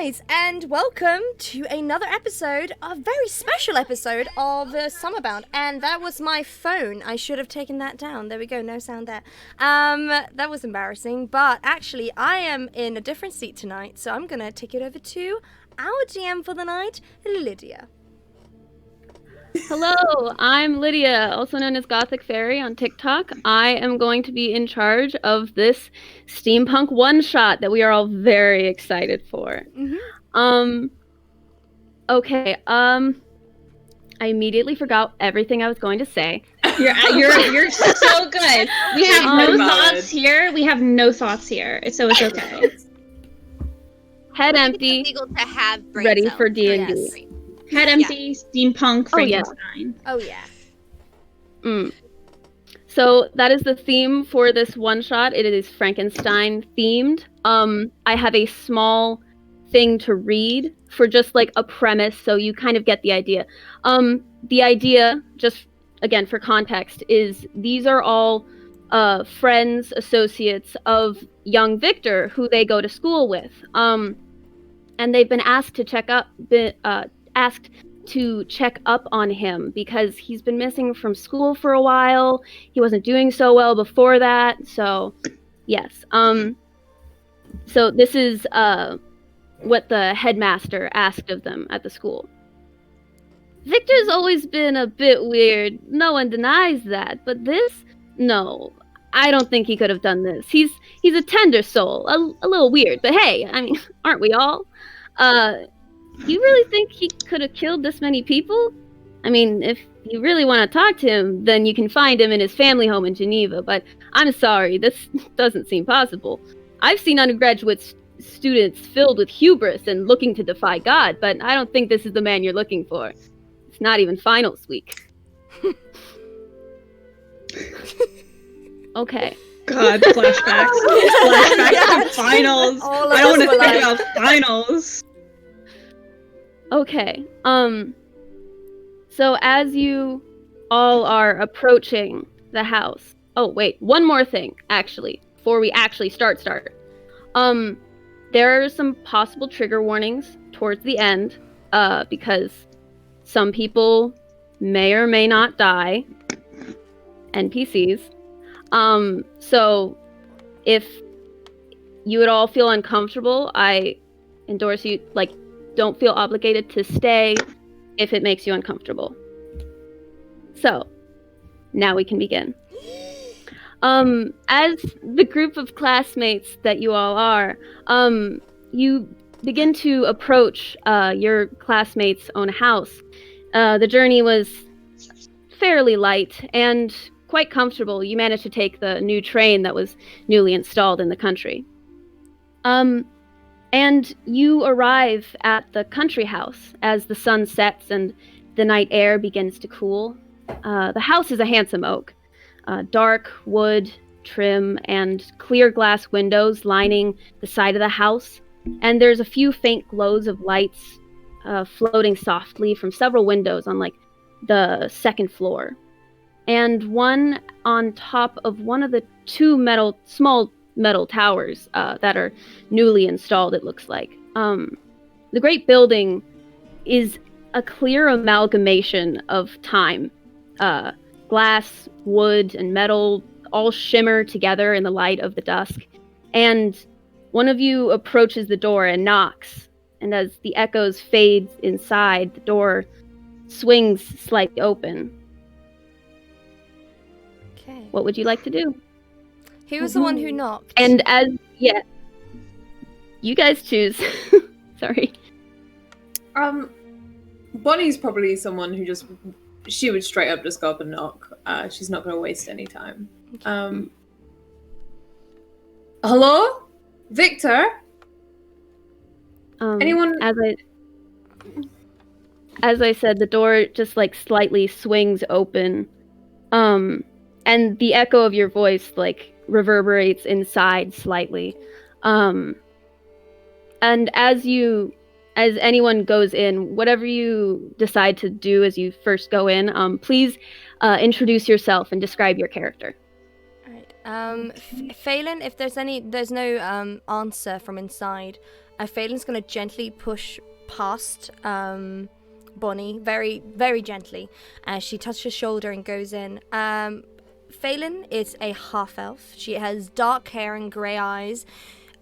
guys, and welcome to another episode, a very special episode of Somewherebound. And that was my phone. I should have taken that down. There we go, no sound there. That was embarrassing, but actually I am in a different seat tonight, so I'm gonna take it over to our GM for the night, Lydia. Hello, I'm Lydia, also known as Gothicfaerie on TikTok. I am going to be in charge of this steampunk one-shot that we are all very excited for. Okay, I immediately forgot everything I was going to say. You're so good. We have no thoughts here. We have no thoughts here. So it's okay. Head empty, It's illegal to have ready cells. for D&D. Yes. Head empty, steampunk, Frankenstein. Oh yeah. So that is the theme for this one-shot. It is Frankenstein themed. I have a small thing to read for just like a premise, so you kind of get the idea. The idea, just again for context, is these are all friends, associates of young Victor, who they go to school with. And they've been asked to check up on him because he's been missing from school for a while. He wasn't doing so well before that. So, yes. So this is what the headmaster asked of them at the school. Victor's always been a bit weird. No one denies that. But this? No. I don't think he could have done this. He's a tender soul. A little weird. But hey, I mean, aren't we all? You really think he could have killed this many people? I mean, if you really want to talk to him, then you can find him in his family home in Geneva, but I'm sorry, this doesn't seem possible. I've seen undergraduate students filled with hubris and looking to defy God, but I don't think this is the man you're looking for. It's not even finals week. Okay. God, flashbacks. Flashbacks to finals. I don't want to think about finals. Okay, so as you all are approaching the house... Oh, wait, one more thing, actually, before we actually start. There are some possible trigger warnings towards the end, because some people may or may not die. NPCs. So, if you would all feel uncomfortable, I endorse you, don't feel obligated to stay if it makes you uncomfortable. So, now we can begin. As the group of classmates that you all are, you begin to approach your classmates' own house. The journey was fairly light and quite comfortable. You managed to take the new train that was newly installed in the country. And you arrive at the country house as the sun sets and the night air begins to cool. The house is a handsome oak. Dark wood trim and clear glass windows lining the side of the house. And there's a few faint glows of lights floating softly from several windows on the second floor. And one on top of one of the two small metal towers that are newly installed, it looks like. The great building is a clear amalgamation of time. Glass, wood, and metal all shimmer together in the light of the dusk. And one of you approaches the door and knocks. And as the echoes fade inside, the door swings slightly open. Okay. What would you like to do? Who was the one who knocked? And you guys choose. Sorry. Bonnie's probably someone who she would straight up just go up and knock. She's not going to waste any time. Hello? Victor? Anyone? As I said, the door just slightly swings open. And the echo of your voice reverberates inside slightly. And as anyone goes in, whatever you decide to do as you first go in, please introduce yourself and describe your character. Alright, Faelynn, if there's no answer from inside, Phelan's gonna gently push past Bonnie, very, very gently, as she touches her shoulder and goes in. Faelynn is a half-elf. She has dark hair and grey eyes.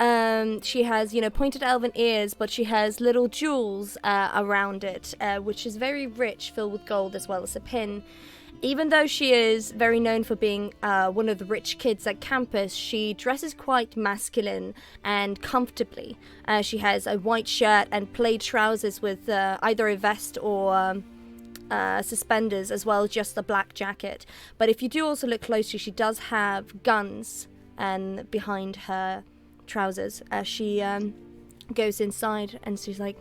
She has, pointed elven ears, but she has little jewels around it, which is very rich, filled with gold as well as a pin. Even though she is very known for being one of the rich kids at campus, she dresses quite masculine and comfortably. She has a white shirt and plaid trousers with either a vest or suspenders, as well as just a black jacket. But if you do also look closely, she does have guns behind her trousers as she goes inside, and she's like,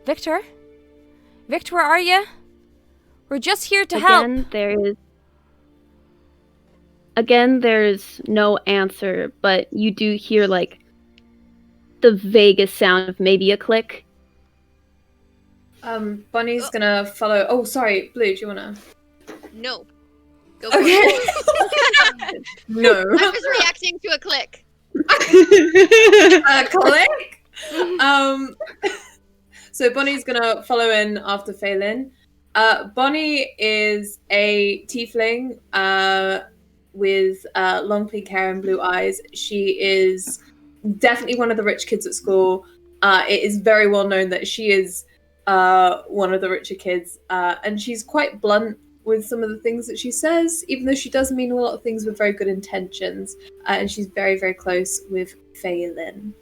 Victor, where are you? We're just here to help. Again, there's no answer, but you do hear like the vaguest sound of maybe a click. Bonnie's gonna follow. Oh, sorry, Blue. Do you wanna? No. Go for Okay. it. No. I was reacting to a click. Click. So Bonnie's gonna follow in after Faelynn. Bonnie is a tiefling with long pink hair and blue eyes. She is definitely one of the rich kids at school. It is very well known that she is one of the richer kids, and she's quite blunt with some of the things that she says, even though she does mean a lot of things with very good intentions. And she's very, very close with Faelynn.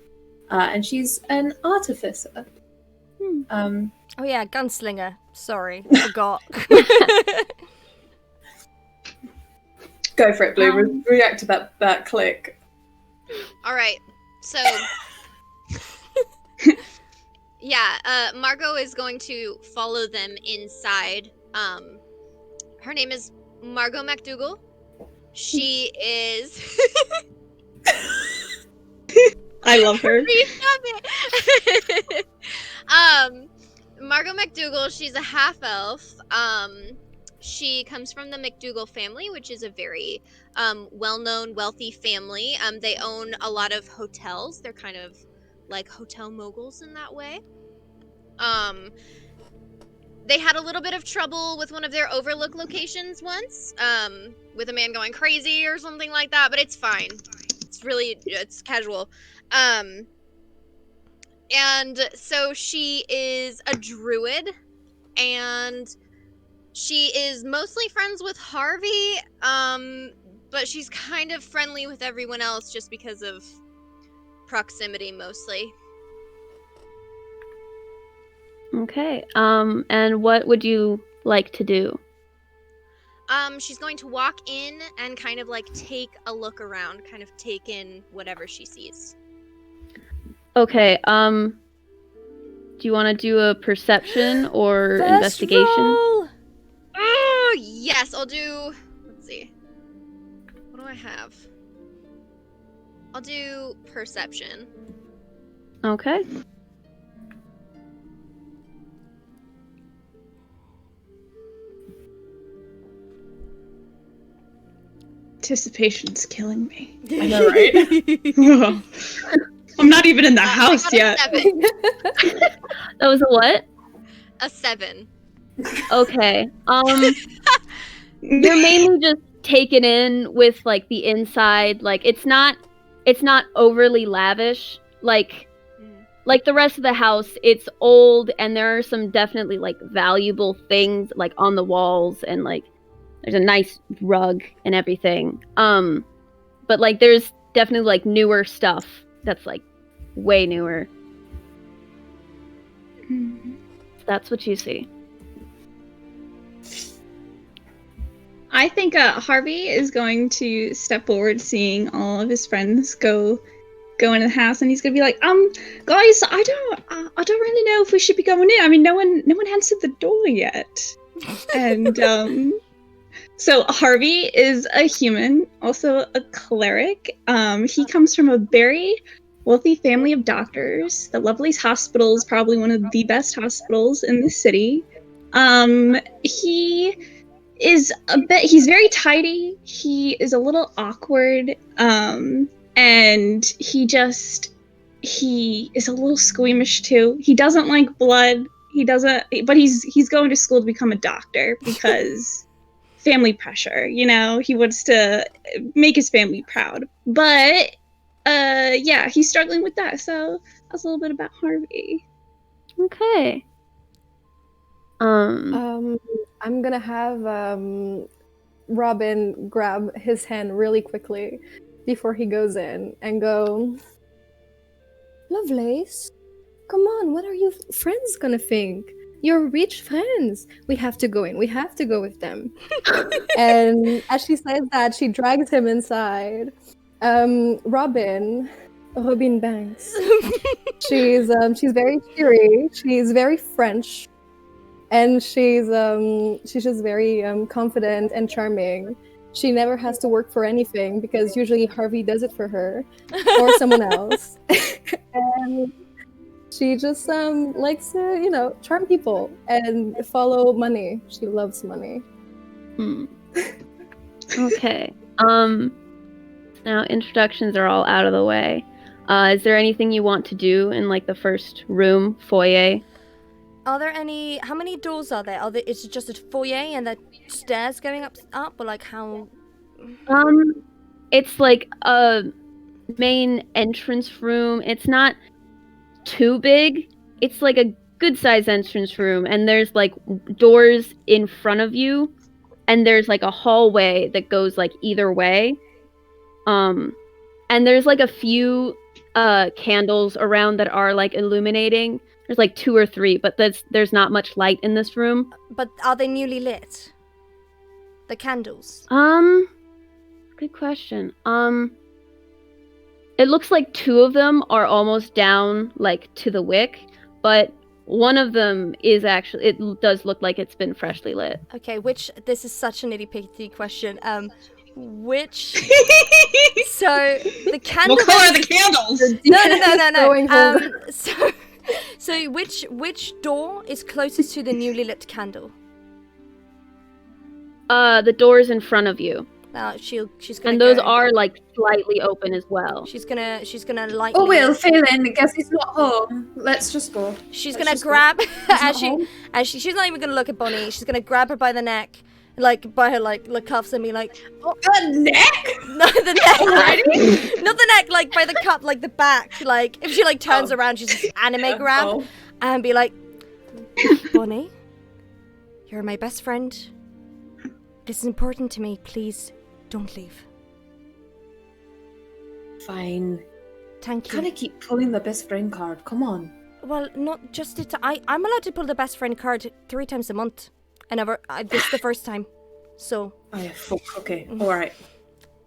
And she's an artificer. Oh yeah, gunslinger. Sorry, forgot. Go for it, Blue. React to that click. All right. So, yeah, Margo is going to follow them inside. Her name is Margo Mcdougall. She is... I love her. Stop it! Margo Mcdougall, she's a half-elf. She comes from the Mcdougall family, which is a very well-known, wealthy family. They own a lot of hotels. They're kind of like hotel moguls in that way. They had a little bit of trouble with one of their overlook locations once, with a man going crazy or something like that, but it's fine. It's casual. And so she is a druid, and she is mostly friends with Harvey, but she's kind of friendly with everyone else just because of proximity mostly. Okay, and what would you like to do? She's going to walk in and kind of like take a look around, kind of take in whatever she sees. Okay, do you want to do a perception or investigation? Roll! Oh, yes, I'll do... Let's see. What do I have? I'll do perception. Okay. Anticipation's killing me. I know, right? I'm not even in the house I got yet. A 7. That was a what? A 7. Okay. You're mainly just taken in with like the inside. Like it's not overly lavish. Like the rest of the house, it's old, and there are some definitely like valuable things like on the walls, and like there's a nice rug and everything. But like there's definitely like newer stuff that's like way newer. That's what you see. I think Harvey is going to step forward, seeing all of his friends go into the house, and he's gonna be like, guys, I don't really know if we should be going in. I mean, no one answered the door yet. And so Harvey is a human, also a cleric. He comes from a very wealthy family of doctors. The Lovelace Hospital is probably one of the best hospitals in the city. He is he's very tidy. He is a little awkward. And he is a little squeamish too. He doesn't like blood. But he's going to school to become a doctor because family pressure, he wants to make his family proud. But yeah, he's struggling with that. So that's a little bit about Harvey. Okay. I'm gonna have Robin grab his hand really quickly before he goes in and go, Lovelace, come on, what are you friends gonna think? You're rich friends. We have to go in. We have to go with them. And as she says that, she drags him inside. Robin Banks. She's very cheery. She's very French, and she's just very confident and charming. She never has to work for anything because usually Harvey does it for her or someone else. And she just likes to, charm people and follow money. She loves money. Okay. Now introductions are all out of the way. Is there anything you want to do in like the first room, foyer? Are there how many doors are there? Is it just a foyer and the stairs going up, or like how? It's like a main entrance room. It's not too big. It's like a good sized entrance room, and there's like doors in front of you, and there's like a hallway that goes like either way. And there's like a few candles around that are like illuminating. There's like 2 or 3, but there's not much light in this room. But are they newly lit? The candles. Good question. It looks like 2 of them are almost down like to the wick, but one of them is actually, it does look like it's been freshly lit. Okay, this is such an itty-bitty question. Which so the candle. What color are the candles? No. So which door is closest to the newly lit candle? The doors in front of you. She's gonna. And those are like slightly open as well. She's gonna lightly. Oh well, Faelynn, I guess he's not home. Let's just go. She's gonna grab she's not even gonna look at Bonnie. She's gonna grab her by the neck, like by her like cuffs, and be like, oh, the neck? No, the neck. Not the neck, like by the cup, like the back. Like if she like turns around, she's just anime grab and be like, Bonnie, you're my best friend. This is important to me. Please don't leave. Fine. Thank you. Kind of keep pulling the best friend card. Come on. Well, not just it. I'm allowed to pull the best friend card 3 times a month. This is the first time. So. Oh yeah, fuck. Okay. All right.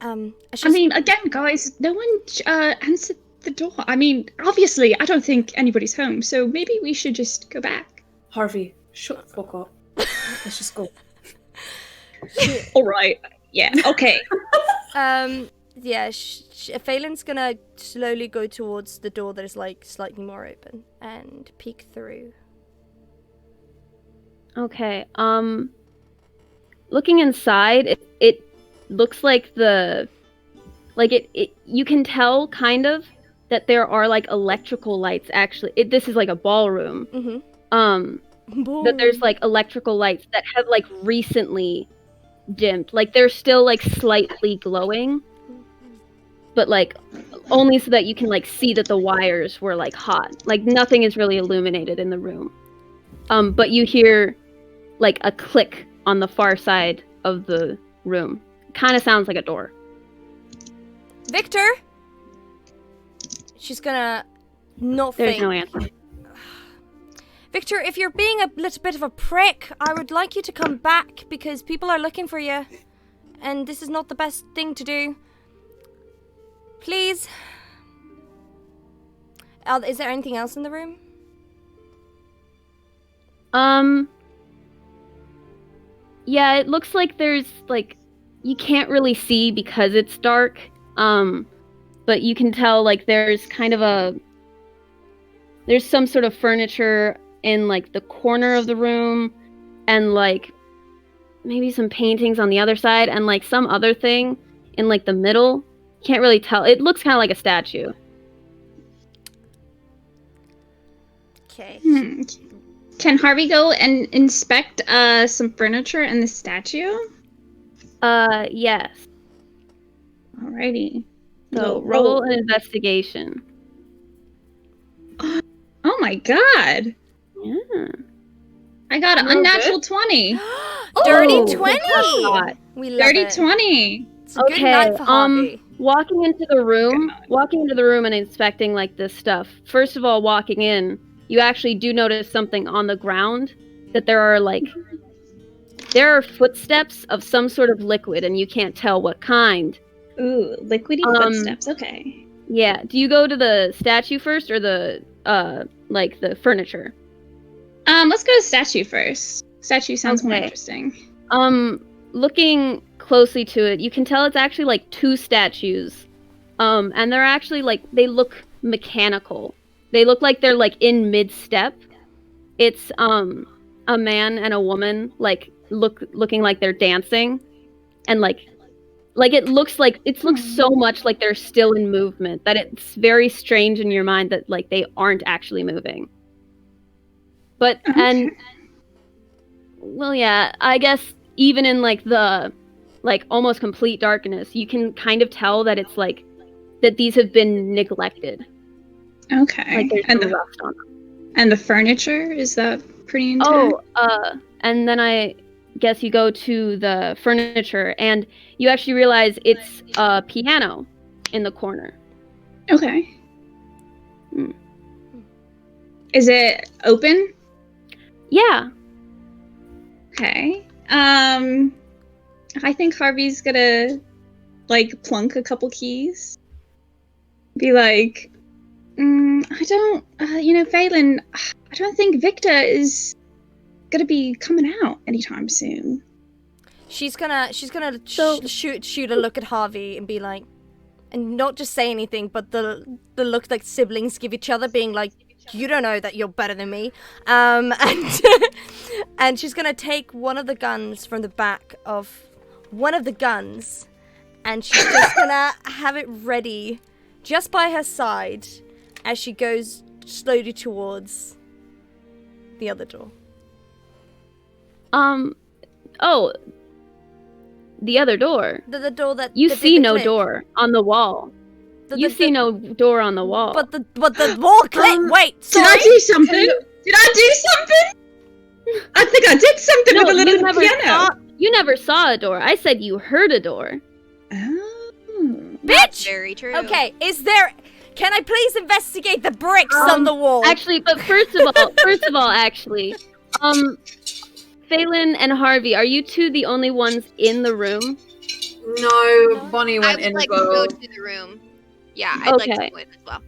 I mean, again, guys, no one answered the door. I mean, obviously, I don't think anybody's home. So maybe we should just go back. Harvey, shut the fuck up. Let's just go. All right. Yeah. Okay. Yeah. Phelan's gonna slowly go towards the door that is like slightly more open and peek through. Okay. Looking inside, it looks like you can tell kind of that there are like electrical lights. Actually, this is like a ballroom. Mm-hmm. That there's like electrical lights that have like recently dimmed. Like they're still like slightly glowing, but like only so that you can like see that the wires were like hot. Like nothing is really illuminated in the room. But you hear like a click on the far side of the room. Kind of sounds like a door. Victor. She's gonna not There's think. no answer. Victor, if you're being a little bit of a prick, I would like you to come back because people are looking for you. And this is not the best thing to do. Please. Is there anything else in the room? Yeah, it looks like there's like, you can't really see because it's dark. But you can tell like there's kind of there's some sort of furniture in like the corner of the room, and like maybe some paintings on the other side, and like some other thing in like the middle. Can't really tell. It looks kind of like a statue. Okay. Can Harvey go and inspect some furniture and the statue? Yes. Alrighty. So roll an investigation. Oh my god! Yeah. I got an unnatural 20. Dirty Oh, 20! God. We love Dirty it. 20. It's a good night for Harvey. Walking into the room and inspecting like this stuff. First of all, walking in, you actually do notice something on the ground, that there are footsteps of some sort of liquid, and you can't tell what kind. Ooh, liquidy footsteps. Okay. Yeah. Do you go to the statue first or the the furniture? Let's go to statue first. Statue sounds more Okay. interesting. Looking closely to it, you can tell it's actually like two statues. And they're actually they look mechanical. They look like they're like in mid-step. It's a man and a woman looking like they're dancing, and it looks so much like they're still in movement that it's very strange in your mind that like they aren't actually moving. But and well, yeah, I guess even in the almost complete darkness, you can kind of tell that it's that these have been neglected. Okay. Like there's some rust on them. And the furniture, is that pretty intact? And then I guess you go to the furniture and you actually realize it's a piano in the corner. Okay. Is it open? Yeah. Okay. I think Harvey's gonna plunk a couple keys. Be like, I don't, Faelynn, I don't think Victor is gonna be coming out anytime soon. She's gonna shoot a look at Harvey and be like, and not just say anything, but the look like siblings give each other, being like, you don't know that you're better than me. And and she's gonna take one of the guns from the back of one of the guns, and she's just gonna have it ready just by her side as she goes slowly towards the other door. The other door. The door that You that see did the no click. door on the wall. You see no door on the wall. But the wall click. Wait, Did sorry. I do something? Did I do something? I think I did something with a little piano. You never saw a door. I said you heard a door. Oh. Bitch! Very true. Okay, can I please investigate the bricks on the wall? Actually, but first of all, actually, Faelynn and Harvey, are you two the only ones in the room? No, Bonnie I went would in like as well. to go to the room. Yeah, I'd like to go in as well.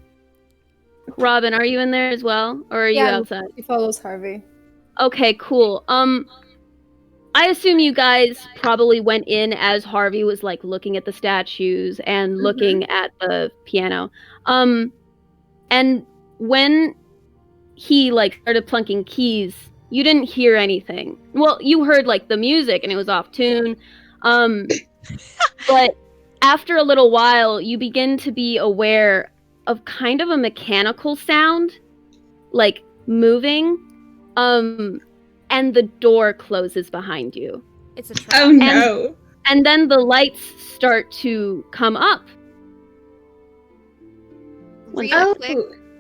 Robin, are you in there as well, or are you outside? He follows Harvey. Okay, cool. I assume you guys probably went in as Harvey was looking at the statues and looking at the piano. And when he started plunking keys, you didn't hear anything. Well, you heard the music and it was off tune. But after a little while, you begin to be aware of kind of a mechanical sound, moving. And the door closes behind you. It's a trap. Oh no. And then the lights start to come up. Real quick,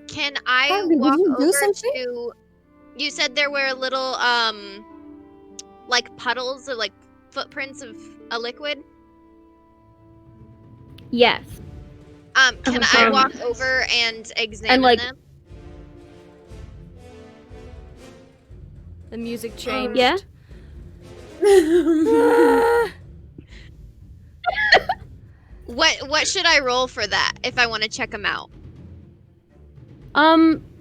can I Harvey, walk did you do over something? to... You said there were little, puddles or, footprints of a liquid? Yes. Can I walk over and examine them? The music changed. Yeah? What should I roll for that if I want to check them out?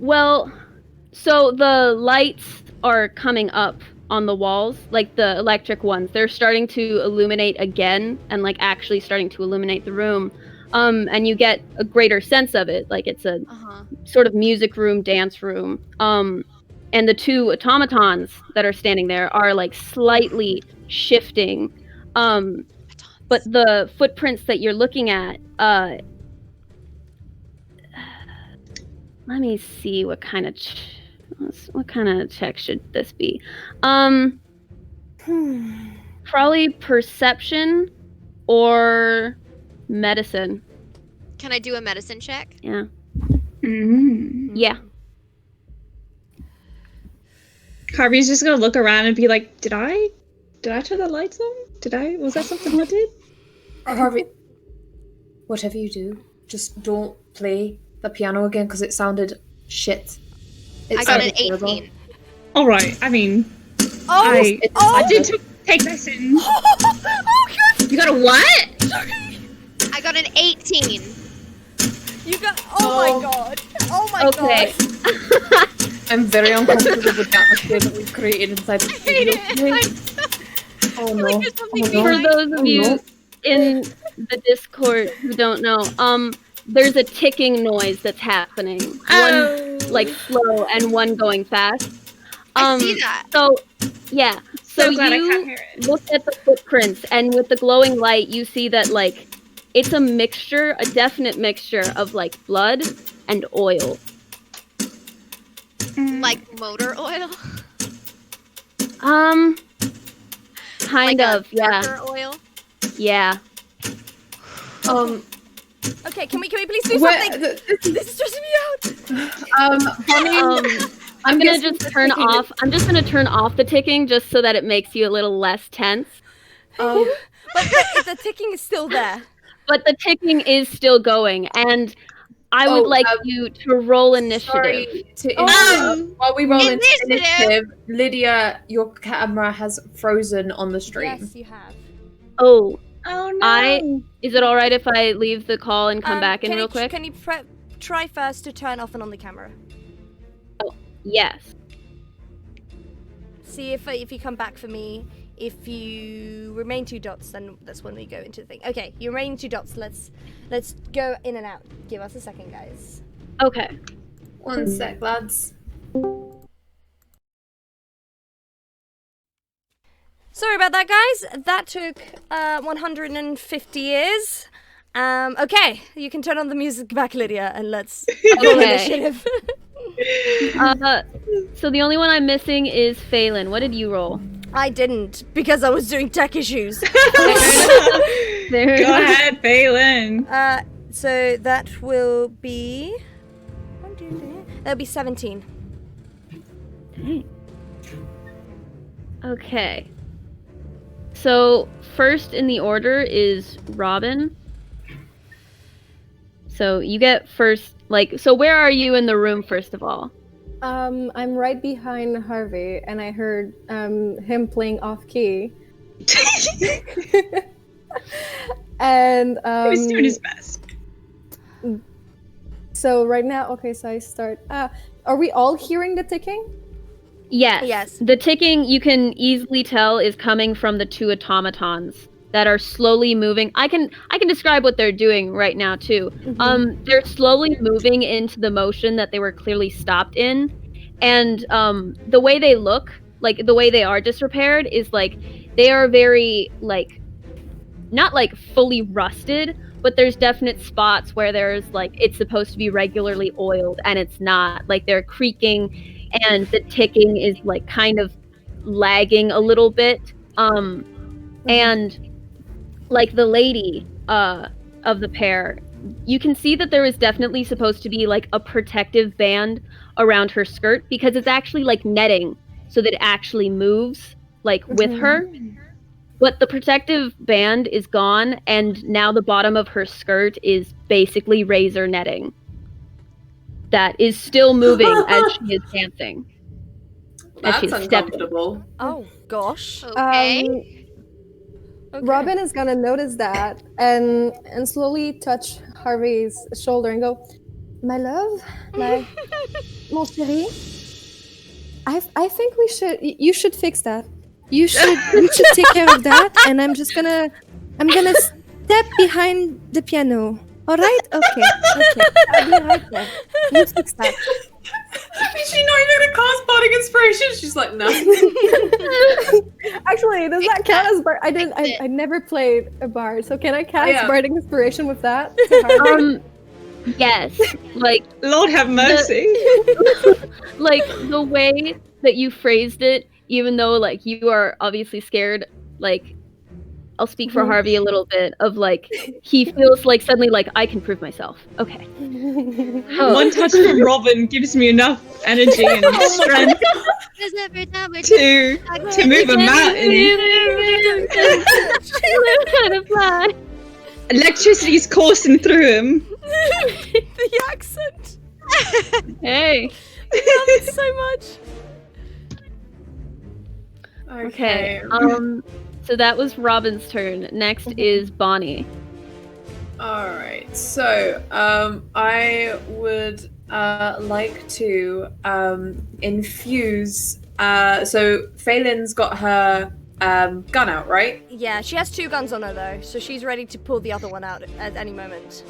Well, so the lights are coming up on the walls, the electric ones. They're starting to illuminate again and actually starting to illuminate the room. And you get a greater sense of it. It's a sort of music room, dance room. and the two automatons that are standing there are like slightly shifting. But the footprints that you're looking at, let me see what kind of check should this be? Probably perception or medicine. Can I do a medicine check? Yeah. Mm. Yeah. Harvey's just gonna look around and be like, did I turn the lights on? Was that something I did? Harvey, whatever you do, just don't play the piano again because it sounded shit. I got an 18. All right. I mean, Oh, I did take lessons. Oh, good. You got a what? I got an 18. You got. Oh my god. Oh my Okay. god. I'm very uncomfortable with the atmosphere that we've created inside the I hate studio. it. Oh I no. feel like there's something Oh, no. For behind. those of you in the Discord who don't know, there's a ticking noise that's happening. One like slow and one going fast. I see that. So yeah. So glad I can't you hear it. look at the footprints, and with the glowing light, you see that like it's a mixture, a definite mixture of like blood and oil. Like motor oil? Kind Like of, yeah. darker oil? Yeah. Okay, can we please do Where- something? This is stressing me out. Bonnie, I'm gonna guessing just turn off. I'm just gonna turn off the ticking just so that it makes you a little less tense. But the ticking is still there. But the ticking is still going, and I would like you to roll initiative. sorry to interrupt. While we roll into Initiative. initiative, Lydia, your camera has frozen on the stream. Yes, you have. Oh, Oh no. is it all right if I leave the call and come back in can real you, quick? Can you try first to turn off and on the camera? Yes. See if you come back for me. If you remain 2 dots, then that's when we go into the thing. Okay, you remain 2 dots. Let's go in and out. Give us a second, guys. Okay. 1 sec, lads. Sorry about that, guys. That took 150 years. Okay, you can turn on the music back, Lydia, and let's roll Okay. initiative. So the only one I'm missing is Faelynn. What did you roll? I didn't because I was doing tech issues. There. Go ahead, Faelynn. So that will be. That'll be 17. Okay. So first in the order is Robin. So you get first. So where are you in the room first of all? I'm right behind Harvey, and I heard him playing off key. And He was doing his best. so right now, okay, so I start. Are we all hearing the ticking? Yes. Yes. The ticking you can easily tell is coming from the two automatons that are slowly moving. I can describe what they're doing right now too. They're slowly moving into the motion that they were clearly stopped in, and the way they look, like the way they are disrepaired, is like they are very like not like fully rusted, but there's definite spots where there's like it's supposed to be regularly oiled and it's not. Like they're creaking, and the ticking is like kind of lagging a little bit. And like the lady of the pair, you can see that there is definitely supposed to be like a protective band around her skirt because it's actually like netting so that it actually moves like with her. But the protective band is gone, and now the bottom of her skirt is basically razor netting that is still moving as she is dancing. That's she's uncomfortable. Oh gosh. Okay. Okay. Robin is gonna notice that and slowly touch Harvey's shoulder and go, "My love, mon chéri, I think you should fix that. You should take care of that, and I'm gonna step behind the piano. All right? Okay. I'll be right there. You fix that." Is she not even gonna cast Bardic inspiration? She's like, no. Actually, does that count as bard? I never played a bard, so can I cast bardic inspiration with that? Yes. Like, Lord have mercy. like the way that you phrased it, even though like you are obviously scared, like I'll speak for Harvey a little bit of like he feels like suddenly like I can prove myself. Okay. One touch from Robin gives me enough energy and strength to move a mountain. Electricity's coursing through him. The accent. Hey. I love it so much. Okay. So that was Robin's turn. Next is Bonnie. Alright, so I would like to infuse so Faelynn's got her gun out, right? Yeah, she has 2 guns on her though, so she's ready to pull the other one out at any moment.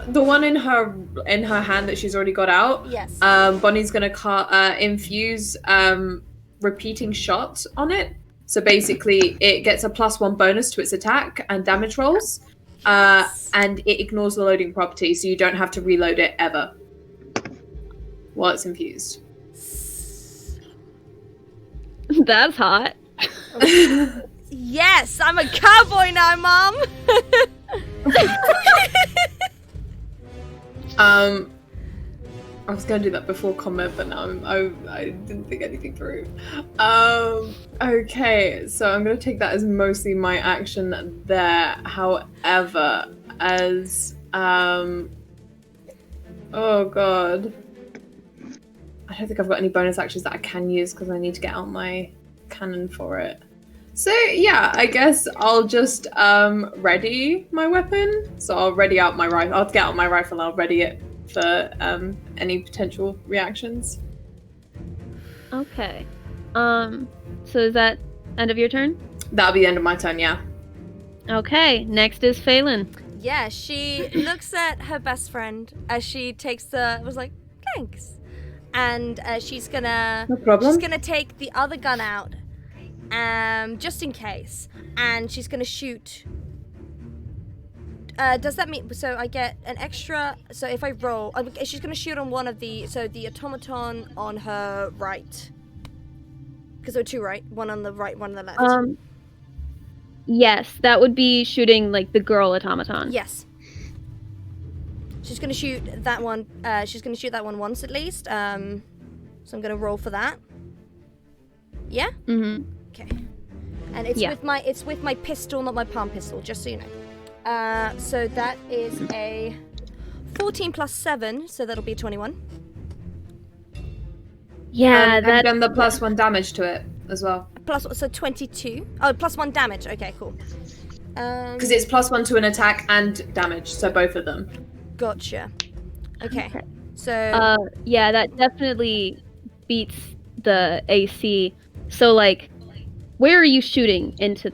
The one in her hand that she's already got out. Yes. Bonnie's gonna infuse repeating shot on it. So basically, it gets a +1 bonus to its attack and damage rolls, and it ignores the loading property, so you don't have to reload it ever while it's infused. That's hot. Yes, I'm a cowboy now, Mom. I was going to do that before comment, but now I didn't think anything through. Okay, so I'm going to take that as mostly my action there. However, as oh god, I don't think I've got any bonus actions that I can use because I need to get out my cannon for it. So yeah, I guess I'll just ready my weapon. So I'll ready out my rifle. I'll get out my rifle. I'll ready it for any potential reactions. Okay. So is that end of your turn? That'll be the end of my turn, yeah. Okay, next is Faelynn. Yeah, she looks at her best friend as she takes was like, thanks. And she's gonna take the other gun out, just in case. And she's gonna shoot. Does that mean, so I get an extra, so if I roll, she's going to shoot on one of the automaton on her right. Because there are 2, right? One on the right, one on the left. Yes, that would be shooting, like, the girl automaton. Yes. She's going to shoot that one, once at least. So I'm going to roll for that. Yeah? Mm-hmm. Okay. And it's with my pistol, not my palm pistol, just so you know. So that is a 14 plus 7, so that'll be a 21. Yeah, and then the +1 damage to it as well. So 22. Oh, +1 damage. Okay, cool. Because it's +1 to an attack and damage, so both of them. Gotcha. Okay. So. Yeah, that definitely beats the AC. So like, where are you shooting into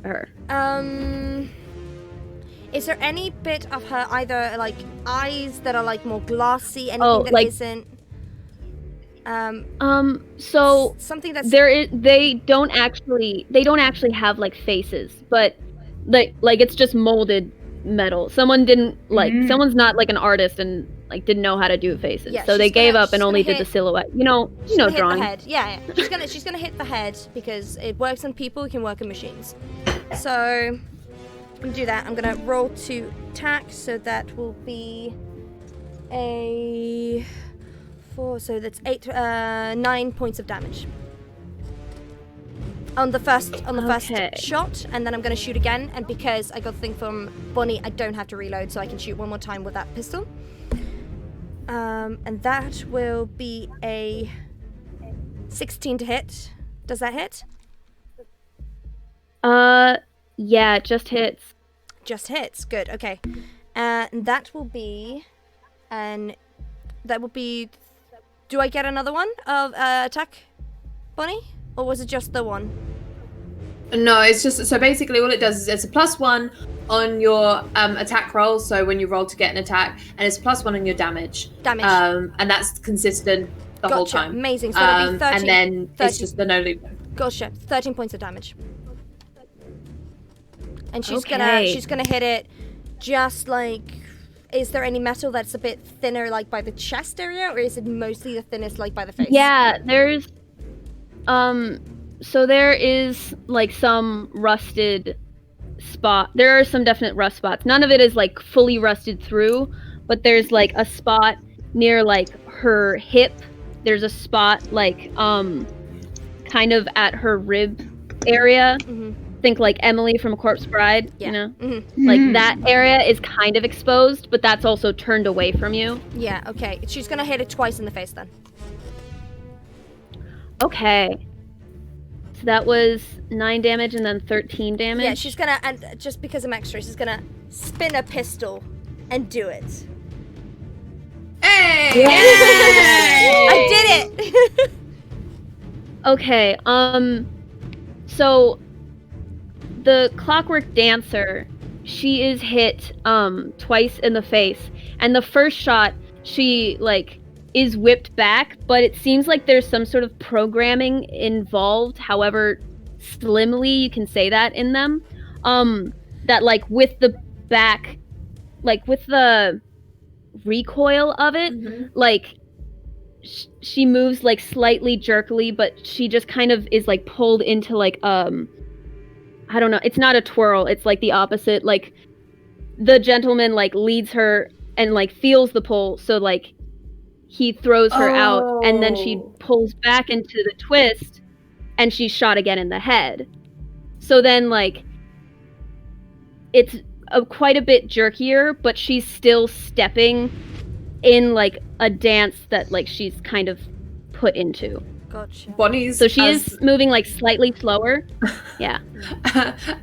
her? Is there any bit of her either like eyes that are like more glassy, anything that like, isn't? So something that's they don't actually have like faces, but like it's just molded metal. Someone didn't someone's not like an artist and like didn't know how to do faces, so they gave up and only did the silhouette. You know drawing. The head. Yeah. She's gonna hit the head because it works on people. It can work on machines. So. I'm gonna do that. I'm gonna roll to attack, so that will be a 4. So that's 9 points of damage on the first shot, and then I'm gonna shoot again. And because I got the thing from Bonnie, I don't have to reload, so I can shoot one more time with that pistol. And that will be a 16 to hit. Does that hit? Yeah, it just hits. Just hits. Good. Okay. And that will be. Do I get another one of attack, Bonnie, or was it just the one? No, it's just so basically all it does is it's a +1 on your attack roll. So when you roll to get an attack, and it's +1 on your damage. Damage. And that's consistent the whole Gotcha. time. Amazing. So that'll be 13. And then 13. it's just the no loop. Gotcha. 13 points of damage. And she's Okay. gonna hit it just like. Is there any metal that's a bit thinner, like by the chest area, or is it mostly the thinnest, like by the face? Yeah, there's so there is like some rusted spot. There are some definite rust spots. None of it is like fully rusted through, but there's like a spot near like her hip. There's a spot like kind of at her rib area. Mm-hmm. Think like Emily from Corpse Bride, Yeah. you know? Mm-hmm. Like that area is kind of exposed, but that's also turned away from you. Yeah. Okay. She's gonna hit it twice in the face then. Okay. So that was 9 damage and then 13 damage. Yeah. She's gonna, and just because I'm extra, she's gonna spin a pistol and do it. Hey! I did it. Okay, so the Clockwork Dancer, she is hit twice in the face, and the first shot she like is whipped back, but it seems like there's some sort of programming involved, however slimly you can say that in them, that like with the back, like with the recoil of it, like she moves like slightly jerkily, but she just kind of is like pulled into like I don't know, it's not a twirl, it's like the opposite. Like the gentleman like leads her and like feels the pull, so like he throws her out, and then she pulls back into the twist and she's shot again in the head. So then like it's quite a bit jerkier, but she's still stepping in like a dance that like she's kind of put into. Gotcha. Bonnie's So she is moving like slightly slower. Yeah.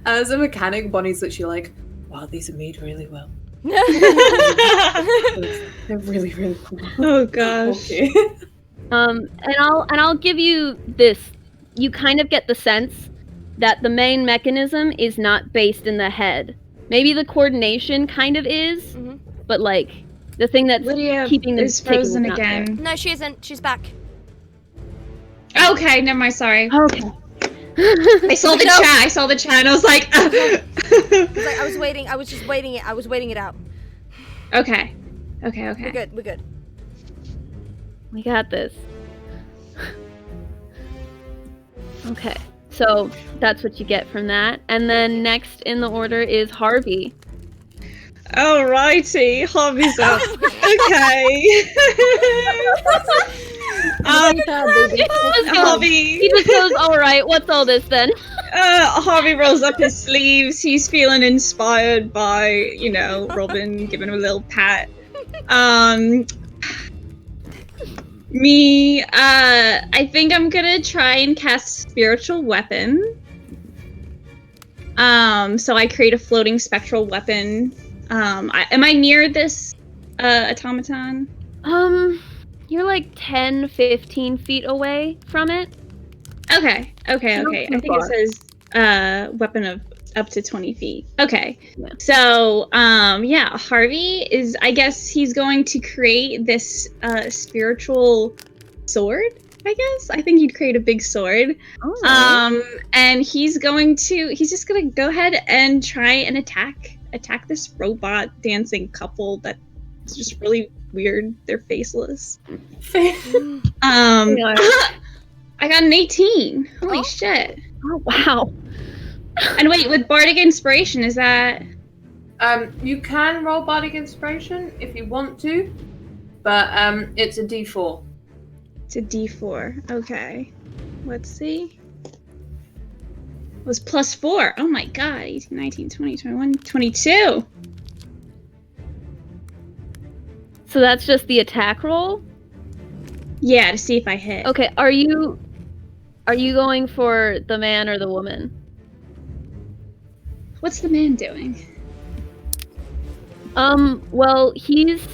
As a mechanic, Bonnie's literally like, wow, these are made really well. They're really, really cool. Oh gosh. Okay. And I'll give you this. You kind of get the sense that the main mechanism is not based in the head. Maybe the coordination kind of is, but like the thing that's Lydia keeping them is frozen not there. again. No, she isn't. She's back. Okay, never mind. Sorry. Okay. I saw the chat. I saw the chat, and I was like, Like, I was waiting. I was just waiting it. I was waiting it out. okay. We're good. We're good. We got this. Okay, so that's what you get from that. And then next in the order is Harvey. Alrighty, Harvey's up. Okay. Harvey. He just goes, all right, what's all this then? Harvey rolls up his sleeves. He's feeling inspired by, you know, Robin giving him a little pat. I think I'm gonna try and cast Spiritual Weapon. So I create a floating spectral weapon. Am I near this automaton? You're like 10, 15 feet away from it. Okay. I think it says weapon of up to 20 feet. Okay. Yeah. So, Harvey is, I guess he's going to create this spiritual sword, I guess. I think he'd create a big sword. Oh. And he's just gonna go ahead and try and attack this robot dancing couple that's just really weird. They're faceless. I got an 18. Holy shit. Oh, wow. And wait, with Bardic Inspiration, is that... You can roll Bardic Inspiration if you want to, but it's a D4. It's a D4. Okay. Let's see. It was plus 4. Oh my god. 18, 19, 20, 21, 22. So that's just the attack roll? Yeah, to see if I hit. Okay, are you going for the man or the woman? What's the man doing? Well, he's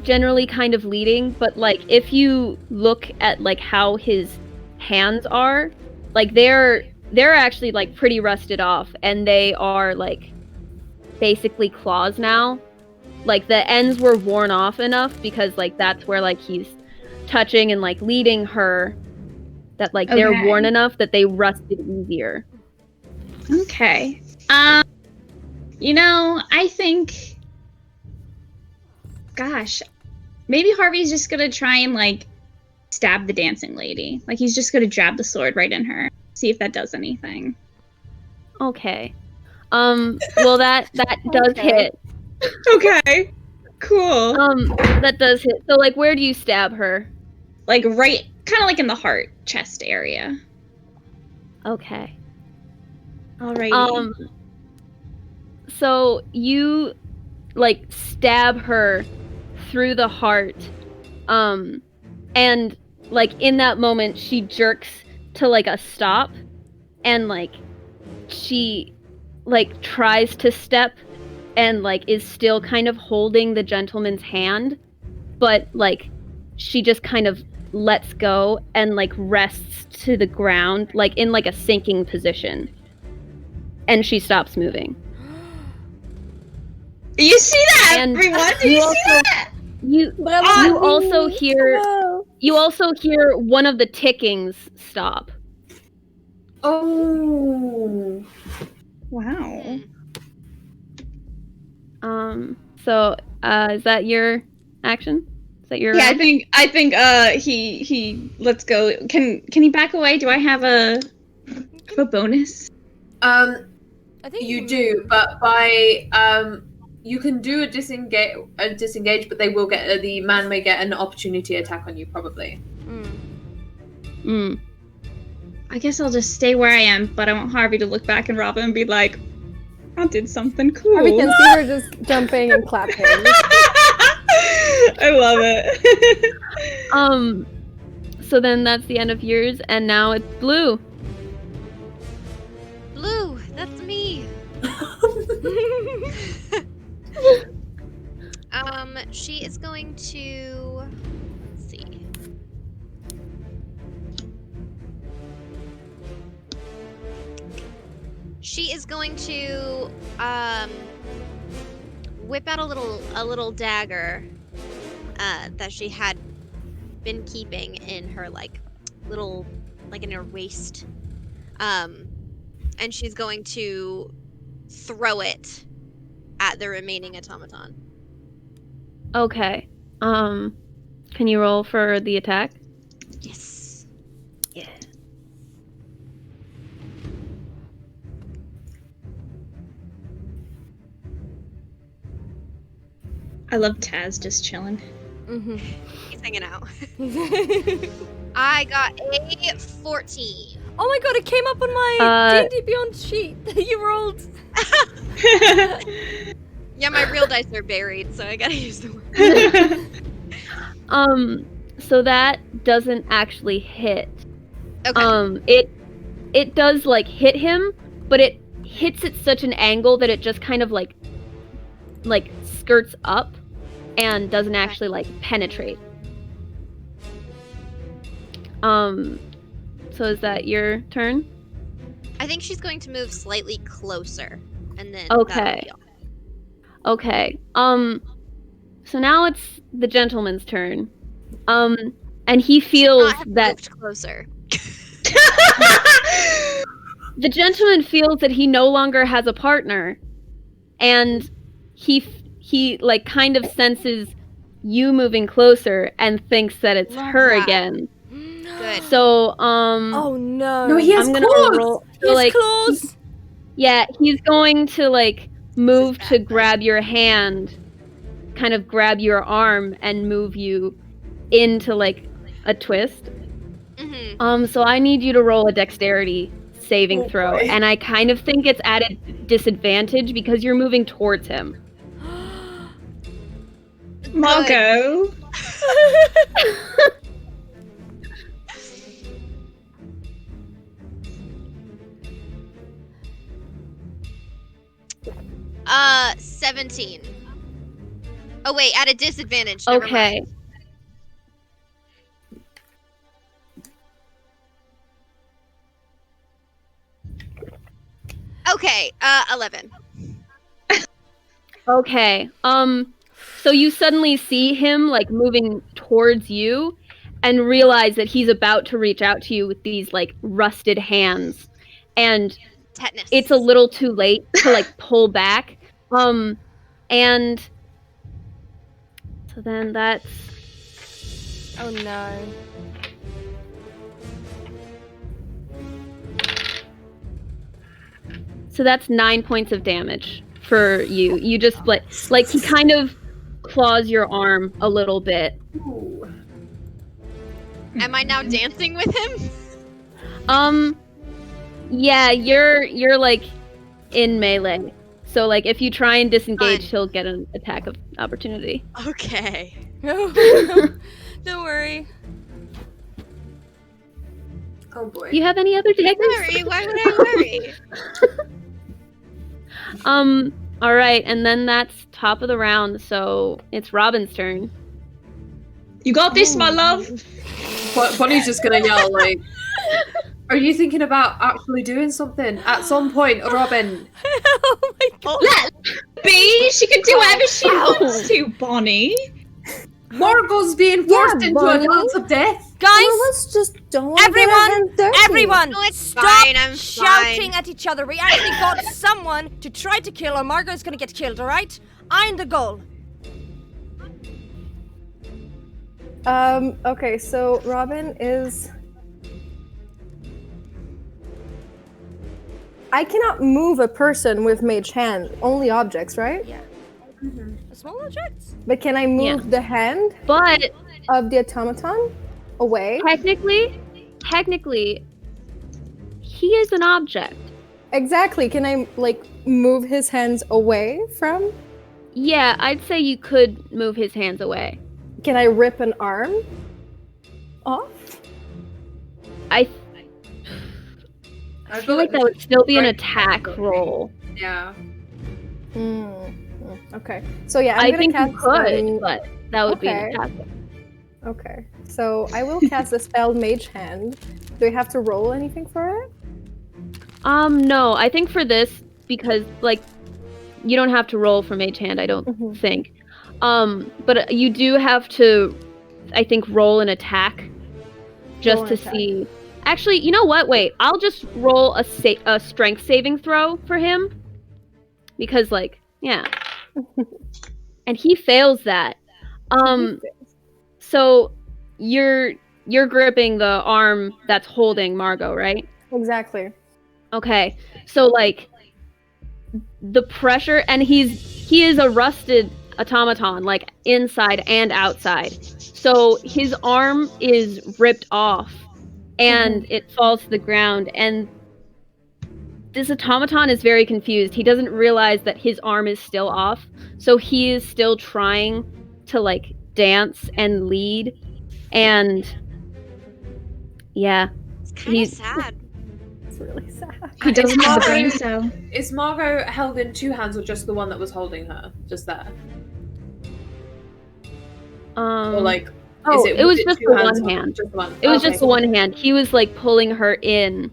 generally kind of leading, but like if you look at like how his hands are, like they're actually like pretty rusted off, and they are like basically claws now. Like the ends were worn off enough because like that's where like he's touching and like leading her, that like they're Okay. worn enough that they rusted easier. Okay. I think, gosh, maybe Harvey's just gonna try and like stab the dancing lady. Like he's just gonna jab the sword right in her. See if that does anything. Okay. Well, that does Okay. hit. Okay. Cool. That does hit. So like, where do you stab her? Like right, kind of like in the heart, chest area. Okay. Alrighty. So you like stab her through the heart, and like in that moment she jerks to like a stop, and like she like tries to step and like is still kind of holding the gentleman's hand, but like she just kind of lets go and like rests to the ground like in like a sinking position, and she stops moving. You see that, And everyone? Do you see that? You also hear one of the tickings stop. Oh. Wow. So is that your action? Is that your Yeah, round? I think he let's go. Can he back away? Do I have a bonus? I think You can do, move. but by you can do a disengage, but they will get the man may get an opportunity attack on you probably. I guess I'll just stay where I am, but I want Harvey to look back and rob him and be like, I did something cool. Harvey can see her just jumping and clapping. I love it. So then that's the end of yours, and now it's Blue. Blue, that's me. She is going to, let's see. She is going to whip out a little dagger that she had been keeping in her in her waist. And she's going to throw it at the remaining automaton. Okay. Can you roll for the attack? Yes. Yeah. I love Taz just chilling. He's hanging out. I got a 14. Oh my god, it came up on my D&D Beyond sheet that you rolled. Yeah, my real dice are buried, so I gotta use them. So that doesn't actually hit. Okay. It does like hit him, but it hits at such an angle that it just kind of like skirts up and doesn't actually like penetrate. So is that your turn? I think she's going to move slightly closer, and then Okay. that'll be all. Okay. So now it's the gentleman's turn. And he feels Not have that moved closer. the gentleman feels that he no longer has a partner, and he like kind of senses you moving closer and thinks that it's Love her that. again. Good. So Oh no. No, he has I'm gonna claws! roll. He So, has like, claws. yeah, he's going to like move This is to bad, grab your hand, kind of grab your arm and move you into like a twist. Mm-hmm. So I need you to roll a dexterity saving Oh, throw, boy. and I kind of think it's at a disadvantage because you're moving towards him. Margo. 17. Oh wait, at a disadvantage. Never Okay. mind. Okay, 11. Okay. So you suddenly see him like moving towards you, and realize that he's about to reach out to you with these like rusted hands, and Tetanus. it's a little too late to like pull back. And so then that's Oh no. so that's 9 points of damage for you. You just like he kind of claws your arm a little bit. Ooh. Am I now dancing with him? Yeah, you're like in melee. So like if you try and disengage, Fine. he'll get an attack of opportunity. Okay. Don't worry. Oh boy. Do you have any other Why daggers? worry? Why would I worry? All right, and then that's top of the round, so it's Robin's turn. You got this, my love. Bonnie's just gonna yell like, "Are you thinking about actually doing something at some point, Robin?" Oh my god. Let be. She can do whatever she wants to, Bonnie. Margo's being forced into a Bonnie. dance of death. Guys, Well, let's just don't want everyone, No, it's stop fine, I'm shouting fine. at each other. We actually got someone to try to kill, or Margo's gonna get killed, alright? I'm the goal. Okay, so Robin is. I cannot move a person with mage hand, only objects, right? Yeah. A small object? But can I move Yeah. the hand But of the automaton away? technically, he is an object. Exactly. Can I like move his hands away from? Yeah, I'd say you could move his hands away. Can I rip an arm off? I I feel like that would still be an attack roll. Yeah. Okay. So yeah, I'm I gonna think cast. you could, but that would be okay. an attack. Okay. So I will cast a spell Mage Hand. Do I have to roll anything for it? No, I think for this, because like you don't have to roll for Mage Hand, I don't Mhm. think. But you do have to, I think, roll an attack just Roll an to attack. see. Actually, you know what? Wait, I'll just roll a strength saving throw for him because, like, yeah, and he fails that. So you're gripping the arm that's holding Margo, right? Exactly. Okay, so like the pressure, and he is a rusted automaton, like inside and outside. So his arm is ripped off, and it falls to the ground. And this automaton is very confused. He doesn't realize that his arm is still off, so he is still trying to like dance and lead. And yeah, It's kind of He's- sad. It's really sad. He doesn't have the Margo- brain cell. Is Margo held in two hands or just the one that was holding her? Just there? Or like, oh, is it was with just two the hands one or hand. Just one. It was Okay. just the one hand. He was like pulling her in.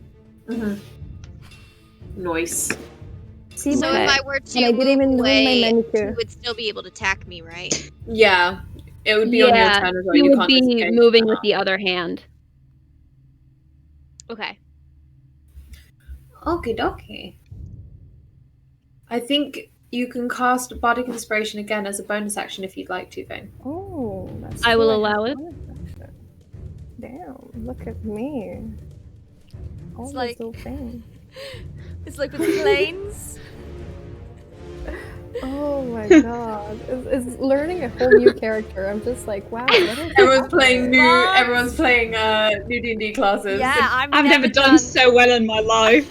Nice. See, So Okay. if I were to and I didn't even move do my away, manicure. he would still be able to attack me, right? Yeah. It would be on your Yeah, turn as well. he You would can't be disengage moving from with that. the other hand. Okay. Okie dokie. I think you can cast Bardic Inspiration again as a bonus action if you'd like to, Vane. Oh, that's I will true, allow have it. bonus action. Damn, look at me. All It's those like- little things. It's like with planes. Oh my god. It's learning a whole new character. I'm just like, wow. What is Everyone's playing new. What? Everyone's playing new D&D classes. Yeah, I've never done so well in my life.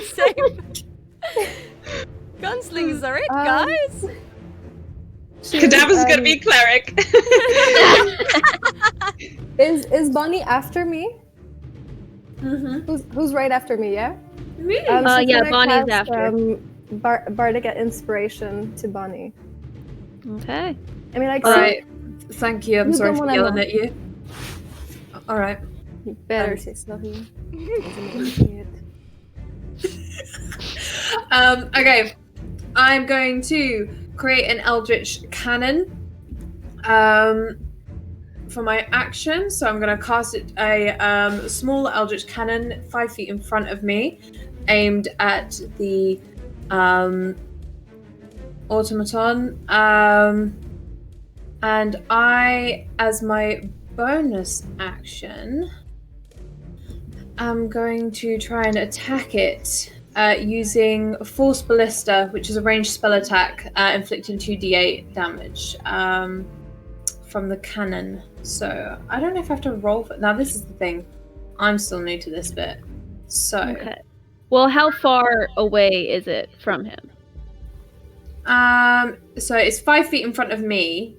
Same. Gunslingers are it, guys. Cadaver's gonna be cleric. Is Bonnie after me? Mm-hmm. Who's right after me? Yeah. Me. So Yeah, can I Bonnie's cast, after. Bardic Inspiration to Bonnie. Okay. I mean, like, All right. Thank you. I'm You sorry don't for wanna yelling know. at you. All right. you better say sorry. Idiot. Okay. I'm going to create an Eldritch Cannon for my action, so I'm going to cast a small Eldritch Cannon 5 feet in front of me, aimed at the automaton. And I, as my bonus action, I'm going to try and attack it using Force Ballista, which is a ranged spell attack, inflicting 2d8 damage from the cannon. So I don't know if I have to roll for... Now this is the thing. I'm still new to this bit. So... Okay. Well, how far away is it from him? So it's 5 feet in front of me.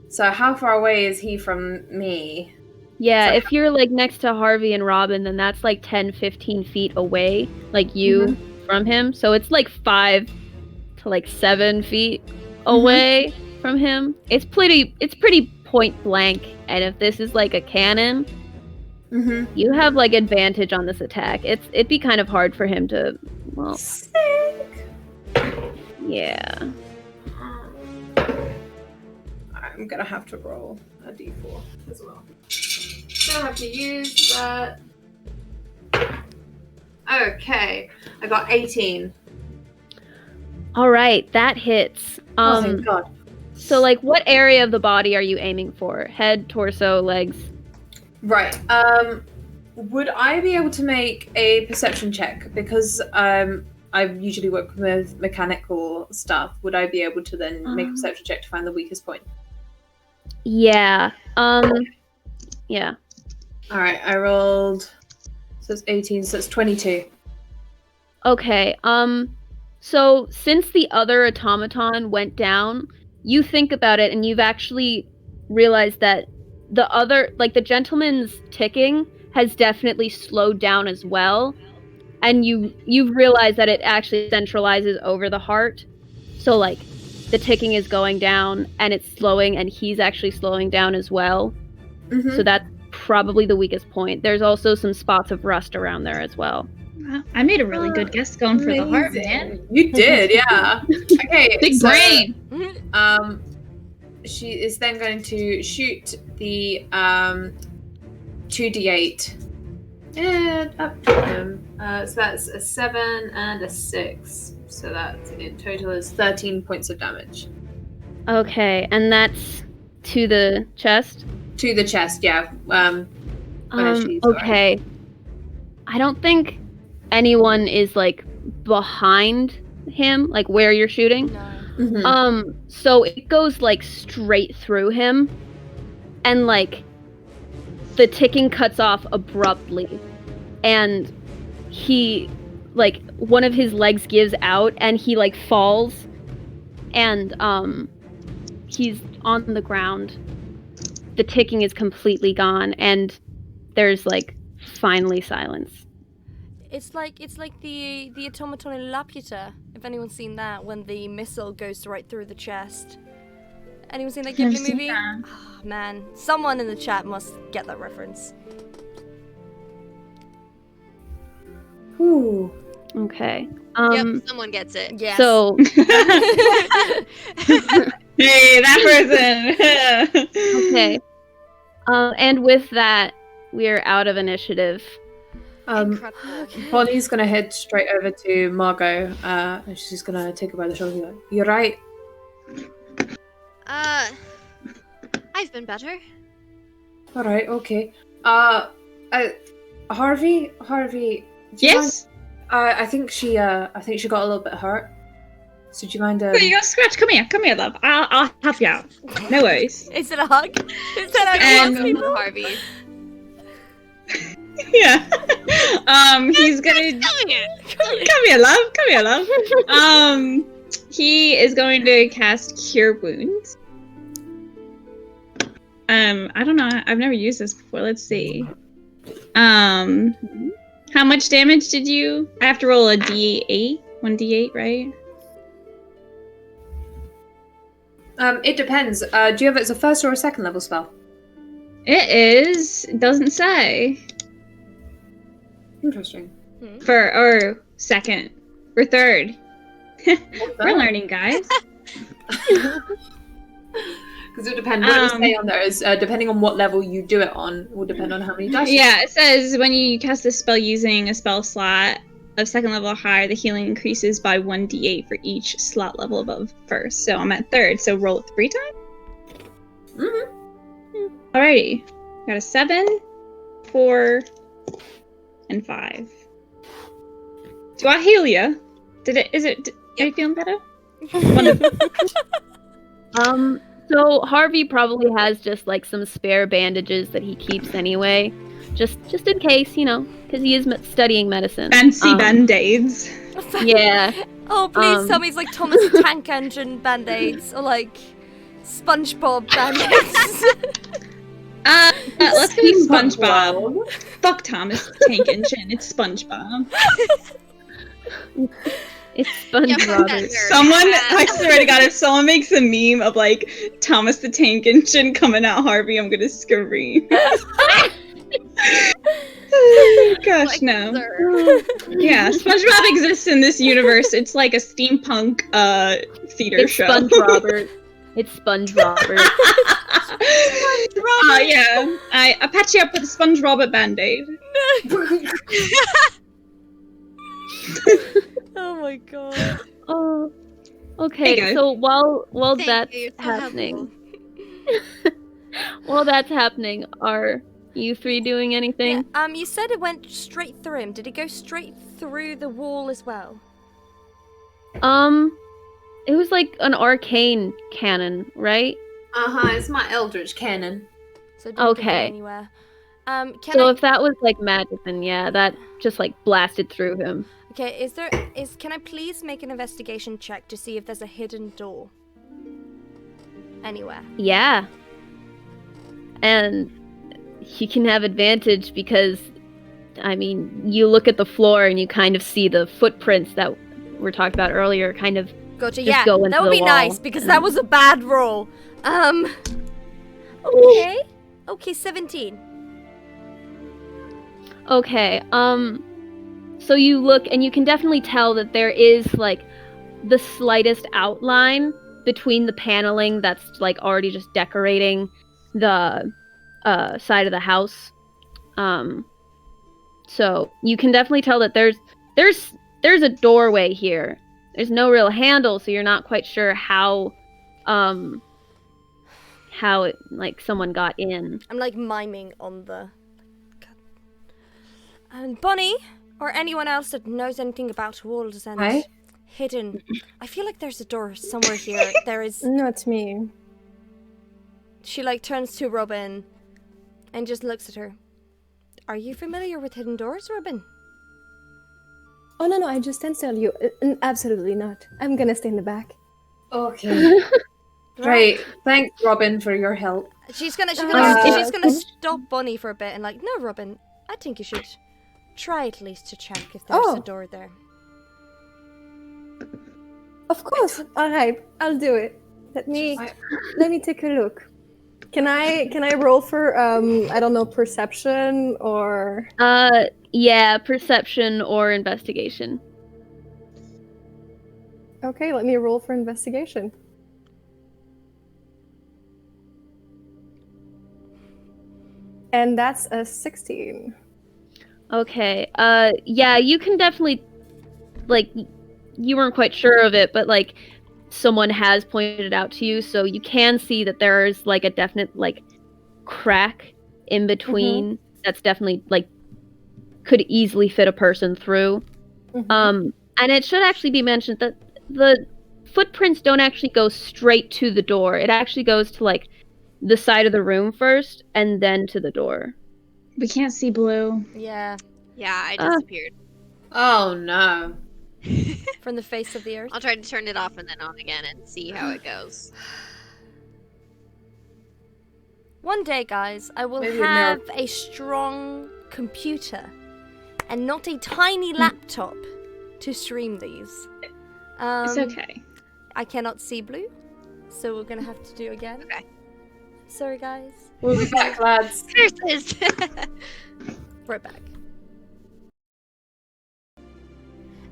So how far away is he from me? Yeah, So- if you're like next to Harvey and Robin, then that's like 10, 15 feet away, like you from him. So it's like 5 to like 7 feet away from him. It's pretty point blank. And if this is like a cannon, you have like advantage on this attack. It'd be kind of hard for him to, well, Sick. yeah. I'm gonna have to roll a d4 as well. Gonna have to use that. Okay, I got 18. All right, that hits. Oh thank God. So like, what area of the body are you aiming for? Head, torso, legs? Right. Would I be able to make a perception check because I usually work with mechanical stuff? Would I be able to then make a perception check to find the weakest point? Yeah. Yeah. All right, I rolled. So it's 18. So it's 22. Okay. So since the other automaton went down, you think about it, and you've actually realized that the gentleman's ticking has definitely slowed down as well, and you've realized that it actually centralizes over the heart. So like, the ticking is going down, and it's slowing, and he's actually slowing down as well. So that's probably the weakest point. There's also some spots of rust around there as well. I made a really good guess going for the heart, man. You did, yeah. Okay, Big brain. She is then going to shoot the 2d8 and up to him. So that's a 7 and a 6. So that in total is 13 points of damage. Okay, and that's to the chest? To the chest, yeah. Okay. I don't think anyone is like behind him, like where you're shooting. No. So it goes like straight through him, and like the ticking cuts off abruptly, and he like one of his legs gives out, and he like falls, and he's on the ground. The ticking is completely gone, and there's like finally silence. It's like the automaton in Laputa. If anyone's seen that, when the missile goes right through the chest. Anyone seen that Ghibli movie? Oh, man, someone in the chat must get that reference. Ooh. Okay. Yep, someone gets it. Yes. So Hey, that person. okay. And with that, we're out of initiative. Incredible. Bonnie's gonna head straight over to Margo, and she's gonna take her by the shoulder and be like, "You're right." I've been better. All right, okay. Harvey. Yes. I think she got a little bit hurt. So do you mind? Oh, you got scratch. Come here, love. I'll help you out. No worries. Is it a hug? Is that how you love people? Harvey. Yeah. He's gonna come here, love. He is going to cast Cure Wounds. I don't know. I've never used this before. Let's see. How much damage did you? I have to roll a d8. 1d8, right? It depends. Do you have it as a first or a second level spell? It is. It doesn't say. Interesting. Or second. Or third. We're learning, guys. Because it depends. What does it say on there is depending on what level you do it on, will depend on how many dice. Yeah, it says when you cast this spell using a spell slot of second level or higher, the healing increases by 1d8 for each slot level above first. So I'm at third, so roll it 3 times? Alrighty. Got a 7, 4, and 5. Do I heal ya? Are you feeling better? Wonderful. So Harvey probably has just like some spare bandages that he keeps anyway, just in case, because he is studying medicine. Fancy band-aids. Yeah. Oh, please tell me it's like Thomas the Tank Engine band-aids or like SpongeBob band-aids. Let's go with SpongeBob. Fuck Thomas the Tank Engine. It's SpongeBob. It's SpongeBob. I swear to God, if someone makes a meme of like Thomas the Tank Engine coming at Harvey, I'm gonna scream. Oh, gosh, no. Yeah, SpongeBob exists in this universe. It's like a steampunk theater show. Sponge Robert. It's Sponge Robert. Yeah. I patch you up with a Sponge Robert band-aid. Oh my god. Oh. Okay, so while Thank that's you, you're so happening, while that's happening, are you three doing anything? Yeah, you said it went straight through him. Did it go straight through the wall as well? It was like an arcane cannon, right? It's my Eldritch cannon. So it didn't get Okay. anywhere. If that was like magic, then yeah, that just like blasted through him. Okay, can I please make an investigation check to see if there's a hidden door anywhere? Yeah. And you can have advantage because, you look at the floor and you kind of see the footprints that were talked about earlier kind of Gotcha, just yeah, go into that would the be wall. nice because that was a bad roll. Okay. Okay, 17. Okay, so you look and you can definitely tell that there is like the slightest outline between the paneling that's like already just decorating the side of the house. So you can definitely tell that there's a doorway here. There's no real handle, so you're not quite sure how it like someone got in. I'm like miming on the... Bonnie, or anyone else that knows anything about walls and hidden... I feel like there's a door somewhere here. There is... Not me. She like turns to Robin and just looks at her. Are you familiar with hidden doors, Robin? Oh, no, I just didn't tell you. Absolutely not. I'm gonna stay in the back. Okay. Great. Thanks, Robin, for your help. She's gonna stop Bonnie for a bit and like, no, Robin, I think you should try at least to check if there's a door there. Of course. All right, I'll do it. Let me take a look. Can I roll for I don't know, perception or? Yeah, perception or investigation. Okay, let me roll for investigation. And that's a 16. Okay. Yeah, you can definitely, like, you weren't quite sure of it, but, like, someone has pointed it out to you, so you can see that there's, like, a definite, like, crack in between that's definitely, like, could easily fit a person through. And it should actually be mentioned that the footprints don't actually go straight to the door. It actually goes to, like, the side of the room first, and then to the door. We can't see blue. Yeah, Yeah, I disappeared. Oh no. from the face of the earth. I'll try to turn it off and then on again and see how it goes. One day, guys, I will Maybe a have a strong computer and not a tiny laptop to stream these. It's okay. I cannot see blue, so we're gonna have to do again. Okay. Sorry, guys. We'll be back, lads. Curses! We're back.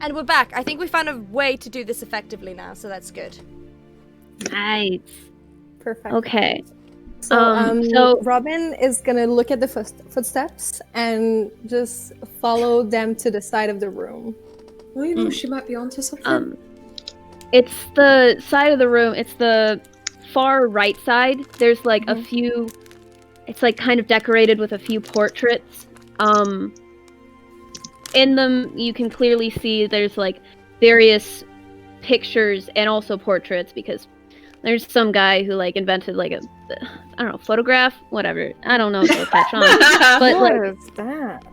And we're back. I think we found a way to do this effectively now, so that's good. Nice. Perfect. Okay. So Robin is gonna look at the footsteps and just follow them to the side of the room. Well, you know, she might be onto something. It's the side of the room. It's the far right side. There's like a few. It's like kind of decorated with a few portraits. In them, you can clearly see there's like various pictures and also portraits because there's some guy who like invented like a, I don't know, photograph, whatever. I don't know if it'll catch on. But What like, is that?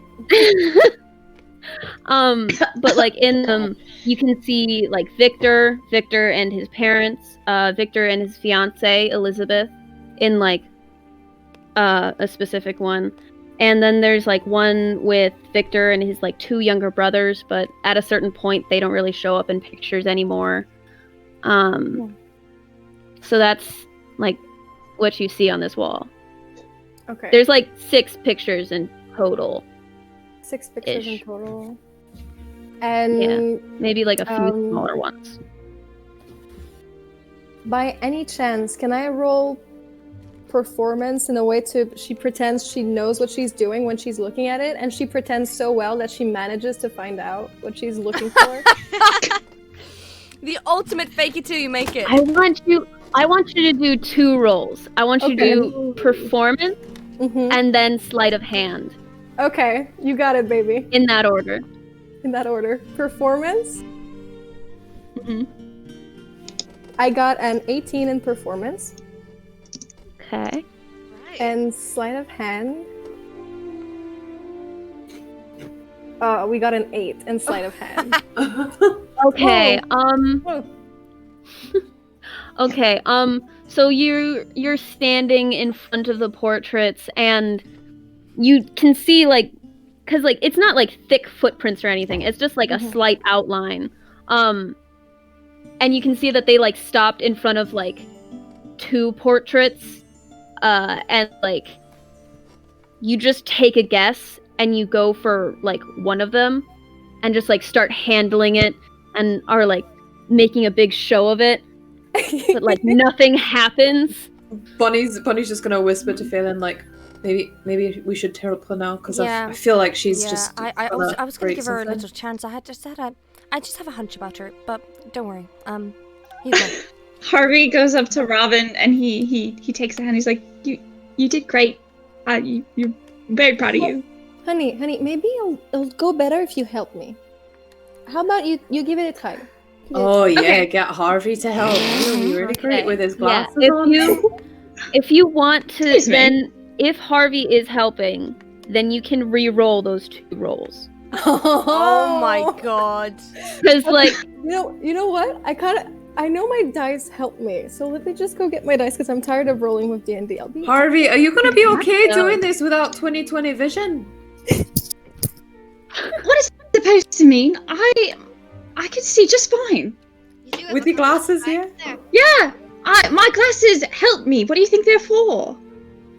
but like in them, you can see like Victor and his parents, Victor and his fiance Elizabeth, in like a specific one, and then there's like one with Victor and his like two younger brothers, but at a certain point they don't really show up in pictures anymore. So that's like what you see on this wall. Okay. There's like 6 pictures in total. 6 pictures in total. And yeah, maybe like a few smaller ones. By any chance, can I roll performance in a way to she pretends she knows what she's doing when she's looking at it, and she pretends so well that she manages to find out what she's looking for? The ultimate fake it till you make it. I want you to do 2 rolls. I want you to do performance and then sleight of hand. Okay, you got it, baby. In that order. Performance. I got an 18 in performance. Okay. Right. And sleight of hand. We got an 8 in sleight of hand. Okay. Whoa. Okay. So you're standing in front of the portraits, and you can see like, cause like it's not like thick footprints or anything. It's just like a slight outline. And you can see that they like stopped in front of like 2 portraits, and like you just take a guess and you go for like one of them, and just like start handling it, and are like making a big show of it, but like nothing happens. Bonnie's just gonna whisper to Faelynn like, maybe we should tell her now because Yeah. I feel like she's Yeah, just. I was gonna break give her a something. little chance. I just have a hunch about her, but don't worry. Here you go. Harvey goes up to Robin and he takes her hand. He's like, "You did great. You're very proud of you." Honey, maybe it'll go better if you help me. How about you give it a try? Oh yeah, Okay. get Harvey to help. He'll be really great with his Yeah. glasses on. If you want to, Excuse me. then if Harvey is helping, then you can re-roll those 2 rolls. Oh my god. Because like You know what? I know my dice help me, so let me just go get my dice because I'm tired of rolling with D&D. I'll be Harvey, are you gonna be okay No. doing this without 20/20 vision? What is that supposed to mean? I can see just fine. You do it With your before glasses, you yeah? there. Yeah, my glasses help me. What do you think they're for?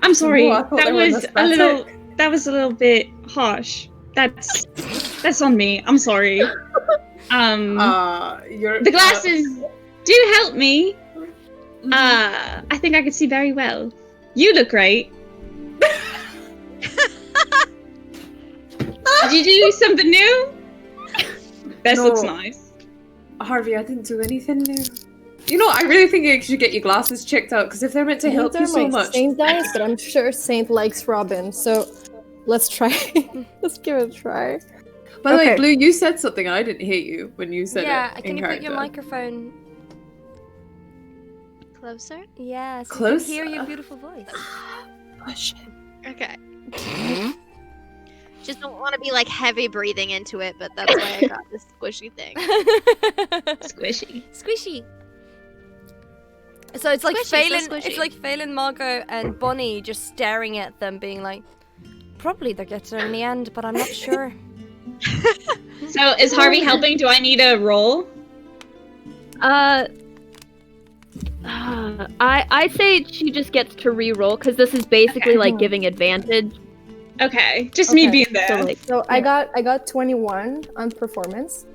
I'm sorry. Oh, I thought that they were was anesthetic. a little bit harsh. That's on me. I'm sorry. You're The glasses do help me. I think I can see very well. You look great. Did you do something new? This No. looks nice. Harvey, I didn't do anything new. You know, I really think you should get your glasses checked out because if they're meant to help They're you so my much. Saint dice, but I'm sure Saint likes Robin, so let's try. Let's give it a try. By the way, Okay. Blue, you said something and I didn't hear you when you said Yeah, it. can in you put your character. microphone? Closer? Yeah, so Close? we can hear your beautiful voice. Push it. Okay. Just don't want to be like heavy breathing into it, but that's why I got this squishy thing. Squishy. Squishy. So it's like Squishy, so Faelynn. squishy. It's like Faelynn, Margo, and Bonnie just staring at them, being like, "Probably they'll get there in the end, but I'm not sure." So is Harvey helping? Do I need a roll? I say she just gets to re-roll because this is basically Okay. like giving advantage. Okay, just me Okay, being there. So like, So I got 21 on performance,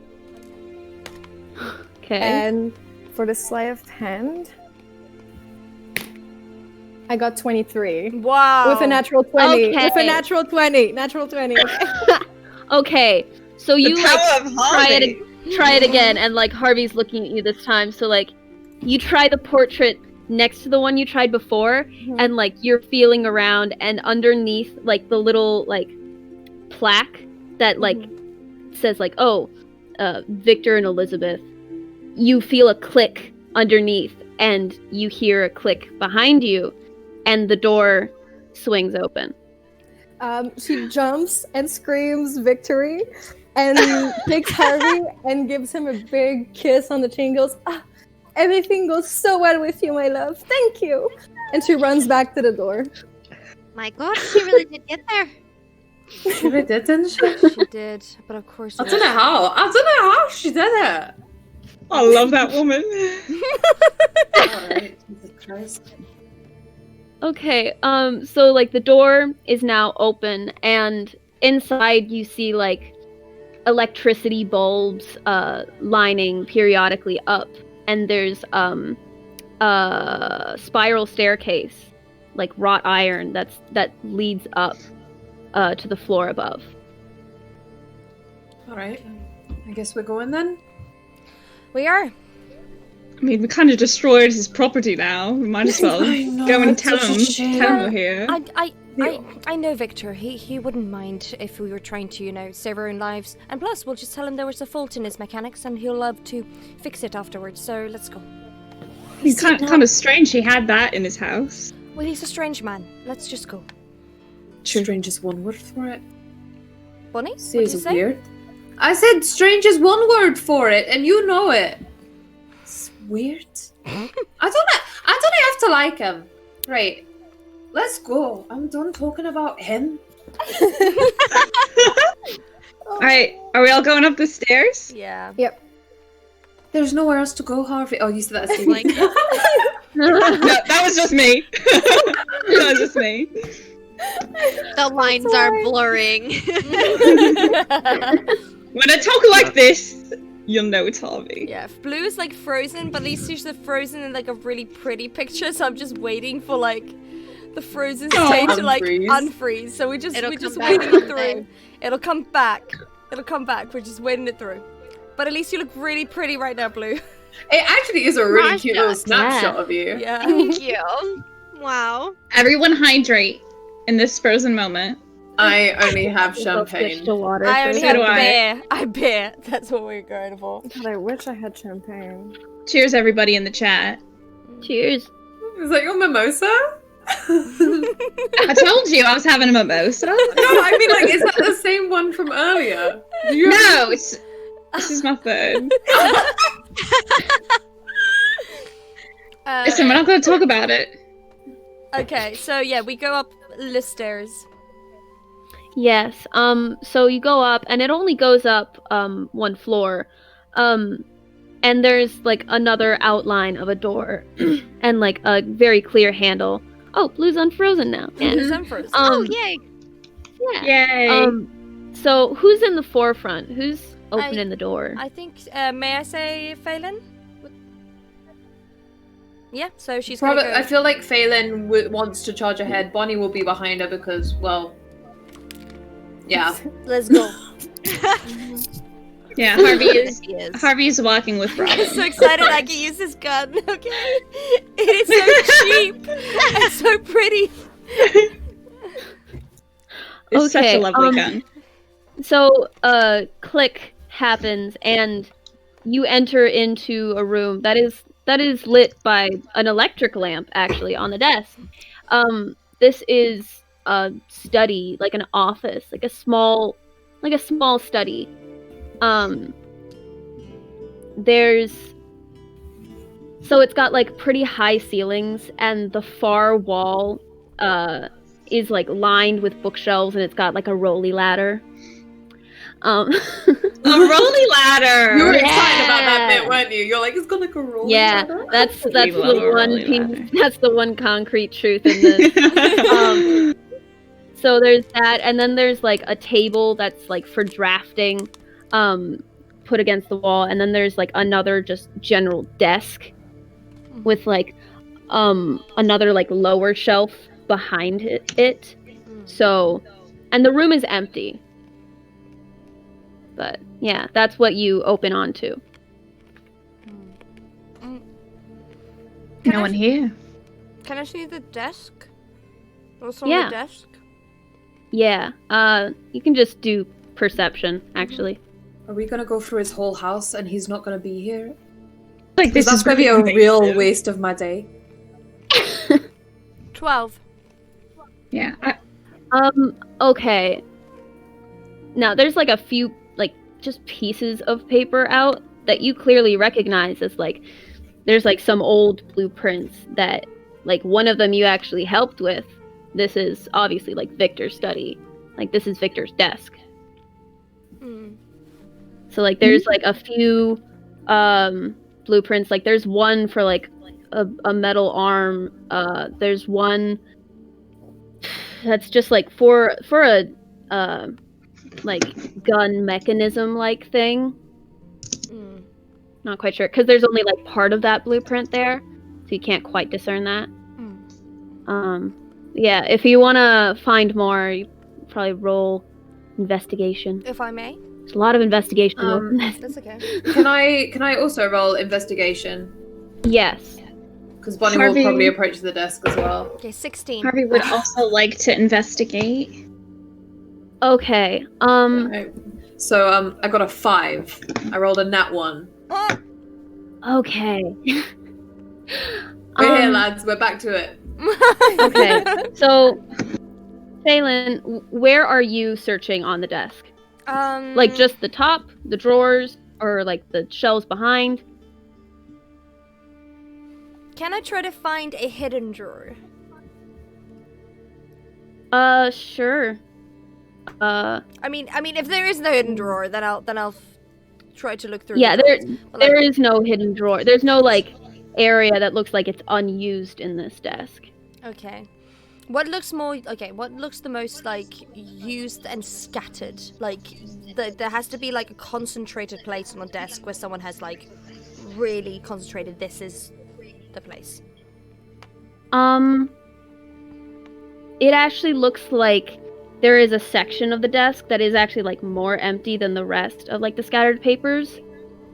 okay. and for the sleight of hand, I got 23. Wow. With a natural 20. Okay. With a natural 20. Natural 20. Okay. Okay, so The you power like of Harvey. try it again, and like Harvey's looking at you this time. So like, you try the portrait next to the one you tried before, and like you're feeling around, and underneath like the little like plaque that like says like, oh, Victor and Elizabeth, you feel a click underneath, and you hear a click behind you, and the door swings open. She jumps and screams victory and takes Harvey and gives him a big kiss on the chin and goes, everything goes so well with you, my love. Thank you. And she runs back to the door. My god, she really did get there. She really did, didn't she? She did, but of course I don't know how she did it. I love that woman. Alright, Jesus Christ. Okay, so like the door is now open, and inside you see like electricity bulbs lining periodically up, and there's a spiral staircase, like wrought iron, that leads up to the floor above. Alright, I guess we're going then. We are. I mean, we kind of destroyed his property now. We might as well I know, go and it's tell such a him shame. we're here. I know Victor. He wouldn't mind if we were trying to, save our own lives. And plus, we'll just tell him there was a fault in his mechanics, and he'll love to fix it afterwards. So let's go. He's kind of strange he had that in his house. Well, he's a strange man. Let's just go. Strange is one word for it. Bonnie, what See, did is you it say? weird? I said strange is one word for it, and you know it. It's weird. I don't have to like him. Right. Let's go. I'm done talking about him. Alright, are we all going up the stairs? Yeah. There's nowhere else to go, Harvey. Oh, you said that's Like, No, that was just me. That was just me. the lines are blurring. When I talk like this, you'll know it's Harvey. Yeah, blue is like frozen, but these two are frozen in like a really pretty picture, so I'm just waiting for like the frozen state to like unfreeze. So we're just waiting it through. It'll come back. We're just waiting it through. But at least you look really pretty right now, Blue. It actually is a really Gosh, cute little yeah. snapshot of you. Yeah. Thank you. Wow. Everyone hydrate in this frozen moment. I only have We'll switch champagne. to water. I only first. have do I. beer. I beer. That's what we're going for. God, I wish I had champagne. Cheers, everybody in the chat. Cheers. Is that your mimosa? I told you I was having a mimosa. No, I mean, like, is that the same one from earlier? Do you No, this is my third. Listen, we're not going to talk about it. Okay, so yeah, we go up the stairs. Yes. So you go up, and it only goes up one floor. And there's like another outline of a door and like a very clear handle. Oh, Blue's unfrozen now. Yeah, Yeah. Sunfrost. Oh, yay. Yeah. Yay. So who's in the forefront? Who's opening the door? I think, may I say Faelynn? Yeah, so she's Probably, gonna go. I feel like Faelynn wants to charge ahead. Bonnie will be behind her because, well, yeah. Let's go. Yeah, Harvey is walking with I'm Robin. so excited I can use this gun, okay? It is so cheap and so pretty. It's such Okay, a lovely gun. So click happens, and you enter into a room that is lit by an electric lamp, actually, on the desk. This is a study, like an office, like a small study. So it's got like pretty high ceilings, and the far wall is like lined with bookshelves, and it's got like a rolly ladder. A rolly ladder! You were Yeah. excited about that bit, weren't you? You're like, it's got like a roll. Yeah, that's love the a one rolly piece. ladder. That's the one concrete truth in this. So there's that, and then there's like a table that's like for drafting, put against the wall, and then there's like another just general desk with like another like lower shelf behind it. So, and the room is empty. But yeah, that's what you open onto. No one here. Can I see the desk? What's on Yeah. the desk? Yeah, you can just do perception, actually. Are we gonna go through his whole house and he's not gonna be here? Like this That's is gonna be a really real invasive. waste of my day. 12. Yeah. Okay. Now, there's like a few, like, just pieces of paper out that you clearly recognize as, like, there's like some old blueprints that, like, one of them you actually helped with. This is obviously like Victor's study. Like, this is Victor's desk. So, like, there's like a few blueprints. Like, there's one for like a metal arm. There's one that's just like for a like gun mechanism like thing. Not quite sure because there's only like part of that blueprint there, so you can't quite discern that. Yeah, if you want to find more, you probably roll investigation. If I may. There's a lot of investigation. in this. That's okay. Can I also roll investigation? Yes. Because Bonnie Harvey- will probably approach the desk as well. Okay, 16. Harvey would also like to investigate. Okay. Right. So I got a 5. I rolled a nat 1. Okay. We're here, lads. We're back to it. Okay. So, Faelynn, where are you searching on the desk? Like just the top, the drawers, or like the shelves behind? Can I try to find a hidden drawer? Sure. I mean, if there is no hidden drawer, then I'll try to look through. Yeah, the drawers. But, like, there is no hidden drawer. There's no like area that looks like it's unused in this desk. Okay. What looks the most like used and scattered? Like there has to be like a concentrated place on a desk where someone has like really concentrated. This is the place. It actually looks like there is a section of the desk that is actually like more empty than the rest of like the scattered papers.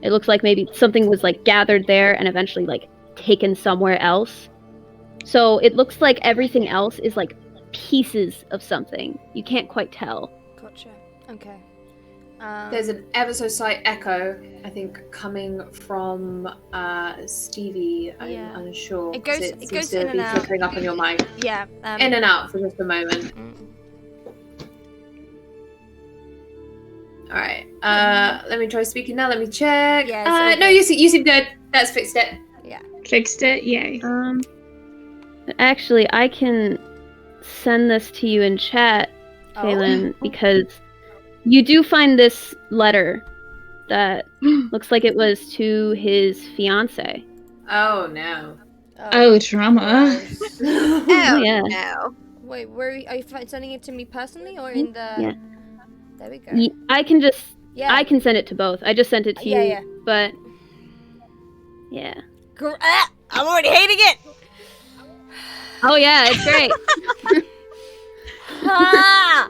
It looks like maybe something was like gathered there and eventually like taken somewhere else. So it looks like everything else is like pieces of something. You can't quite tell. Gotcha. Okay. There's an ever so slight echo, I think, coming from Stevie. I'm Yeah. unsure. It goes- 'cause it seems goes to in and be out. flickering up on your mic. Yeah. In and out for just a moment. All right. Let me try speaking now. Let me check. Yeah, it's okay. No, you seem good. That's fixed it. Fixed it, yay. Actually, I can send this to you in chat, Faelynn, because you do find this letter that looks like it was to his fiance. Oh no. Oh, drama. Oh, yeah. No. Wait, are you sending it to me personally or in the? Yeah. There we go. I can just Yeah. I can send it to both. I just sent it to you, Yeah. but yeah. I'm already hating it. Oh yeah, it's great. Ah!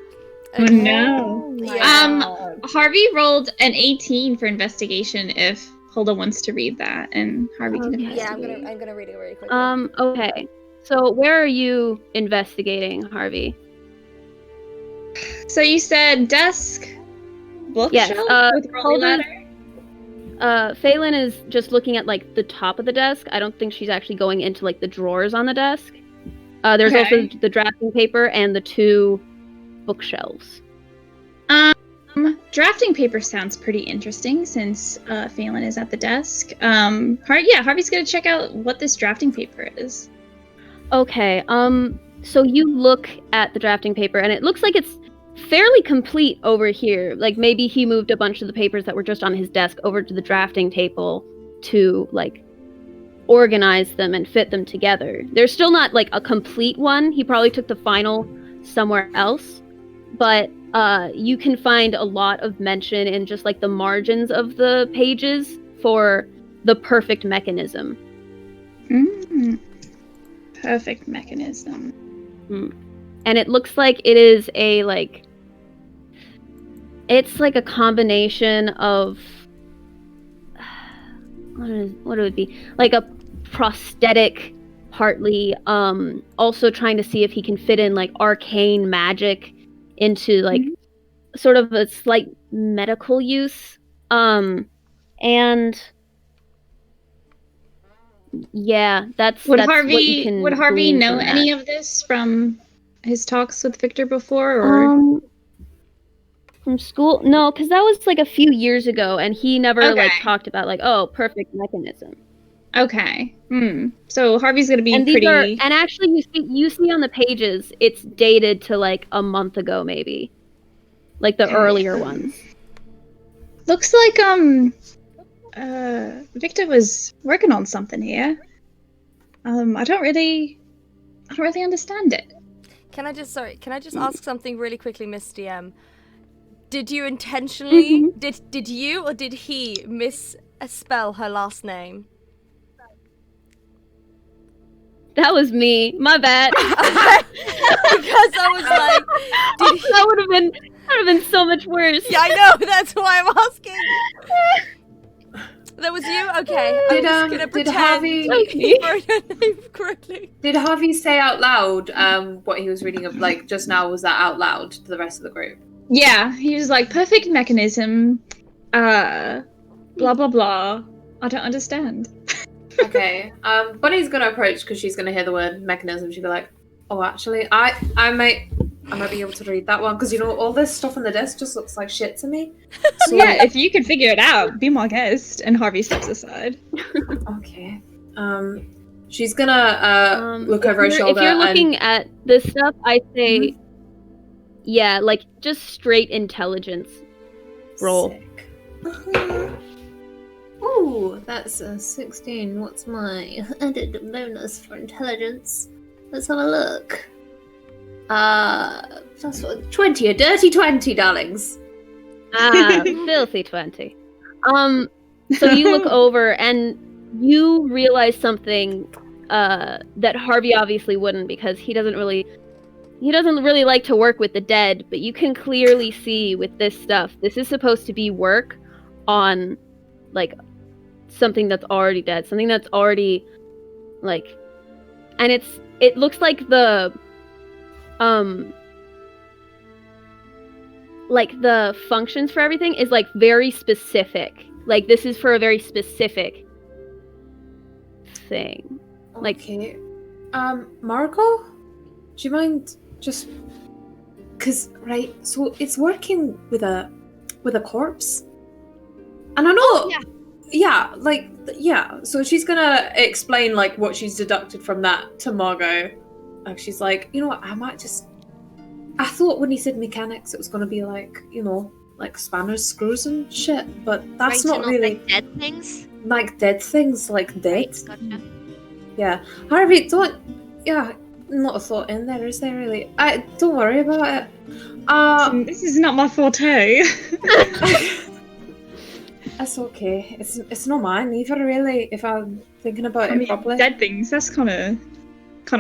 Oh no. Yeah. Harvey rolled an 18 for investigation if Hulda wants to read that, and Harvey can Okay. investigate. Yeah, I'm gonna read it very quickly. Okay. So where are you investigating, Harvey? So you said desk, bookshelf with rolling Hulda's- ladder? Faelynn is just looking at like the top of the desk. I don't think she's actually going into like the drawers on the desk. There's Okay. also the drafting paper and the 2 bookshelves. Drafting paper sounds pretty interesting since Faelynn is at the desk. Harvey's gonna check out what this drafting paper is. Okay, so you look at the drafting paper and it looks like it's fairly complete over here. Like maybe he moved a bunch of the papers that were just on his desk over to the drafting table to like organize them and fit them together. There's still not like a complete one. He probably took the final somewhere else, but you can find a lot of mention in just like the margins of the pages for the perfect mechanism. Perfect mechanism. And it looks like it is a like. It's like a combination of. What would it be? Like a prosthetic, partly. Also trying to see if he can fit in like arcane magic into like sort of a slight medical use. And yeah, that's Would that's what Harvey you can would Harvey glean know from any that. of this from his talks with Victor before, or From school? No, because that was like a few years ago, and he never like Okay. talked about like, oh, perfect mechanism. okay? So Harvey's gonna be And these pretty. are, and actually, you see on the pages, it's dated to like a month ago, maybe, like the Okay. earlier ones. Looks like Victor was working on something here. I don't really understand it. Can I just ask something really quickly, Miss DM? Did you intentionally did you or did he misspell her last name? That was me. My bad. Because I was like, that would have been so much worse. yeah, I know. That's why I'm asking. That was you? Okay. I'm just gonna pretend Harvey you wrote her name correctly. did Harvey say out loud what he was reading of like just now? Was that out loud to the rest of the group? Yeah, he was like perfect mechanism. Blah blah blah. I don't understand. Okay. Bunny's gonna approach because she's gonna hear the word mechanism. She'll be like, "Oh, actually, I might be able to read that one because you know all this stuff on the desk just looks like shit to me." So, Yeah, if you could figure it out, be my guest. And Harvey steps aside. Okay. She's gonna look over her shoulder. If you're looking at this stuff, I say, yeah, like just straight intelligence roll. Sick. Ooh, that's a 16. What's my added bonus for intelligence? Let's have a look. That's what, 20, a dirty 20, darlings. Ah, filthy 20. So you look over and you realize something that Harvey obviously wouldn't, because he doesn't really like to work with the dead, but you can clearly see with this stuff, this is supposed to be work on like something that's already dead, something that's already like, and it looks like the functions for everything is like very specific. Like this is for a very specific thing. Like, Okay. Margo? Do you mind just... Cause, right, so it's working with a corpse. And I know... Yeah, so she's gonna explain, like, what she's deducted from that to Margo. She's like, you know what, I thought when he said mechanics it was gonna be like, you know, like spanners, screws and shit, but that's Right, not so really... like dead things? Like dead things, like dead. Gotcha. Yeah. Harvey, don't... Yeah, not a thought in there, is there really? Don't worry about it. This is not my forte. It's okay. It's not mine either, really, if I'm thinking about it properly. Dead things. That's kind of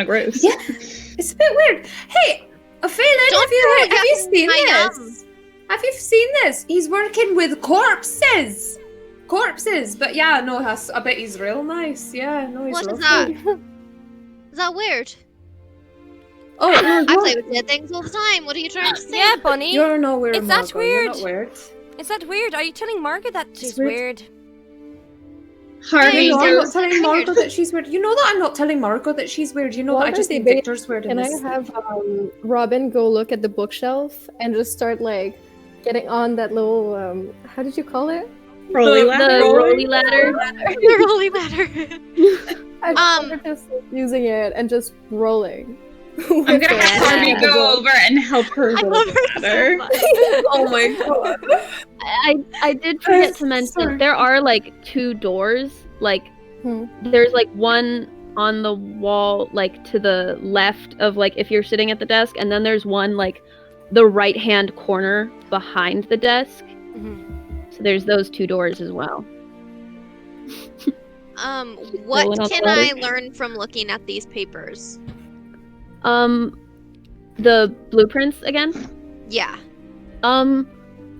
gross. Yeah, it's a bit weird. Hey, Faelynn, have you seen this? Have you seen this? He's working with corpses. But yeah, no, I bet he's real nice. Yeah, no, he's What real is that? cool. Is that weird? Oh, no, I play with dead things all the time. What are you trying to say? Yeah, Bunny. you're nowhere. Is that Margo. You're weird? not weird. Is that weird? Are you telling Margo that she's weird. weird? Harvey You know I'm not goes. telling Margo that she's weird. You know that I'm not telling Margo that she's weird. You know While that I just they're think debating, Victor's weird in Can I this. have Robin go look at the bookshelf and just start like getting on that little how did you call it? Rolly the ladder. rolly ladder. The rolly matter. I started just using it and just rolling. I'm gonna have Yeah. Harvey go over and help her I roll love the her so ladder. much. Oh my god. I did forget to mention Sorry. there are like 2 doors. Like there's like one on the wall like to the left of like if you're sitting at the desk, and then there's one like the right hand corner behind the desk. So there's those 2 doors as well. What Rolling out can the I letters. learn from looking at these papers? The blueprints again? Yeah.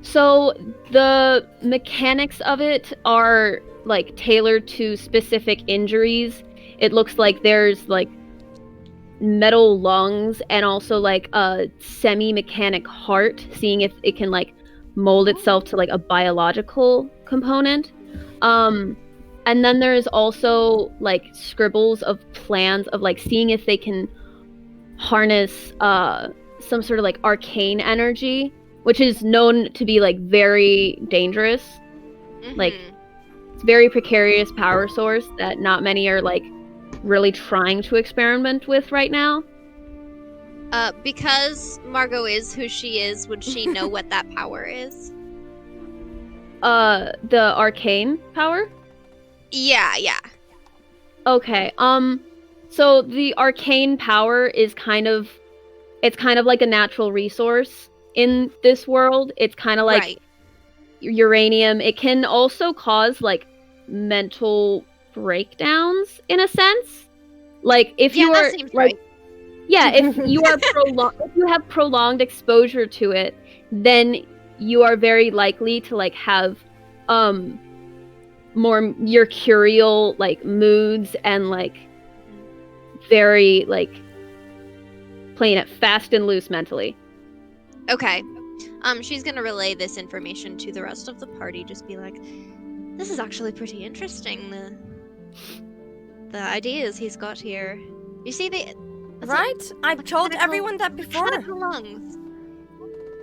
So the mechanics of it are like tailored to specific injuries. It looks like there's like metal lungs and also like a semi-mechanic heart, seeing if it can like mold itself to like a biological component. And then there's also like scribbles of plans of like seeing if they can harness some sort of like arcane energy, which is known to be like very dangerous. Like it's very precarious power source that not many are like really trying to experiment with right now. Because Margo is who she is, would she know what that power is? The arcane power? Yeah. Okay. So the arcane power is kind of like a natural resource in this world. It's kind of like right. uranium. It can also cause like mental breakdowns in a sense. Like if you that are seems like right. yeah, if you are if you have prolonged exposure to it, then you are very likely to like have more mercurial like moods and like very like playing it fast and loose mentally. Okay. She's gonna relay this information to the rest of the party. Just be like, this is actually pretty interesting. The ideas he's got here. You see, Right? I've told mechanical- everyone that before. mechanical lungs.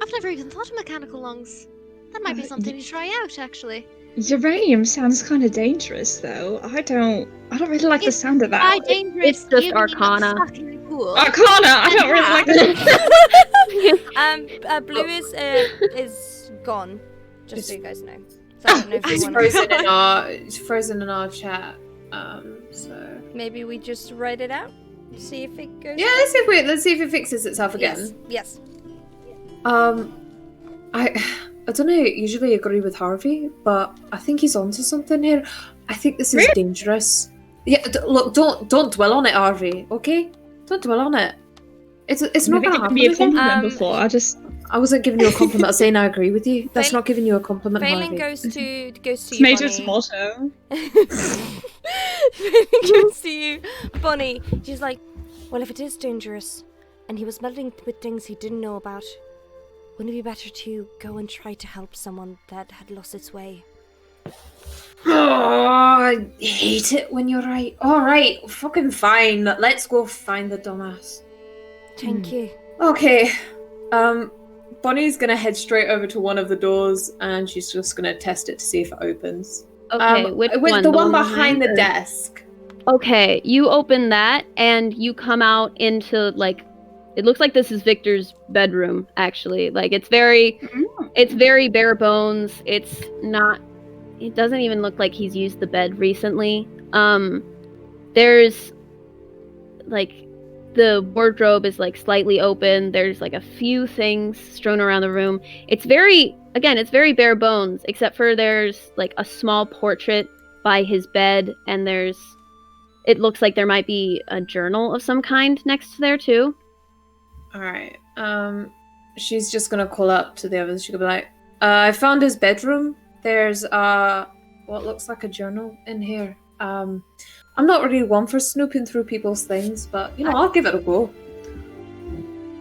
I've never even thought of mechanical lungs. That might be something to try out, actually. Uranium sounds kind of dangerous, though. I don't really like the sound of that. Why dangerous? It's just You mean Arcana. it's fucking cool. Arcana! I don't really like that. Blue is gone. Just so you guys know. So I don't know if you It's wanna... frozen in our chat. So Maybe we just write it out. See if it goes. yeah, let's see if it fixes itself again. Yes. I don't usually agree with Harvey, but I think he's onto something here. I think this is dangerous. Yeah, look, don't dwell on it, Harvey. Okay, don't dwell on it. It's not gonna happen. Me a with you. compliment before. I wasn't giving you a compliment. I was saying I agree with you. That's not giving you a compliment, Faelynn Harvey. goes to It's you, Major's Bonnie. motto. Faelynn goes to you, Bonnie. She's like, well, if it is dangerous, and he was meddling with things he didn't know about, wouldn't it be better to go and try to help someone that had lost its way? Oh, I hate it when you're right. All right, fucking fine. Let's go find the dumbass. Thank you. Okay. Bonnie's gonna head straight over to one of the doors, and she's just gonna test it to see if it opens. Okay, which with one? the one behind the desk. Okay, you open that and you come out into like it looks like this is Victor's bedroom actually. Like it's very bare bones. It doesn't even look like he's used the bed recently. There's like the wardrobe is like slightly open. There's like a few things strewn around the room. It's very bare bones, except for there's like a small portrait by his bed, and it looks like there might be a journal of some kind next to there too. All right. She's just gonna call up to the others. She'll be like, "I found his bedroom. There's what looks like a journal in here. I'm not really one for snooping through people's things, but I'll give it a go."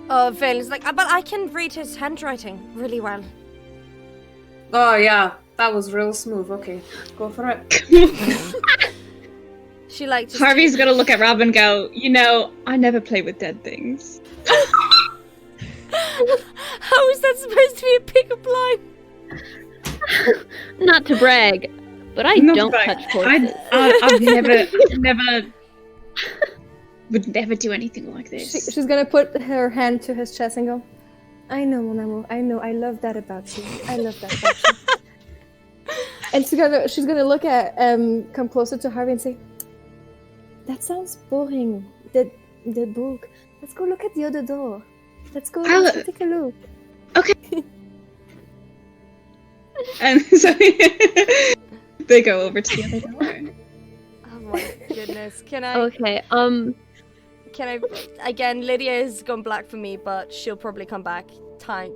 Oh, Faelynn's like, but I can read his handwriting really well. Oh yeah, that was real smooth. Okay, go for it. She like just Harvey's gonna look at Rob and go, I never play with dead things. How is that supposed to be a pickup line? Not to brag, but I don't touch corpses. I've never would never do anything like this. She's gonna put her hand to his chest and go, I know, mon amour, I know, I love that about you. I love that about you. And she's gonna look at, come closer to Harvey and say, that sounds boring, the book. Let's go look at the other door. Let's go take a look. Okay. And so they go over to the other door. goodness. Can I? Okay. Can I? Again, Lydia has gone black for me, but she'll probably come back. Time,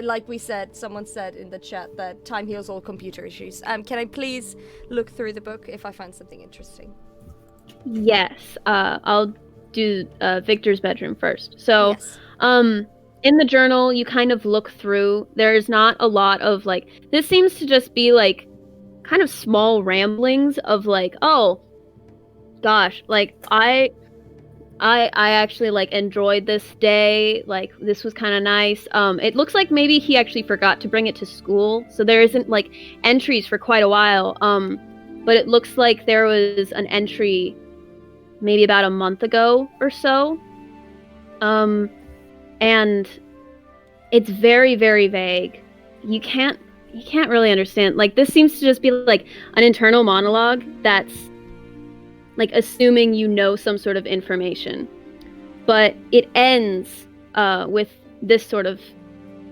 like we said, someone said in the chat that time heals all computer issues. Can I please look through the book if I find something interesting? Yes. I'll do Victor's bedroom first. So, Yes. in the journal, you kind of look through. There's not a lot of like. This seems to just be like, kind of small ramblings of like, oh, gosh, like I actually like enjoyed this day. Like this was kind of nice. It looks like maybe he actually forgot to bring it to school, so there isn't like entries for quite a while. But it looks like there was an entry maybe about a month ago or so. And it's very, very vague. You can't really understand. Like this seems to just be like an internal monologue that's like assuming you know some sort of information. But it ends with this sort of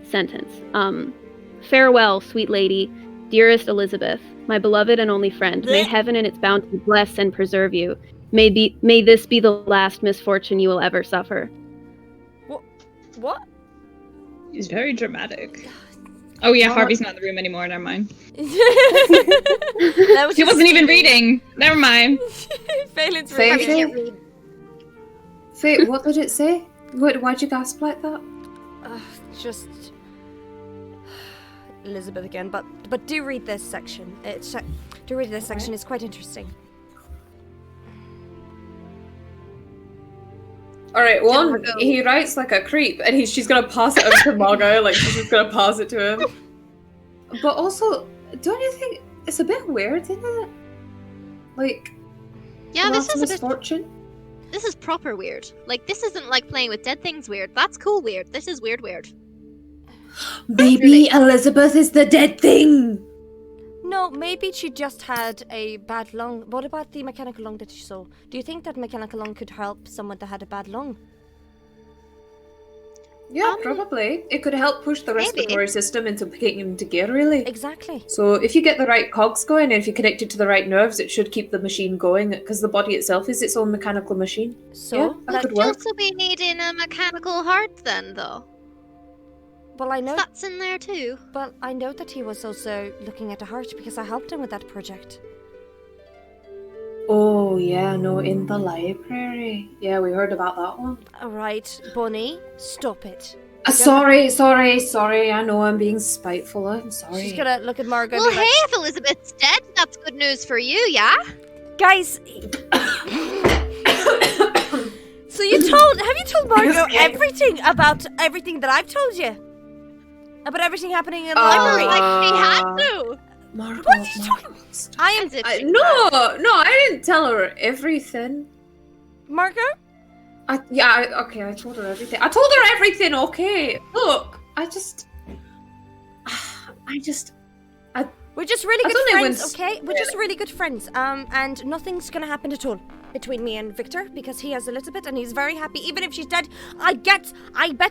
sentence. Farewell, sweet lady, dearest Elizabeth, my beloved and only friend. May heaven in its bounty bless and preserve you. May this be the last misfortune you will ever suffer. What? He's very dramatic. Oh yeah, Harvey's not in the room anymore. Never mind. That was He wasn't even reading. Never mind. Phelan's Faye, Harvey reading. can't read. Faye, what did it say? Why'd you gasp like that? Just Elizabeth again, but do read this section. Do read this section. It's quite interesting. Alright, one, Margo. he writes like a creep, and she's gonna pass it over to Margo, like she's just gonna pass it to him. But also, don't you think it's a bit weird, isn't it? Like, Yeah, this last is a bit. misfortune. This is proper weird. Like this isn't like playing with dead things weird. That's cool weird. This is weird. Baby Elizabeth is the dead thing! No, maybe she just had a bad lung. What about the mechanical lung that she saw? Do you think that mechanical lung could help someone that had a bad lung? Yeah, probably. It could help push the maybe. respiratory system into kicking into gear, really. Exactly. So if you get the right cogs going, and if you connect it to the right nerves, it should keep the machine going, because the body itself is its own mechanical machine. So, Yeah, that could You'll work. also be needing a mechanical heart then, though. well, I know. That's in there too. Well, I know that he was also looking at a heart because I helped him with that project. Oh, yeah, no, in the library. Yeah, we heard about that one. All right, Bonnie, stop it. Sorry. I know I'm being spiteful. I'm sorry. She's gonna look at Margo. Well, and be hey, like, if Elizabeth's dead, that's good news for you, yeah? guys. So have you told Margo everything about everything that I've told you? About everything happening in the library? Like she had to. Margo, What are you talking I am... As if I, she no, I didn't tell her everything. Margo? I told her everything. I told her everything, okay. Look, we're just really I good don't know friends, when's- okay? We're just really good friends. And nothing's gonna happen at all between me and Victor because he has Elizabeth and he's very happy. Even if she's dead, I bet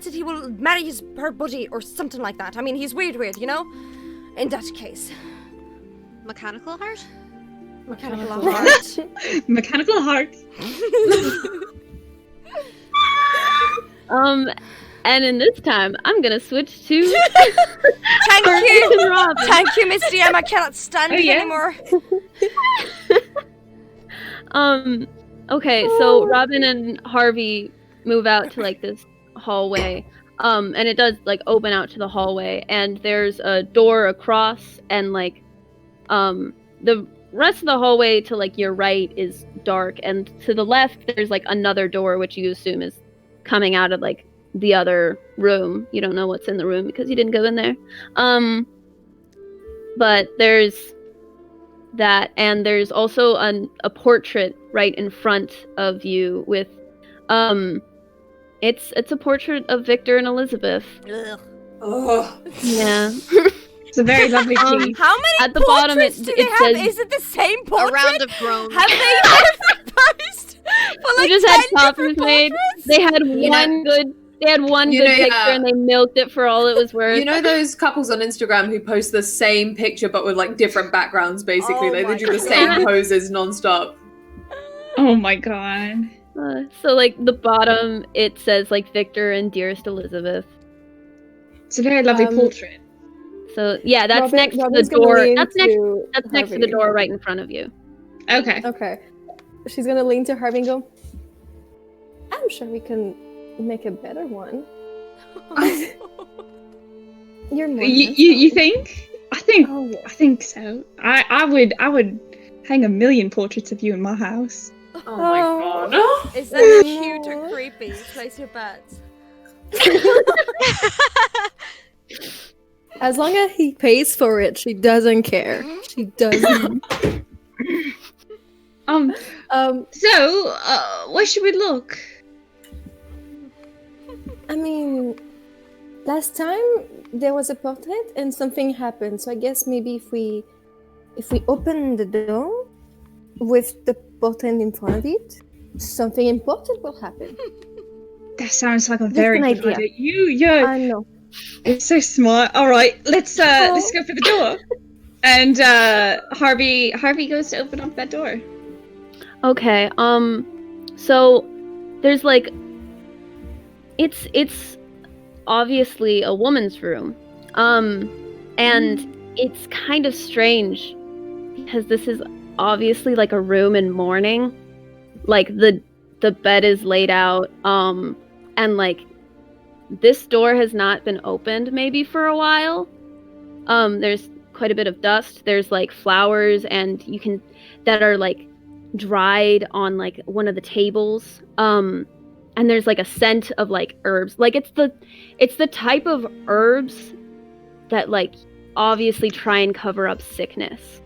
that he will marry her buddy or something like that. I mean, he's weird, you know? In that case. Mechanical heart? Mechanical heart. Mechanical heart. And in this time, I'm gonna switch to Thank Harvey you. and Robin. Thank you, Miss DM. I cannot stand Oh, it yeah? anymore. Okay, so Robin and Harvey move out to like this hallway. And it does like open out to the hallway, and there's a door across, and like the rest of the hallway to like your right is dark, and to the left there's like another door which you assume is coming out of like the other room. You don't know what's in the room because you didn't go in there. But there's that, and there's also a portrait right in front of you with it's a portrait of Victor and Elizabeth. Ugh. Oh, Yeah. It's a very lovely tea. How many At the bottom, portraits do they it have? says- Is it the same portrait? A round of groans. Have they ever posed for like They just had 10 copies different made. portraits? They had You one good You good know, picture, yeah. and they milked it for all it was worth. you know those couples on Instagram who post the same picture but with like different backgrounds, basically. Oh Like my they do the God. same poses non-stop. Oh my god. So like the bottom, it says like Victor and Dearest Elizabeth. It's a very lovely portrait. So yeah, that's next to the Robin's gonna door. lean That's next to to the Harvey. door right in front of you. Okay. Okay. She's gonna lean to Harvey and go, I'm sure we can make a better one. You're more You think? I think Oh, yeah. I think so. I would hang 1,000,000 portraits of you in my house. Oh my god. Is that cute or creepy? Place your bets. As long as he pays for it, she doesn't care. She doesn't. So, where should we look? I mean, last time there was a portrait and something happened. So I guess maybe if we open the door with the portrait in front of it, something important will happen. That sounds like a very an good idea. idea. I know. You're so smart. All right, let's go for the door. And Harvey goes to open up that door. Okay. So there's like, it's obviously a woman's room. And it's kind of strange because this is obviously like a room in mourning. Like the bed is laid out, and like this door has not been opened maybe for a while. There's quite a bit of dust. There's like flowers that are like dried on like one of the tables. And there's like a scent of like herbs. Like it's the type of herbs that like obviously try and cover up sickness.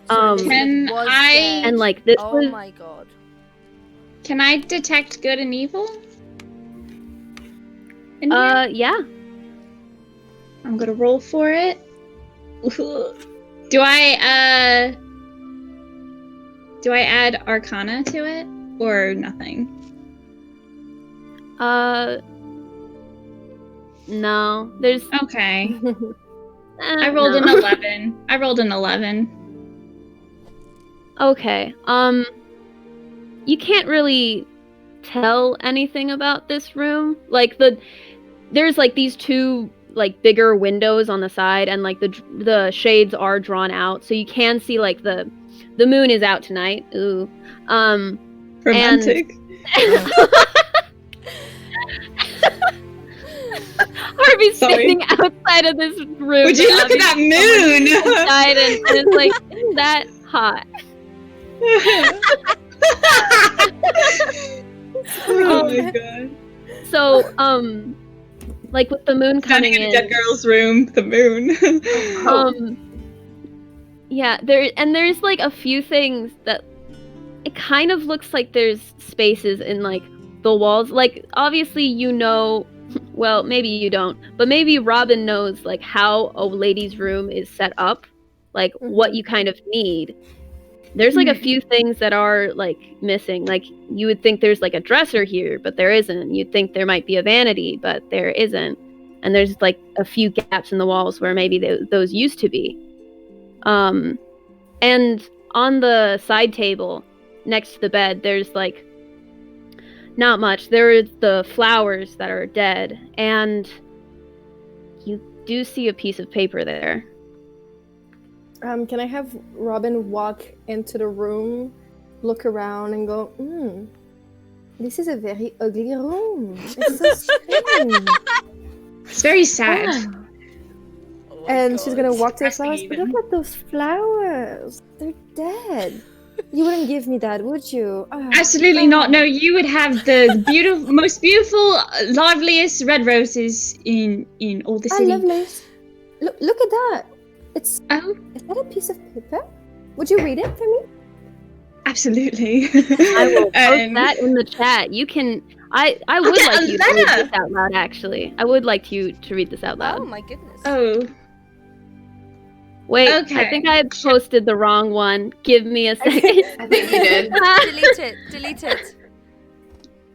Can I? And like this Oh was my god. Can I detect good and evil? In here? yeah. I'm gonna roll for it. Do I add Arcana to it or nothing? No. There's Okay. I rolled an 11. I rolled an 11. Okay. You can't really tell anything about this room. Like there's like these two like bigger windows on the side, and like the shades are drawn out, so you can see like the moon is out tonight. Ooh. Romantic. Harvey's Sorry. standing outside of this room. Would you look at that moon? Inside and it's like, isn't that hot? Oh my god. So, like with the moon coming Standing in a in, dead girl's room, the moon. yeah, there's like a few things that it kind of looks like there's spaces in like the walls. Like obviously well, maybe you don't, but maybe Robin knows like how a lady's room is set up, like what you kind of need. There's like a few things that are like missing. Like you would think there's like a dresser here, but there isn't. You'd think there might be a vanity, but there isn't. And there's like a few gaps in the walls where maybe those used to be. And on the side table next to the bed, there's like not much. There are the flowers that are dead, and you do see a piece of paper there. Can I have Robin walk into the room, look around, and go, this is a very ugly room. It's so strange. It's very sad. Oh my And God. she's gonna walk to the Depressing flowers. But even. look at those flowers. They're dead. You wouldn't give me that, would you? Oh, Absolutely not. No, you would have the most beautiful, liveliest red roses in all the I city. love this. Look at that. Is that a piece of paper? Would you read it for me? Absolutely. I will post And- that in the chat. You can. I would Okay, like you to read Lena! this out loud. Actually, I would like you to read this out Oh loud. my goodness. Oh, Wait, okay. I think I posted the wrong one. Give me a second. I think you did. Delete it. Delete it.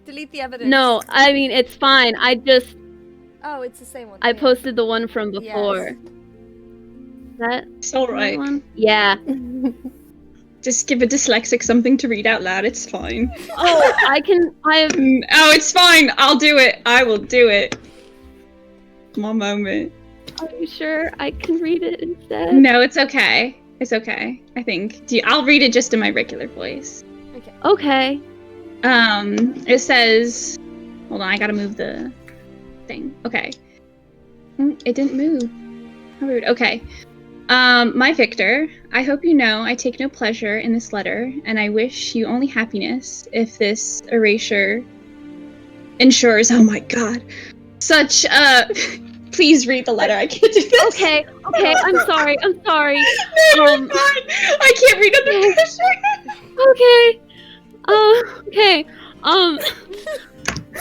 Delete the evidence. No, I mean it's fine. Oh, it's the same one. I Yeah. posted the one from before. Yes. That it's all right. one? Yeah. Just give a dyslexic something to read out loud. It's fine. Oh, Oh, it's fine. I'll do it. I will do it. One moment. Are you sure I can read it instead? No, it's okay. It's okay. I think. I'll read it just in my regular voice. Okay. It says, hold on, I gotta move the thing. Okay. It didn't move. How rude. Okay. My Victor, I hope you know I take no pleasure in this letter, and I wish you only happiness if this erasure ensures, oh my god, such, please read the letter, I can't do this. Okay, I'm sorry. No, you're fine. I can't read under pressure. Okay.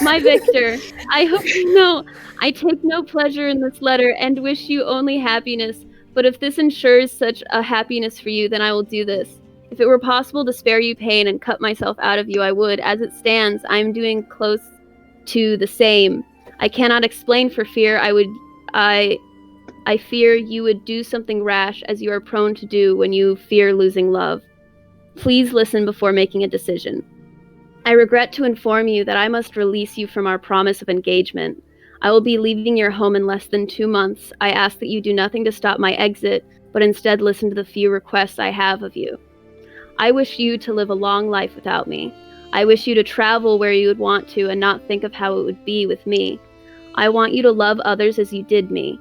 My Victor, I hope you know I take no pleasure in this letter and wish you only happiness, but if this ensures such a happiness for you, then I will do this. If it were possible to spare you pain and cut myself out of you, I would. As it stands, I am doing close to the same. I cannot explain for fear I fear you would do something rash, as you are prone to do when you fear losing love. Please listen before making a decision. I regret to inform you that I must release you from our promise of engagement. I will be leaving your home in less than 2 months. I ask that you do nothing to stop my exit, but instead listen to the few requests I have of you. I wish you to live a long life without me. I wish you to travel where you would want to and not think of how it would be with me. I want you to love others as you did me.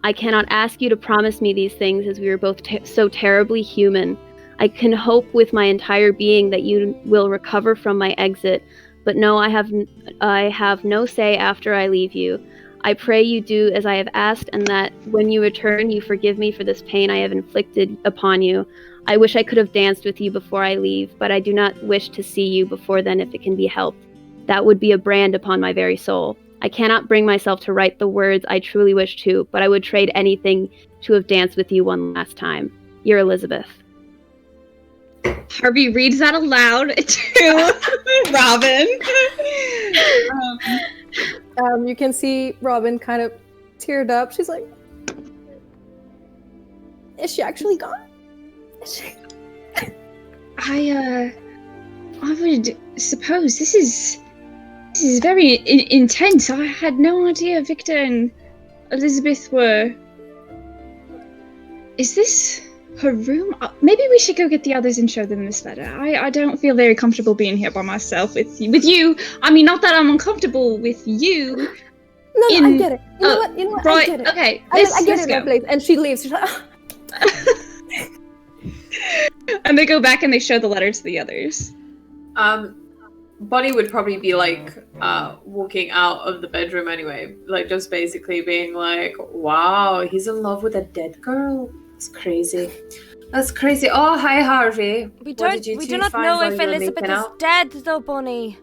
I cannot ask you to promise me these things, as we are both so terribly human. I can hope with my entire being that you will recover from my exit, but no, I have no say after I leave you. I pray you do as I have asked, and that when you return, you forgive me for this pain I have inflicted upon you. I wish I could have danced with you before I leave, but I do not wish to see you before then if it can be helped. That would be a brand upon my very soul. I cannot bring myself to write the words I truly wish to, but I would trade anything to have danced with you one last time. Your Elizabeth. Harvey reads that aloud to Robin. You can see Robin kind of teared up. She's like, is she actually gone? Is she? I would suppose this is very intense. I had no idea Victor and Elizabeth were... Is this her room? Maybe we should go get the others and show them this letter. I don't feel very comfortable being here by myself with you. I mean, not that I'm uncomfortable with you. No, I get it. You know what? Right, I get it. okay. I get it, my place. And she leaves. She's like, And they go back and they show the letter to the others. Bonnie would probably be like walking out of the bedroom anyway, like just basically being like, wow, he's in love with a dead girl. That's crazy. That's crazy. Oh, hi, Harvey. We do not know if Elizabeth is dead, though, Bonnie.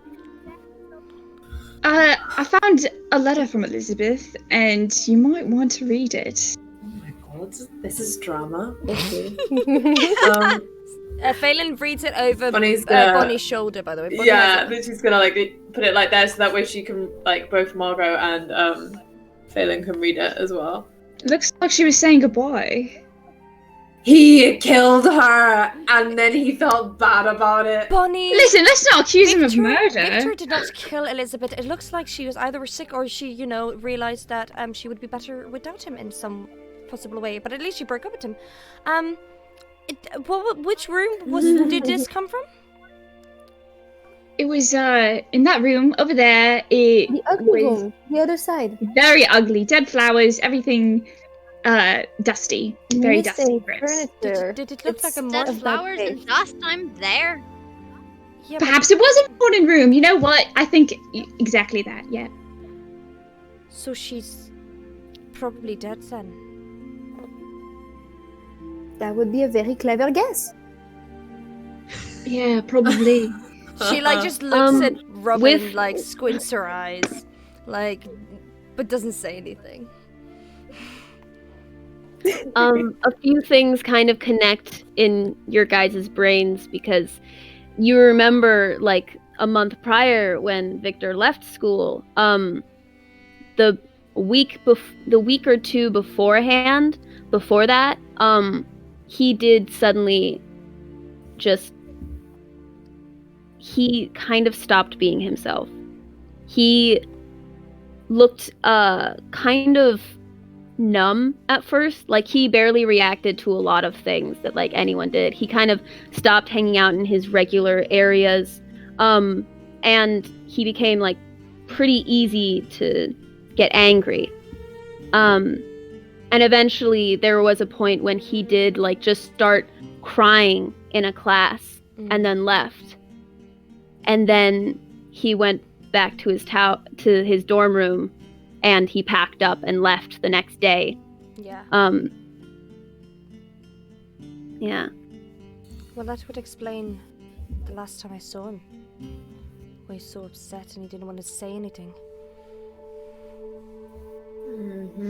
I found a letter from Elizabeth, and you might want to read it. Oh my god, this is drama. Okay. Faelynn reads it over Bonnie's shoulder, by the way. Bonnie then she's gonna like put it like there, so that way she can like both Margo and Faelynn can read it as well. Looks like she was saying goodbye. He killed her, and then he felt bad about it. Bonnie! Listen, let's not accuse him of murder. Victor did not kill Elizabeth. It looks like she was either sick or she, realized that she would be better without him in some possible way. But at least she broke up with him. Which room did this come from? It was in that room over there. The ugly room, the other side. Very ugly, dead flowers, everything dusty, very dusty. Did it look like a dead more flowers and dust? I'm there. Yeah, Perhaps it was a morning room. You know what? I think exactly that. Yeah. So she's probably dead then. That would be a very clever guess. Yeah, probably. She just looks at Robin, squints her eyes, but doesn't say anything. A few things kind of connect in your guys' brains, because you remember a month prior when Victor left school, the week or two before that, he did suddenly he kind of stopped being himself. He looked kind of numb at first. Like, he barely reacted to a lot of things that like anyone did. He kind of stopped hanging out in his regular areas, and he became like pretty easy to get angry. And eventually there was a point when he did like just start crying in a class and then left. And then he went back to his dorm room, and he packed up and left the next day. Yeah. Yeah. Well, that would explain the last time I saw him. He was so upset and he didn't want to say anything.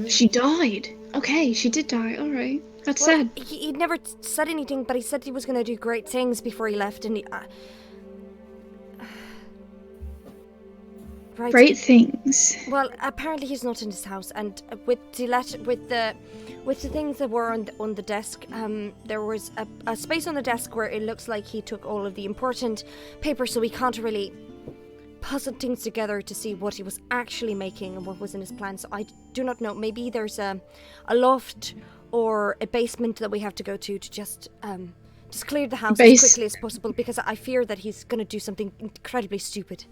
She died. Okay, she did die. All right, that's sad. He never said anything, but he said he was going to do great things before he left, and he... Right. Great things. Well, apparently he's not in his house, and with the things that were on the desk, there was a space on the desk where it looks like he took all of the important papers, so we can't really puzzle things together to see what he was actually making and what was in his plan. So I do not know. Maybe there's a loft or a basement that we have to go to just clear the house as quickly as possible, because I fear that he's going to do something incredibly stupid.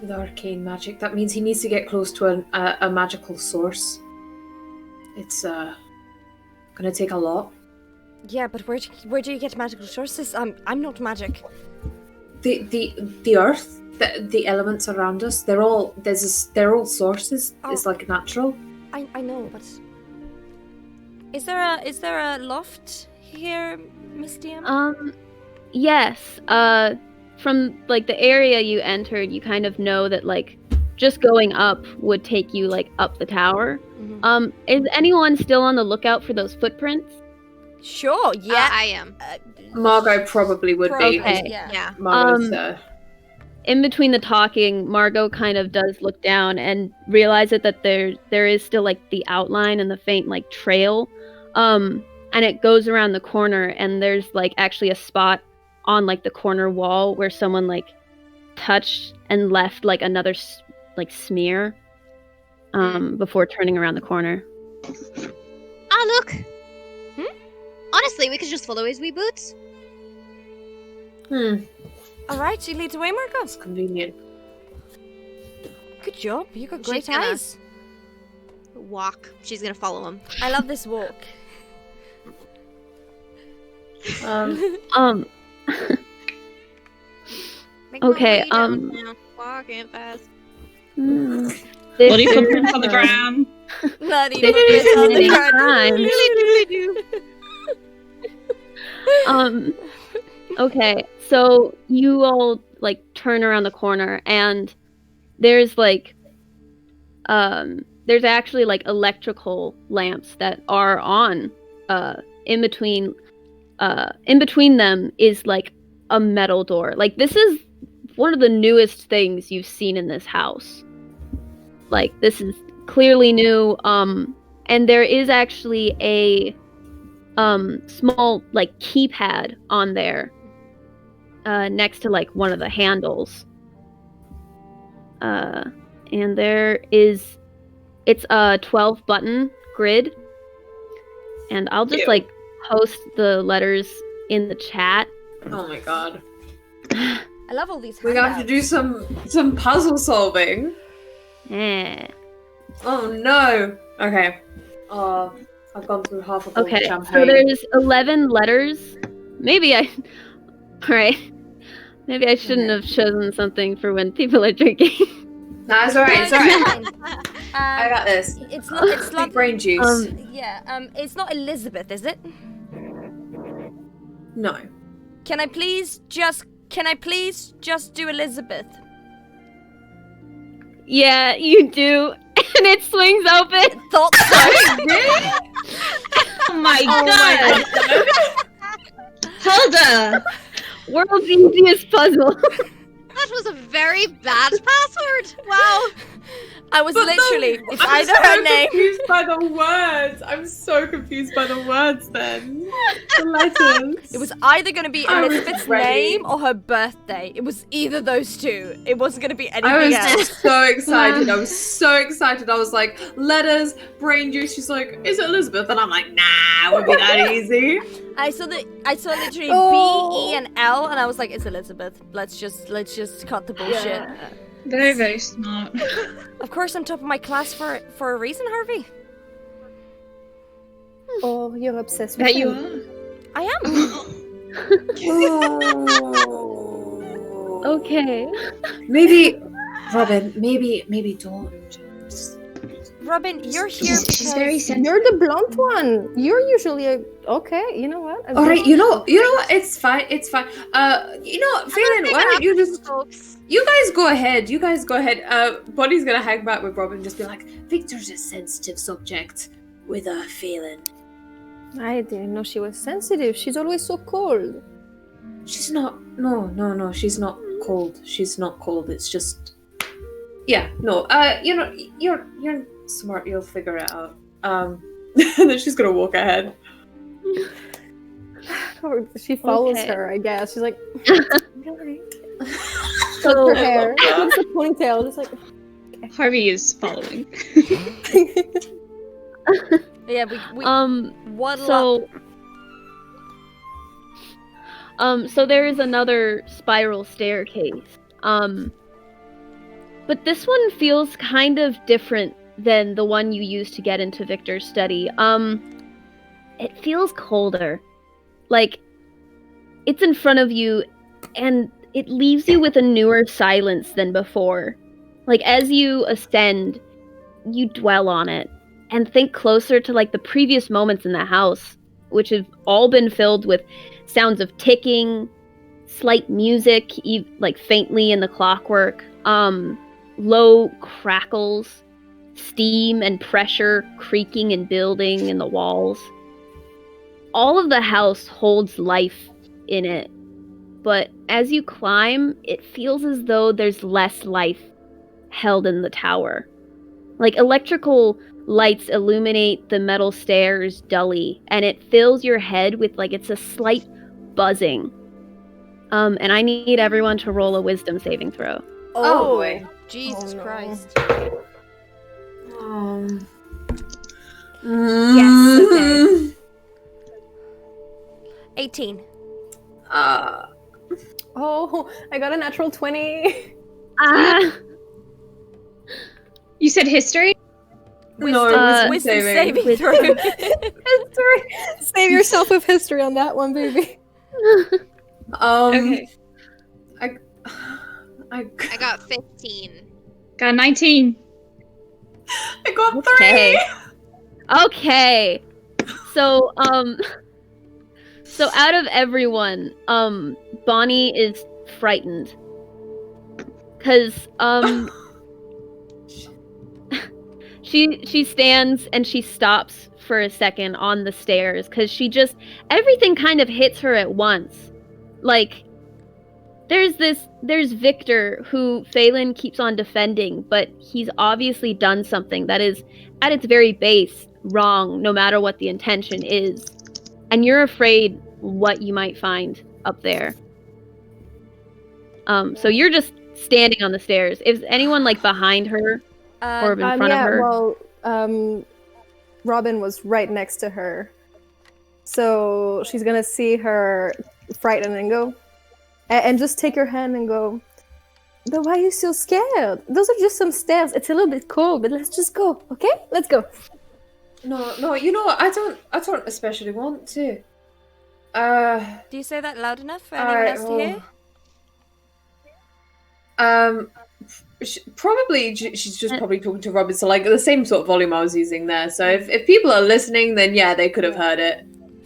With arcane magic, that means he needs to get close to a magical source. It's gonna take a lot. Yeah, but where do you get magical sources? I'm not magic. The earth, the elements around us, they're all sources. Oh. It's like natural. I know, but is there a loft here, Miss DM? Yes. From like the area you entered, you kind of know that like just going up would take you like up the tower. Mm-hmm. Is anyone still on the lookout for those footprints? Sure. Yeah, I am. Margo probably would be. Okay. Yeah. Margo's, in between the talking, Margo kind of does look down and realizes that there is still like the outline and the faint like trail, and it goes around the corner, and there's like actually a spot on like the corner wall where someone like touched and left like another like smear before turning around the corner. Ah, look. Honestly, we could just follow his wee boots. All right, you lead the way, Margo. It's convenient. Good job. You got She's great gonna- eyes. Walk. She's gonna follow him. I love this walk. Make Okay, my way down now. Walking fast. Bloody footprints on the ground. Bloody This footprints is on the many ground. times. Okay, so you all like turn around the corner, and there's like there's actually like electrical lamps that are on. In between them is like a metal door. Like, this is one of the newest things you've seen in this house. Like, this is clearly new. And there is actually a small like keypad on there next to like one of the handles. And it's a 12 button grid. And I'll just like post the letters in the chat. Oh my god. I love all these. We're gonna have to do some puzzle solving. Yeah. Oh no. Okay. I've gone through half a bowl of champagne. So there's 11 letters. Alright. Maybe I shouldn't have chosen something for when people are drinking. No, it's alright, it's alright. I got this. It's not Big brain juice. It's not Elizabeth, is it? No. Can I please just do Elizabeth? Yeah, you do. And it swings open. Thought so. Oh my god! Hulda! World's easiest puzzle. That was a very bad password. Wow. I was But literally, no, if I'm I know so her name. confused by the words. I'm so confused by the words then. The letters. It was either going to be I was Elizabeth's ready. name or her birthday. It was either those two. It wasn't going to be anything I was else. so excited. I was so excited. I was like, letters, brain juice. She's like, is it Elizabeth? And I'm like, nah, it would be that easy. I saw literally Oh. B, E, and L, and I was like, it's Elizabeth. Let's just cut the bullshit. Very, very smart. Of course, I'm top of my class for a reason, Harvey. Oh, you're obsessed with That you him. are. I am. Oh. Okay. Maybe, Robin. Maybe don't. Robin, you're here because She's very sensitive. You're the blunt one. You're usually okay. You know what? All right, you know what? It's fine. It's fine. You know, Faelynn, why don't you just? folks? You guys go ahead. Bonnie's gonna hang back with Robin and just be like, Victor's a sensitive subject with a Faelynn. I didn't know she was sensitive. She's always so cold. She's not. No. She's not cold. She's not cold. It's just. Yeah. No. You know, you're smart. You'll figure it out. And then she's gonna walk ahead. Or she follows Okay. her, I guess. She's like, So, her hair, it's a ponytail, just like. Harvey is following. yeah, we waddle up. So there is another spiral staircase. But this one feels kind of different than the one you used to get into Victor's study. It feels colder. Like, it's in front of you, and it leaves you with a newer silence than before. Like, as you ascend, you dwell on it, and think closer to, like, the previous moments in the house, which have all been filled with sounds of ticking, slight music, like, faintly in the clockwork, low crackles, steam and pressure creaking and building in the walls. All of the house holds life in it, but as you climb, it feels as though there's less life held in the tower. Like, electrical lights illuminate the metal stairs dully, and it fills your head with, like, it's a slight buzzing. And I need everyone to roll a wisdom saving throw. Oh, boy. Jesus Oh, no. Christ. Yes. okay. 18. Oh, I got a natural 20. Ah! You said history? Wisdom saving throw. History. Save yourself with history on that one, baby. Okay. I got 15. Got 19. got 3. Okay. So, so out of everyone, Bonnie is frightened. 'Cause, she stands and she stops for a second on the stairs, 'cause everything kind of hits her at once. Like, there's Victor, who Faelynn keeps on defending, but he's obviously done something that is, at its very base, wrong, no matter what the intention is. And you're afraid what you might find up there. So you're just standing on the stairs. Is anyone, like, behind her? Or in front of her? Well, Robin was right next to her. So she's gonna see her frightened and go, and just take her hand and go, but why are you so scared? Those are just some stairs. It's a little bit cold, but let's just go, okay? Let's go. No, you know what? I don't especially want to. Do you say that loud enough for anyone else to hear? Probably she's just probably talking to Robin, so like the same sort of volume I was using there. So if people are listening, then yeah, they could have heard it.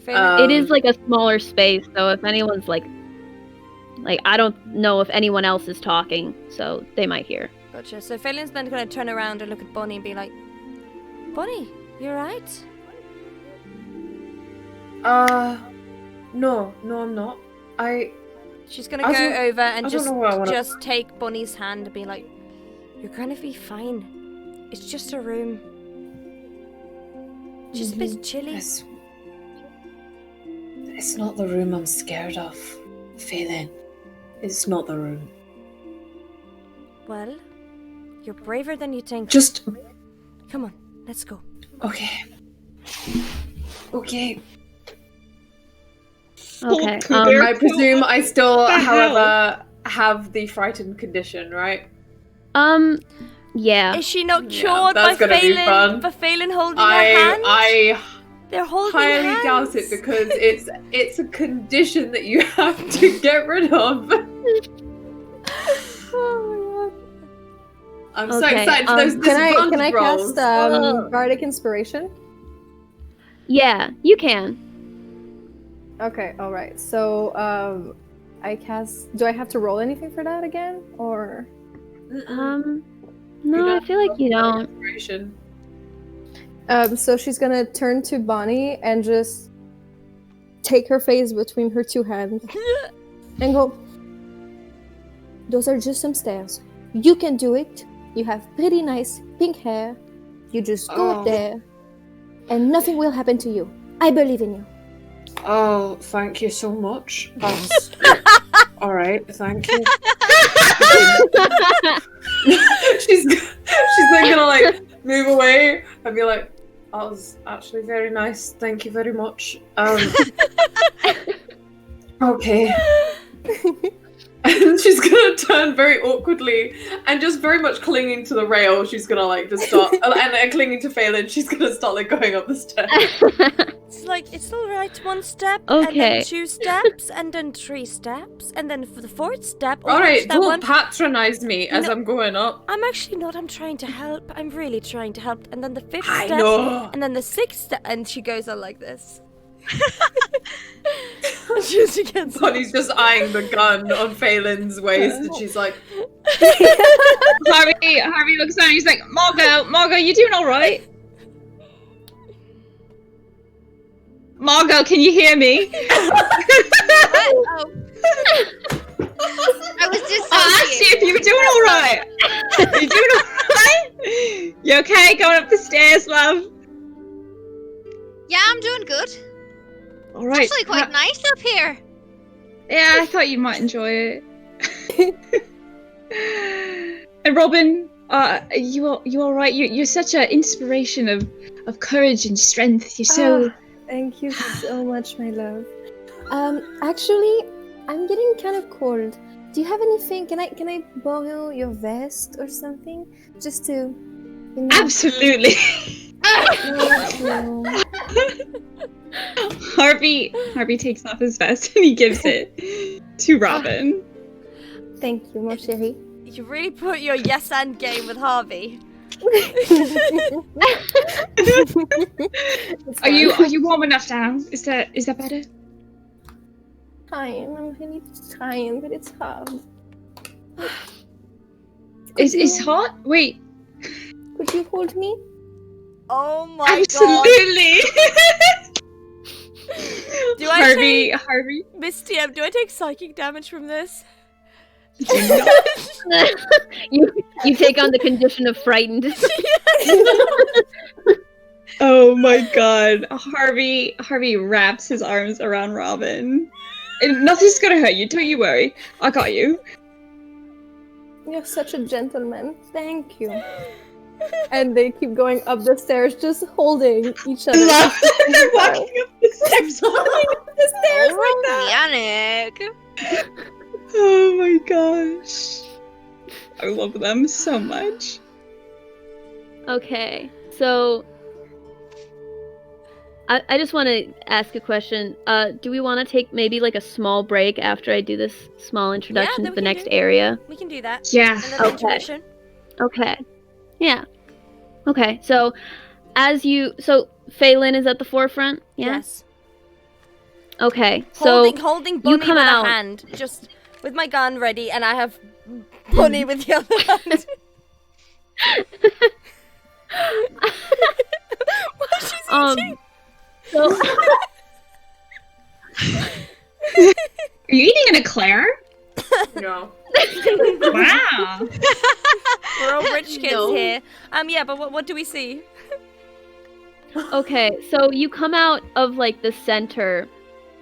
It is like a smaller space, so if anyone's like I don't know if anyone else is talking, so they might hear. Gotcha. So Faelynn's then gonna turn around and look at Bonnie and be like, Bonnie, you alright? No, I'm not. She's gonna go over and just take Bonnie's hand and be like, You're gonna be fine. It's just a room. Just a bit chilly. It's not the room I'm scared of, Faelynn. It's not the room. Well, you're braver than you think. Just... Come on, let's go. Okay. Okay. Okay. I presume I still, however, have the frightened condition, right? Yeah. Is she not cured by that's gonna be fun. Faelynn holding her hand? They're holding highly hands. doubt it because it's a condition that you have to get rid of. Oh I'm so excited for those Can I rolls. cast Bardic Inspiration? Yeah, you can. Okay, alright. So, I cast... Do I have to roll anything for that again? Or... No, I feel like you don't. Inspiration. So she's gonna turn to Bonnie and just take her face between her two hands and go, "Those are just some stairs. You can do it. You have pretty nice pink hair. You just go up there and nothing will happen to you. I believe in you." Oh, thank you so much. That's... Alright, thank you. she's then gonna like move away and be like, "That was actually very nice. Thank you very much." Okay. And she's gonna turn very awkwardly and just very much clinging to the rail. She's gonna like just start and clinging to Faelynn. She's gonna start like going up the stairs. It's like, it's alright, 1 step, Okay. and then 2 steps, and then 3 steps, and then for the 4th step, Alright, that don't one. patronize me as No. I'm going up. I'm actually not, I'm trying to help. I'm really trying to help. And then the 5th I step, know. and then the 6th step, and she goes on like this. she gets Bonnie's just eyeing the gun on Phelan's waist and she's like, Harvey looks down and he's like, Margo, you doing alright? Margo, can you hear me? Oh. I was just. I asked you if you were doing alright. Are you doing alright? You okay? Going up the stairs, love? Yeah, I'm doing good. Alright. Actually, quite nice up here. Yeah, I thought you might enjoy it. And Robin, you alright? You're such an inspiration of courage and strength. You're so... Thank you so much, my love. Actually, I'm getting kind of cold. Do you have anything? Can I borrow your vest or something? Just to, you know... Absolutely. Thank you. Harvey takes off his vest and he gives it to Robin. Thank you, mon chéri. You really put your yes and game with Harvey. Are you warm enough now? Is that better? Trying. I'm really trying, but it's hard. It's hot? Wait. Could you hold me? Oh my Absolutely. Do I Harvey? Miss TM, do I take psychic damage from this? You take on the condition of frightened. Oh my god. Harvey wraps his arms around Robin. And nothing's gonna hurt you, don't you worry. I got you. You're such a gentleman. Thank you. And they keep going up the stairs, just holding each other. They're walking up the stairs. The stairs like that. Yannick. Oh my gosh. I love them so much. Okay, so I just want to ask a question. Do we want to take maybe like a small break after I do this small introduction that to we the can next do. area? We can do that. Yeah. And then Okay. intermission. Okay. Yeah. Okay, so Faelynn is at the forefront? Yeah? Yes. Okay, so Holding Bunny come with out. a hand. Just with my gun ready, and I have Bunny with the other hand. What is she eating? so Are you eating an eclair? no. Wow. We're all rich kids No. here. Yeah, but what do we see? Okay, so you come out of like the center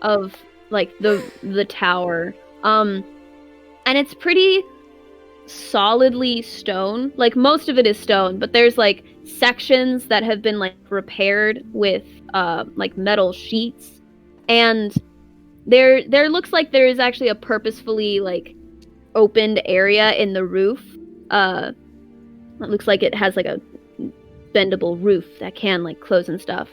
of like the tower. And it's pretty solidly stone. Like most of it is stone, but there's like sections that have been like repaired with like metal sheets. And there looks like there is actually a purposefully like opened area in the roof. It looks like it has like a bendable roof that can like close and stuff.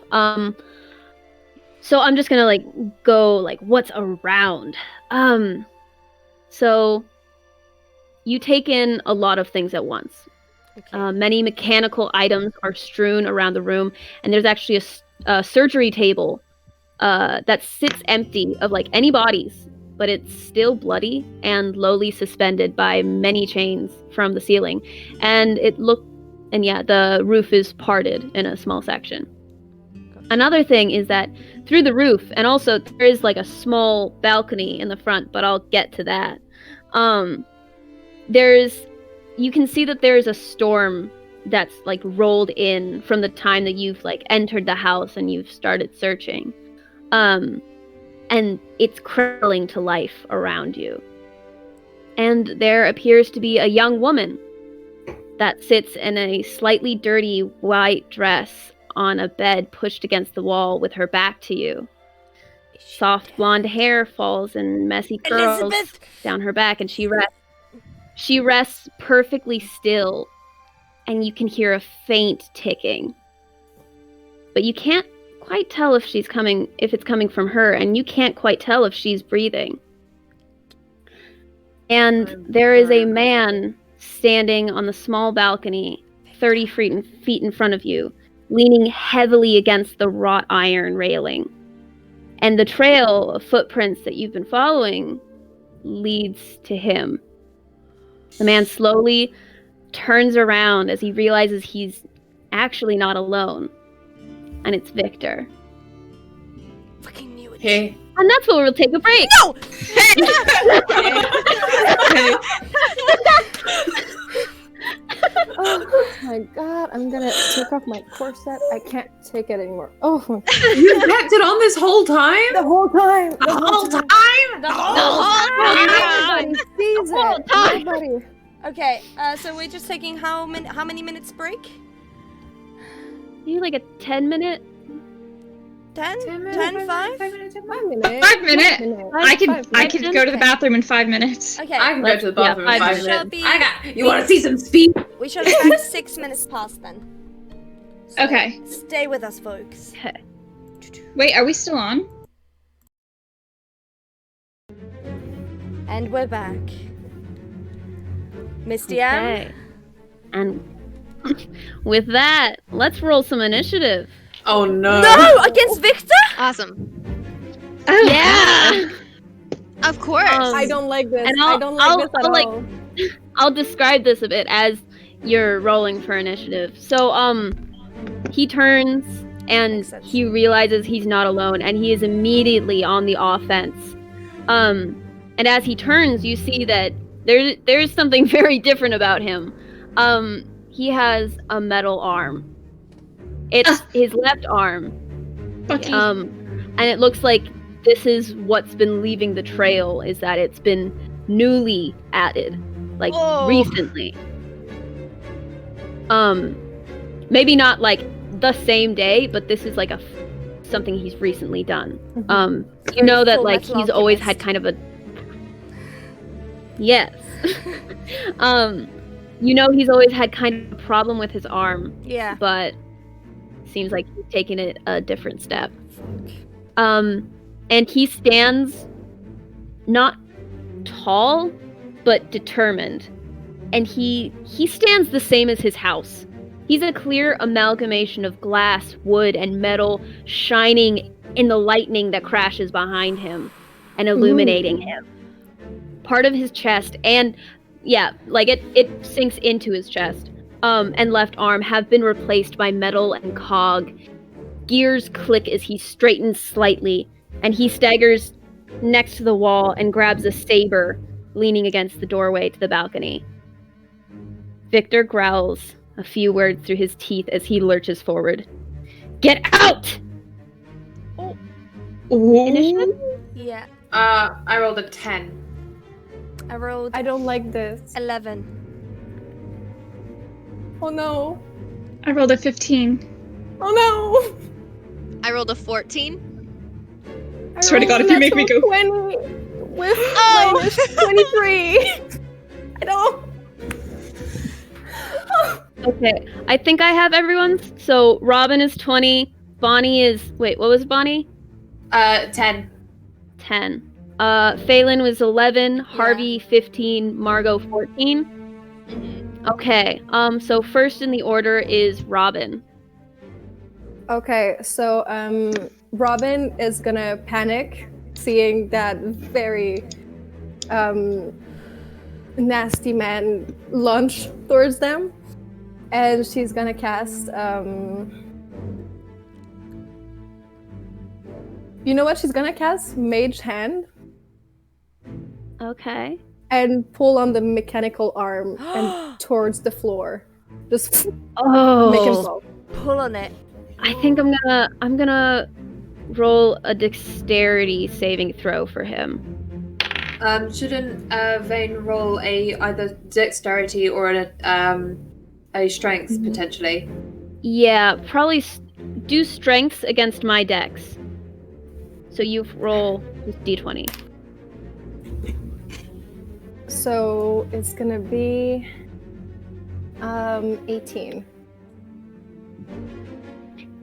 So I'm just gonna like go like what's around. So you take in a lot of things at once. Okay. Many mechanical items are strewn around the room, and there's actually a surgery table that sits empty of like any bodies, but it's still bloody and lowly suspended by many chains from the ceiling. And the roof is parted in a small section. Another thing is that through the roof, and also there is like a small balcony in the front, but I'll get to that. You can see that there's a storm that's like rolled in from the time that you've like entered the house and you've started searching. And it's crawling to life around you. And there appears to be a young woman that sits in a slightly dirty white dress on a bed pushed against the wall with her back to you. Soft blonde hair falls in messy curls Elizabeth! down her back, and she rests perfectly still, and you can hear a faint ticking. But you can't quite tell if it's coming from her, and you can't quite tell if she's breathing. And there is a man standing on the small balcony, 30 feet in front of you, leaning heavily against the wrought iron railing. And the trail of footprints that you've been following leads to him. The man slowly turns around as he realizes he's actually not alone. And it's Victor. Fucking knew it. Hey. And that's where we'll take a break. No! Oh my god, I'm gonna take off my corset. I can't take it anymore. Oh, You kept it on this whole time? the whole time! The whole time? The whole time! Nobody sees The whole it! time. Nobody! Okay, so we're just taking how many minutes break? Maybe like a 10-minute. 10? 10 minutes, 10, 5? 5 minutes. 5 minutes. I could go to the minutes. bathroom in 5 minutes. Okay, I can go to the bathroom in 5 shall minutes. be- You want to see some speed? we shall be back 6 minutes past then. So Okay. Stay with us, folks. Okay. Wait, are we still on? And we're back. Misty M? Okay. And with that, let's roll some initiative. Oh no. No! Against Victor? Awesome. Oh, Yeah. Of course. I don't like this. And I don't like this at I'll, like, all. I'll describe this a bit as you're rolling for initiative. So, he turns and Makes sense. he realizes he's not alone, and he is immediately on the offense. And as he turns, you see that there's something very different about him. He has a metal arm. It's his left arm. Bucky. And it looks like this is what's been leaving the trail, is that it's been newly added, like Oh. recently. Maybe not like the same day, but this is like something he's recently done. You know that Full like Metal he's always Alchemist. had kind of a yes. You know he's always had kind of a problem with his arm, Yeah. but seems like he's taken it a different step. And he stands not tall, but determined. And he stands the same as his house. He's a clear amalgamation of glass, wood, and metal shining in the lightning that crashes behind him and illuminating him. Part of his chest and like it sinks into his chest. And left arm have been replaced by metal and cog. Gears click as he straightens slightly, and he staggers next to the wall and grabs a saber, leaning against the doorway to the balcony. Victor growls a few words through his teeth as he lurches forward. Get out! Initiative? Yeah. I rolled a 10. I rolled I don't like this. 11. Oh no. I rolled a 15. Oh no. I rolled a 14. I Swear to God, rolled if you make me natural go- 20 with Oh! minus 23. I don't. Okay, I think I have everyone's. So Robin is 20. Bonnie is... Wait, what was Bonnie? 10. 10. Faelynn was 11. Harvey 15. Margo 14. Mhm. Okay, so first in the order is Robin. Okay, so Robin is gonna panic seeing that very nasty man lunge towards them, and she's gonna cast you know what she's gonna cast? Mage Hand, Okay. and pull on the mechanical arm and towards the floor. Just make him Oh, fall. Pull on it. I think I'm gonna roll a dexterity saving throw for him. Shouldn't Vane roll either dexterity or a strength potentially? Yeah, probably do strengths against my dex. So you roll just d20. So it's gonna be 18.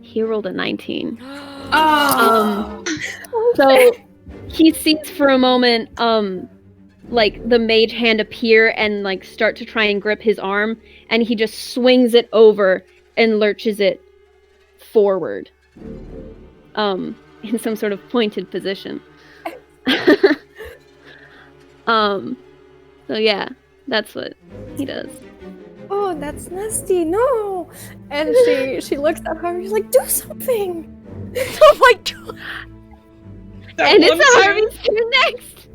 He rolled a 19. Oh! So he sees for a moment, like the mage hand appear and like start to try and grip his arm, and he just swings it over and lurches it forward, in some sort of pointed position. So yeah, that's what he does. Oh, that's nasty. No. And she looks at her. She's like, do something. Oh my god. And it's Harvey's turn next.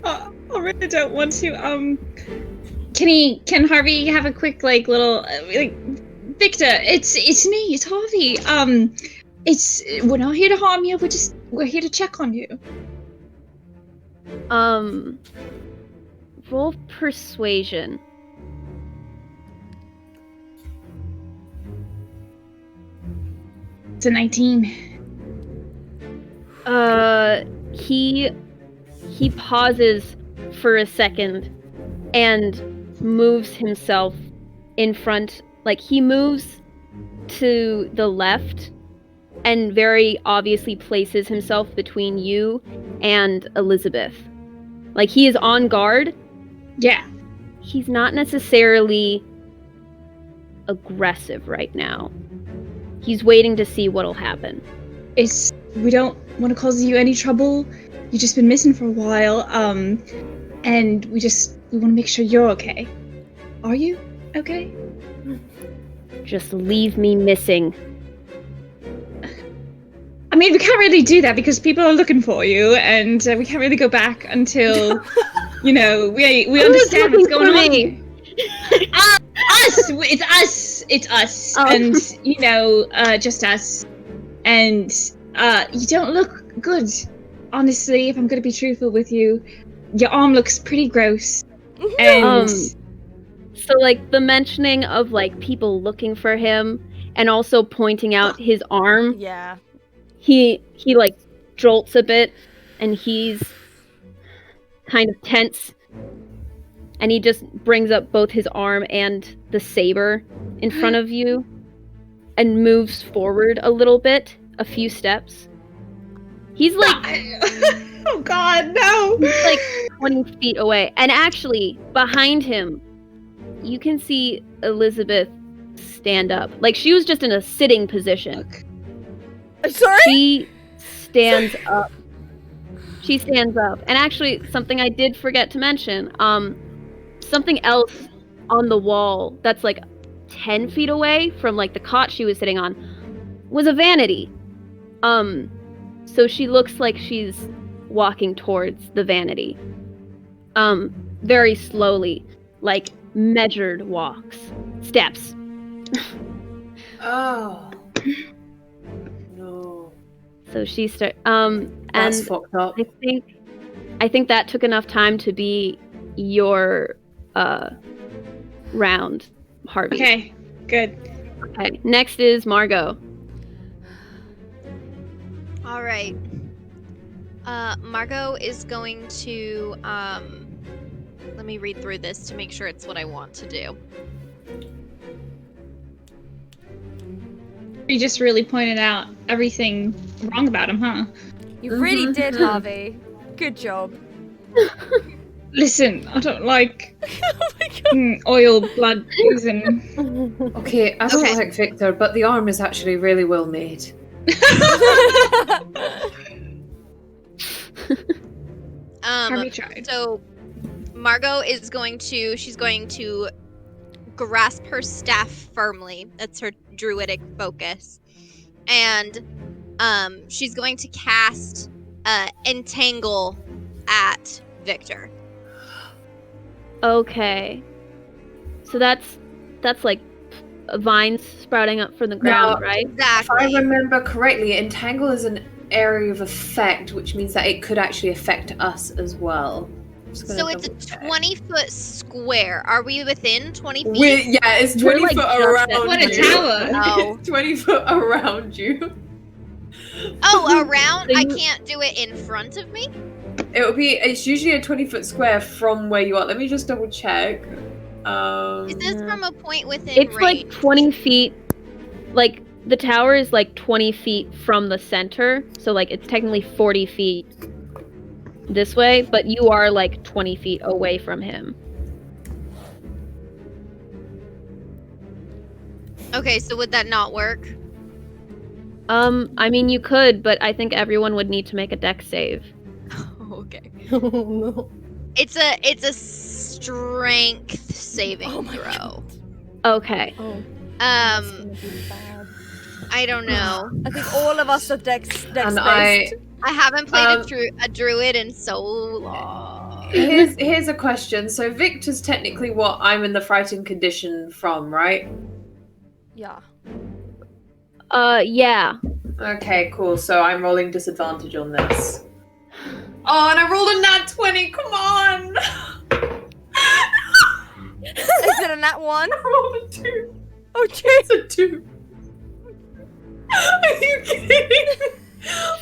I really don't want to. Can Harvey have a quick little Victor? It's me. It's Harvey. We're not here to harm you. We're here to check on you. Roll persuasion. It's a 19. He pauses for a second and moves himself in front. Like, he moves to the left and very obviously places himself between you and Elizabeth. Like, he is on guard. Yeah. He's not necessarily aggressive right now. He's waiting to see what'll happen. We don't want to cause you any trouble. You've just been missing for a while. And we want to make sure you're okay. Are you okay? Just leave me missing. I mean, we can't really do that because people are looking for you, and we can't really go back until, we understand what's going on here. Us! It's us! Oh. And, just us. And, you don't look good. Honestly, if I'm gonna be truthful with you, your arm looks pretty gross. And... So, like, the mentioning of, like, people looking for him and also pointing out his arm, Yeah. he like, jolts a bit, and he's kind of tense. And he just brings up both his arm and the saber in front of you and moves forward a little bit, a few steps. He's like... oh god, no! He's like 20 feet away. And actually, behind him, you can see Elizabeth stand up. Like, she was just in a sitting position. Sorry? She stands up. She stands up. And actually, something I did forget to mention, something else on the wall that's like 10 feet away from like the cot she was sitting on was a vanity. So she looks like she's walking towards the vanity. Very slowly. Like, measured steps. Oh. No. So she That's and fucked up. I think that took enough time to be your round, Harvey. Okay, good. Okay. Next is Margo. All right. Margo is going to let me read through this to make sure it's what I want to do. You just really pointed out everything wrong about him, huh? You really did, Harvey. Good job. Listen, I don't like Oh my god. oil, blood, oozing. Okay, I don't Okay. like Victor, but the arm is actually really well made. Harvey tried. So Margo is going to grasp her staff firmly. That's her druidic focus. And she's going to cast Entangle at Victor. Okay. So that's like vines sprouting up from the ground, Now, right? If I Exactly. remember correctly, Entangle is an area of effect, which means that it could actually affect us as well. Just gonna So it's a double-check. 20-foot square. Are we within 20 feet? Yeah, it's We're, 20 like, foot just around at- What a you. tower! Oh. It's 20 foot around you. Oh, around? So I you- can't do it in front of me? It's usually a 20 foot square from where you are. Let me just double check. Is this Yeah. from a point within It's range? like 20 feet. Like the tower is like 20 feet from the center, so like it's technically 40 feet this way, but you are like 20 feet away from him. Okay, so would that not work? I mean you could, but I think everyone would need to make a dex save. Okay. Oh no. It's a strength saving Oh my throw. Okay. Oh, that's Um, gonna be bad. I don't know. I think all of us are dex And based. I haven't played Um, a druid in so long. here's a question. So Victor's technically what I'm in the frightened condition from, right? Yeah. Yeah. Okay, cool. So I'm rolling disadvantage on this. Oh, and I rolled a nat 20. Come on. Is it a nat one? I rolled a 2. Oh, jeez. It's a 2. Are you kidding?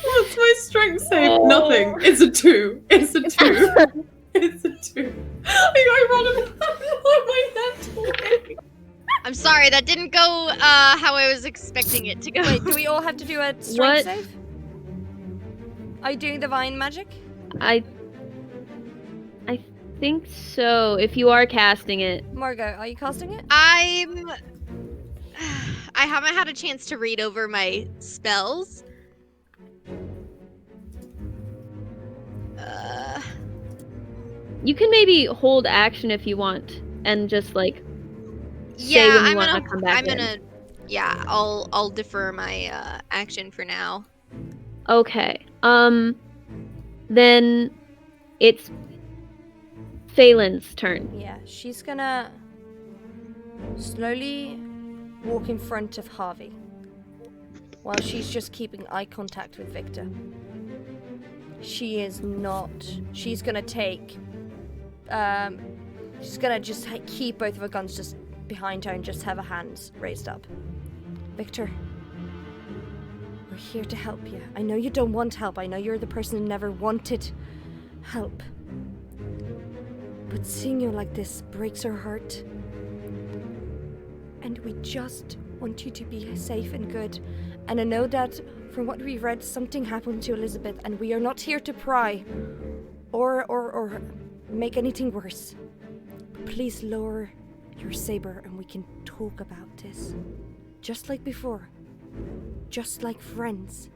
What's my strength save? Oh. Nothing. It's a 2. It's a 2. It's a 2. I rolled my nat 20. I'm sorry, that didn't go how I was expecting it to go. Wait, do we all have to do a strength What? save? Are you doing divine magic? I think so. If you are casting it. Margo, are you casting it? I haven't had a chance to read over my spells. You can maybe hold action if you want and just like Yeah, when you I'm wanna gonna. come back I'm in. gonna. Yeah, I'll defer my action for now. Okay. Then it's Faelynn's turn. Yeah, she's gonna slowly walk in front of Harvey while she's just keeping eye contact with Victor. She is not. She's gonna take. She's gonna just keep both of her guns just behind her and just have her hands raised up. Victor, we're here to help you. I know you don't want help. I know you're the person who never wanted help. But seeing you like this breaks our heart. And we just want you to be safe and good. And I know that from what we've read, something happened to Elizabeth, and we are not here to pry or make anything worse. But please lower your saber and we can talk about this. Just like before. Just like friends.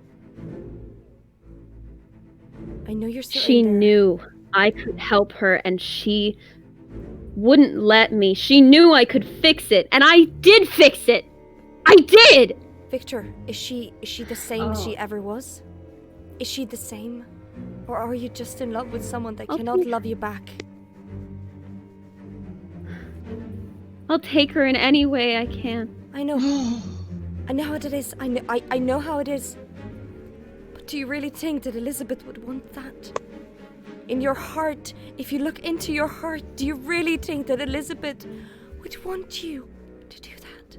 I know you're still She in there. knew I could help her and she wouldn't let me. She knew I could fix it and I did fix it. I did. Victor, is she the same as she ever was? Is she the same? Or are you just in love with someone that cannot Okay. love you back? I'll take her in any way I can. I know. I know how it is. I know how it is. But do you really think that Elizabeth would want that? In your heart, if you look into your heart, do you really think that Elizabeth would want you to do that?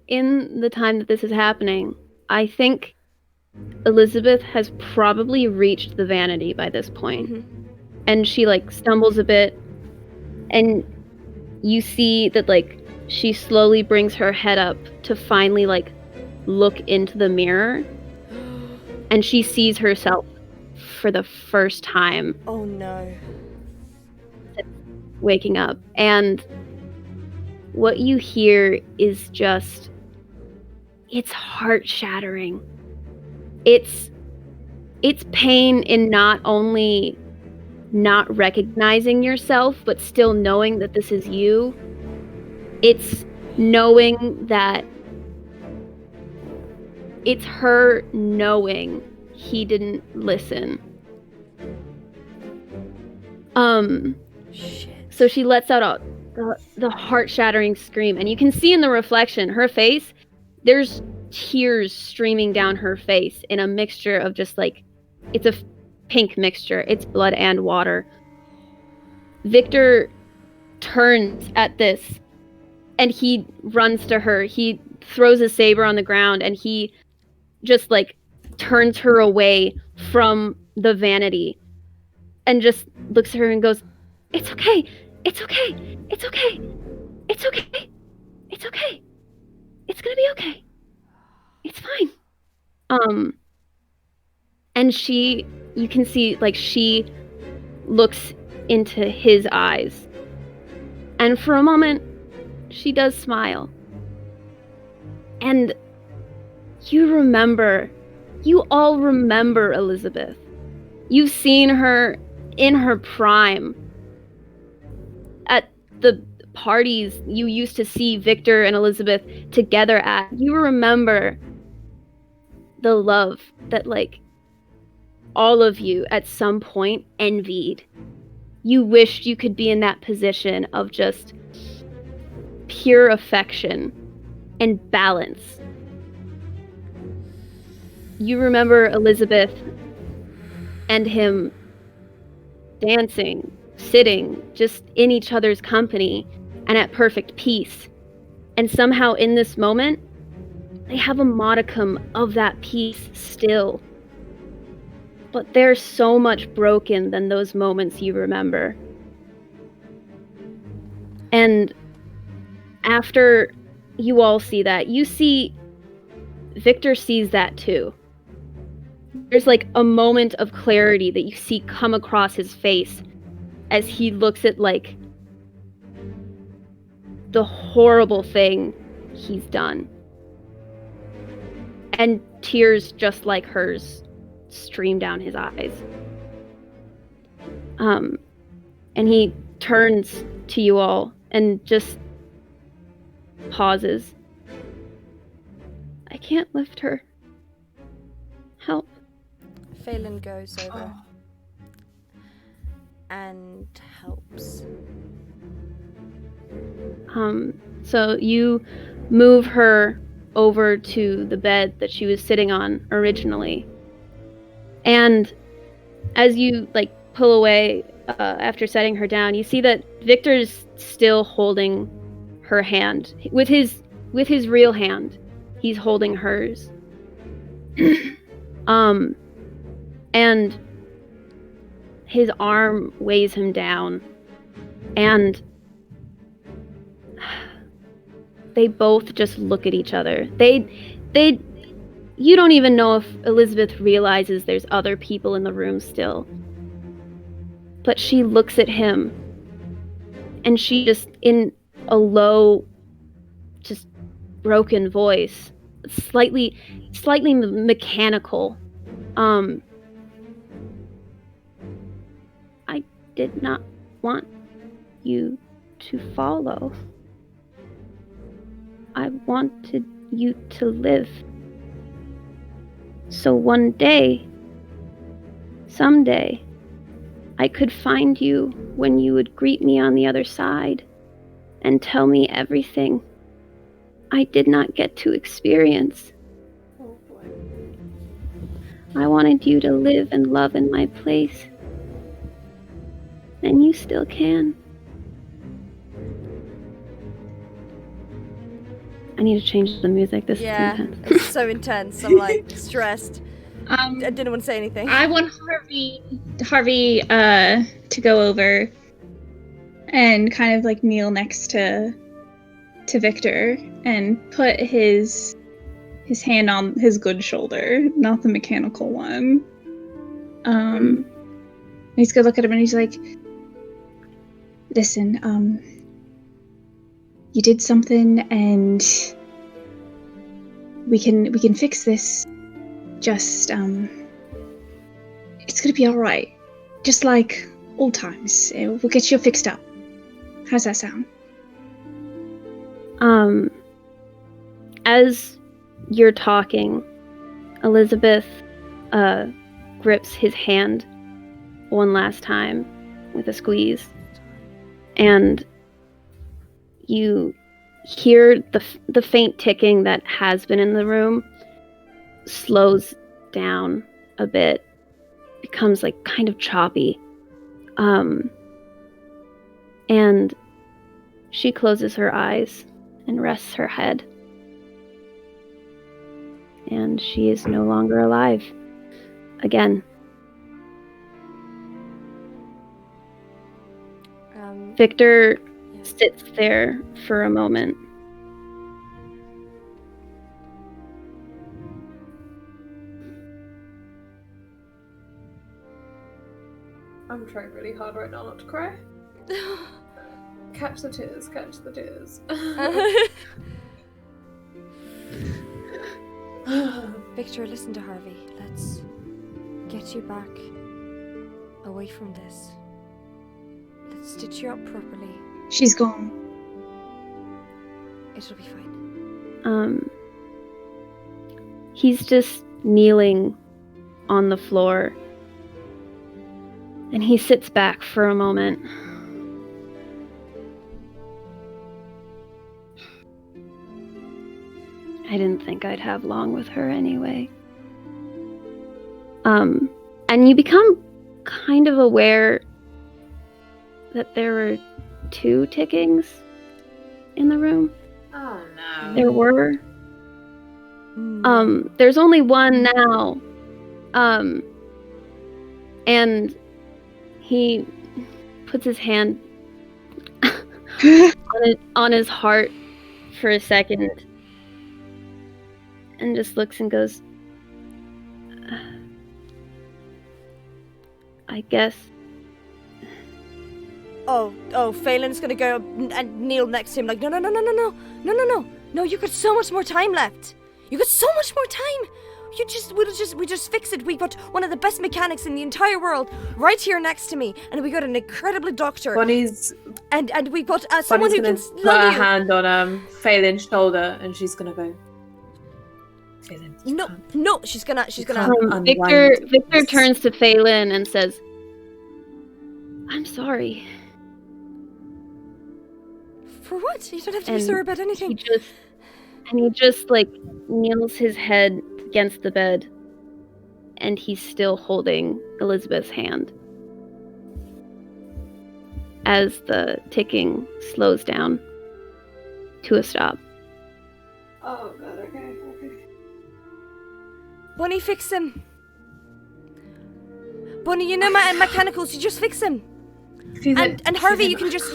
In the time that this is happening, I think Elizabeth has probably reached the vanity by this point. Mm-hmm. And she, like, stumbles a bit, and you see that, like, she slowly brings her head up to finally, like, look into the mirror, and she sees herself for the first time. Oh no. Waking up, and what you hear is just, it's heart-shattering. It's pain in not only not recognizing yourself, but still knowing that this is you. It's knowing that it's her knowing he didn't listen. Shit. So she lets out the heart-shattering scream, and you can see in the reflection, her face, there's tears streaming down her face in a mixture of just, like, it's a pink mixture. It's blood and water. Victor turns at this, and he runs to her. He throws a saber on the ground, and he just, like, turns her away from the vanity and just looks at her and goes, "It's okay. It's okay. It's okay. It's okay. It's okay. It's gonna be okay. It's fine." And you can see, like, she looks into his eyes. And for a moment, she does smile. And you all remember Elizabeth. You've seen her in her prime. At the parties you used to see Victor and Elizabeth together at. You remember the love that, like, all of you at some point envied. You wished you could be in that position of just pure affection and balance. You remember Elizabeth and him dancing, sitting, just in each other's company and at perfect peace. And somehow in this moment, they have a modicum of that peace still. But they're so much broken than those moments you remember. And after you all see that, Victor sees that too. There's, like, a moment of clarity that you see come across his face as he looks at, like, the horrible thing he's done. And tears just like hers stream down his eyes. And he turns to you all and just pauses. "I can't lift her. Help." Faelynn goes over and helps. So you move her over to the bed that she was sitting on originally. And as you, like, pull away after setting her down, you see that Victor's still holding her hand. With his real hand, he's holding hers. And his arm weighs him down. And they both just look at each other. You don't even know if Elizabeth realizes there's other people in the room still. But she looks at him, and she just, in a low, just broken voice, slightly mechanical, "I did not want you to follow. I wanted you to live. So one day, someday, I could find you when you would greet me on the other side and tell me everything I did not get to experience. Oh boy. I wanted you to live and love in my place. And you still can. I need to change the music. This is intense. It's so intense. I'm like stressed. I didn't want to say anything. I want Harvey to go over and kind of like kneel next to Victor and put his hand on his good shoulder, not the mechanical one. And he's gonna look at him and he's like, listen, you did something and we can fix this. Just it's gonna be alright. Just like old times. We'll get you fixed up. How's that sound? As you're talking, Elizabeth grips his hand one last time with a squeeze, and you hear the faint ticking that has been in the room slows down a bit, becomes like kind of choppy, and she closes her eyes and rests her head, and she is no longer alive again. Victor sits there for a moment. I'm trying really hard right now not to cry. Catch the tears, catch the tears. Victor, listen to Harvey. Let's get you back away from this. Let's stitch you up properly. She's gone. It'll be fine. He's just kneeling on the floor, and he sits back for a moment. I didn't think I'd have long with her anyway. And you become kind of aware that there were 2 tickings in the room. Oh no. There were. There's only one now. And he puts his hand on his heart for a second and just looks and goes, I guess. Oh, Faelynn's gonna go and kneel next to him like, no, you got so much more time left. You got so much more time. We just fix it. We got one of the best mechanics in the entire world right here next to me, and we got an incredible doctor. Bonnie's and we got someone who can put love her you. hand on Faelynn's shoulder, and she's gonna go. Faelynn, No, she's gonna. Victor turns to Faelynn and says, I'm sorry. For what? You don't have to be sorry about anything. He just like kneels his head against the bed, and he's still holding Elizabeth's hand as the ticking slows down to a stop. Oh god, okay. Bonnie, fix him. Bonnie, you know my mechanicals. You just fix him. And Harvey, you just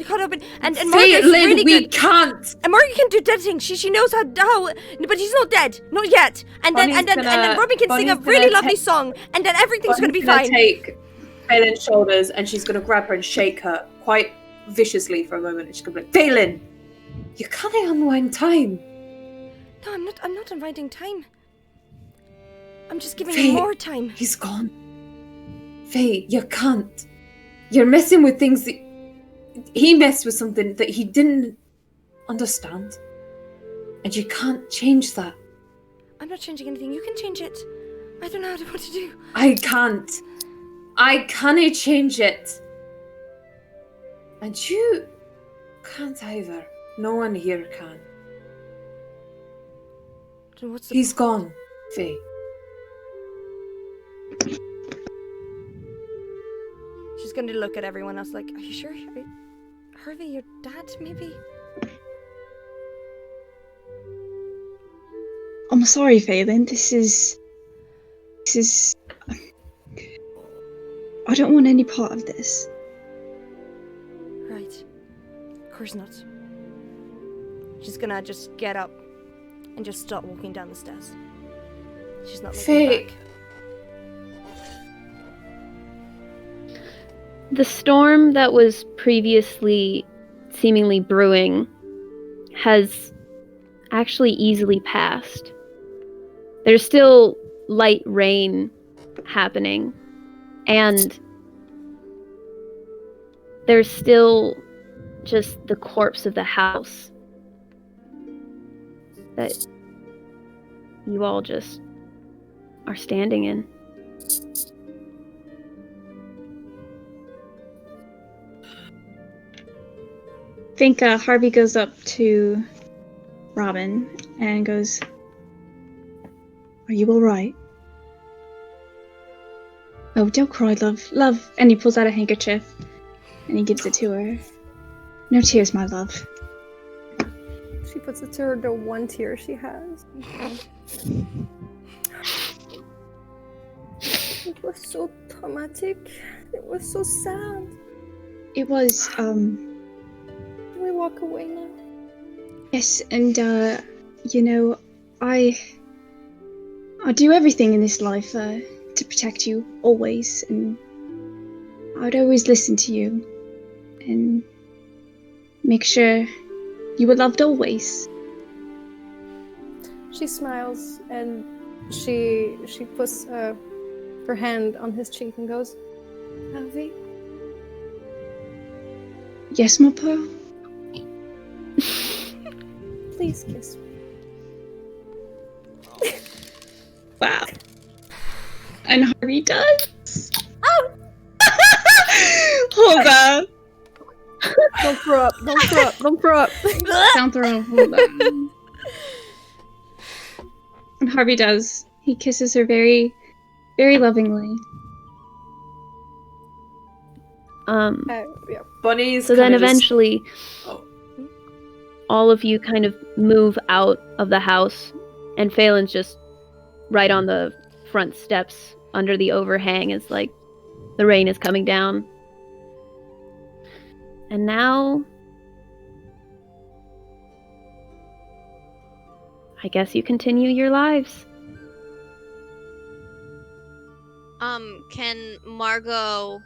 cut open and Margo's really good. We can't. And Margo can do dead things. She knows how, but he's not dead, not yet. And then Robin can sing a really lovely song, and then everything's gonna be fine. Take Faelynn's shoulders, and she's gonna grab her and shake her quite viciously for a moment. And she's gonna be like, Faelynn, you can't unwind time. No, I'm not unwinding time. I'm just giving you more time. He's gone. Faye, you can't. You're messing with things that... He messed with something that he didn't understand. And you can't change that. I'm not changing anything. You can change it. I don't know what to do. I can't. I cannae change it. And you can't either. No one here can. Then what's the He's gone, Faye. She's gonna look at everyone else like, are you sure? Harvey, your dad, maybe? I'm sorry, Faelynn. This is. I don't want any part of this. Right. Of course not. She's gonna just get up and just start walking down the stairs. She's not looking Faye. back. The storm that was previously seemingly brewing has actually easily passed. There's still light rain happening, and there's still just the corpse of the house that you all just are standing in. I think Harvey goes up to Robin and goes, "Are you all right?" "Oh, don't cry, love. Love." And he pulls out a handkerchief and he gives it to her. "No tears, my love." She puts it to her, the one tear she has. It was so traumatic. It was so sad. It was, Can we walk away now? yes, and, you know, I do everything in this life, to protect you, always, and I'd always listen to you, and make sure you were loved always. She smiles and she puts her hand on his cheek and goes, "Harvey, Yes, my pearl? please kiss me." Wow. And Harvey does. Oh! Hulda! Don't throw up, don't throw up, don't throw up. Don't throw Hulda. And Harvey does. He kisses her very, very lovingly. Yeah. Bonnie's So then kinda just- eventually, Oh. all of you kind of move out of the house, and Phelan's just right on the front steps under the overhang as like the rain is coming down. And now I guess you continue your lives. Can Margo...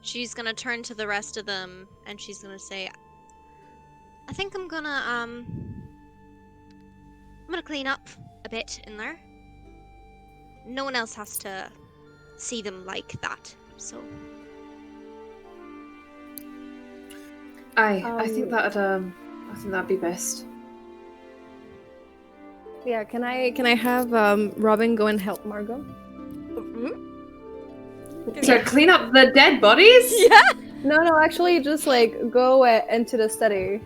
She's gonna turn to the rest of them, and she's gonna say, I think I'm gonna clean up a bit in there. No one else has to see them like that, so... I think that'd be best. Yeah, can I have Robin go and help Margo? So clean up the dead bodies? Yeah. No, actually, just like go into the study.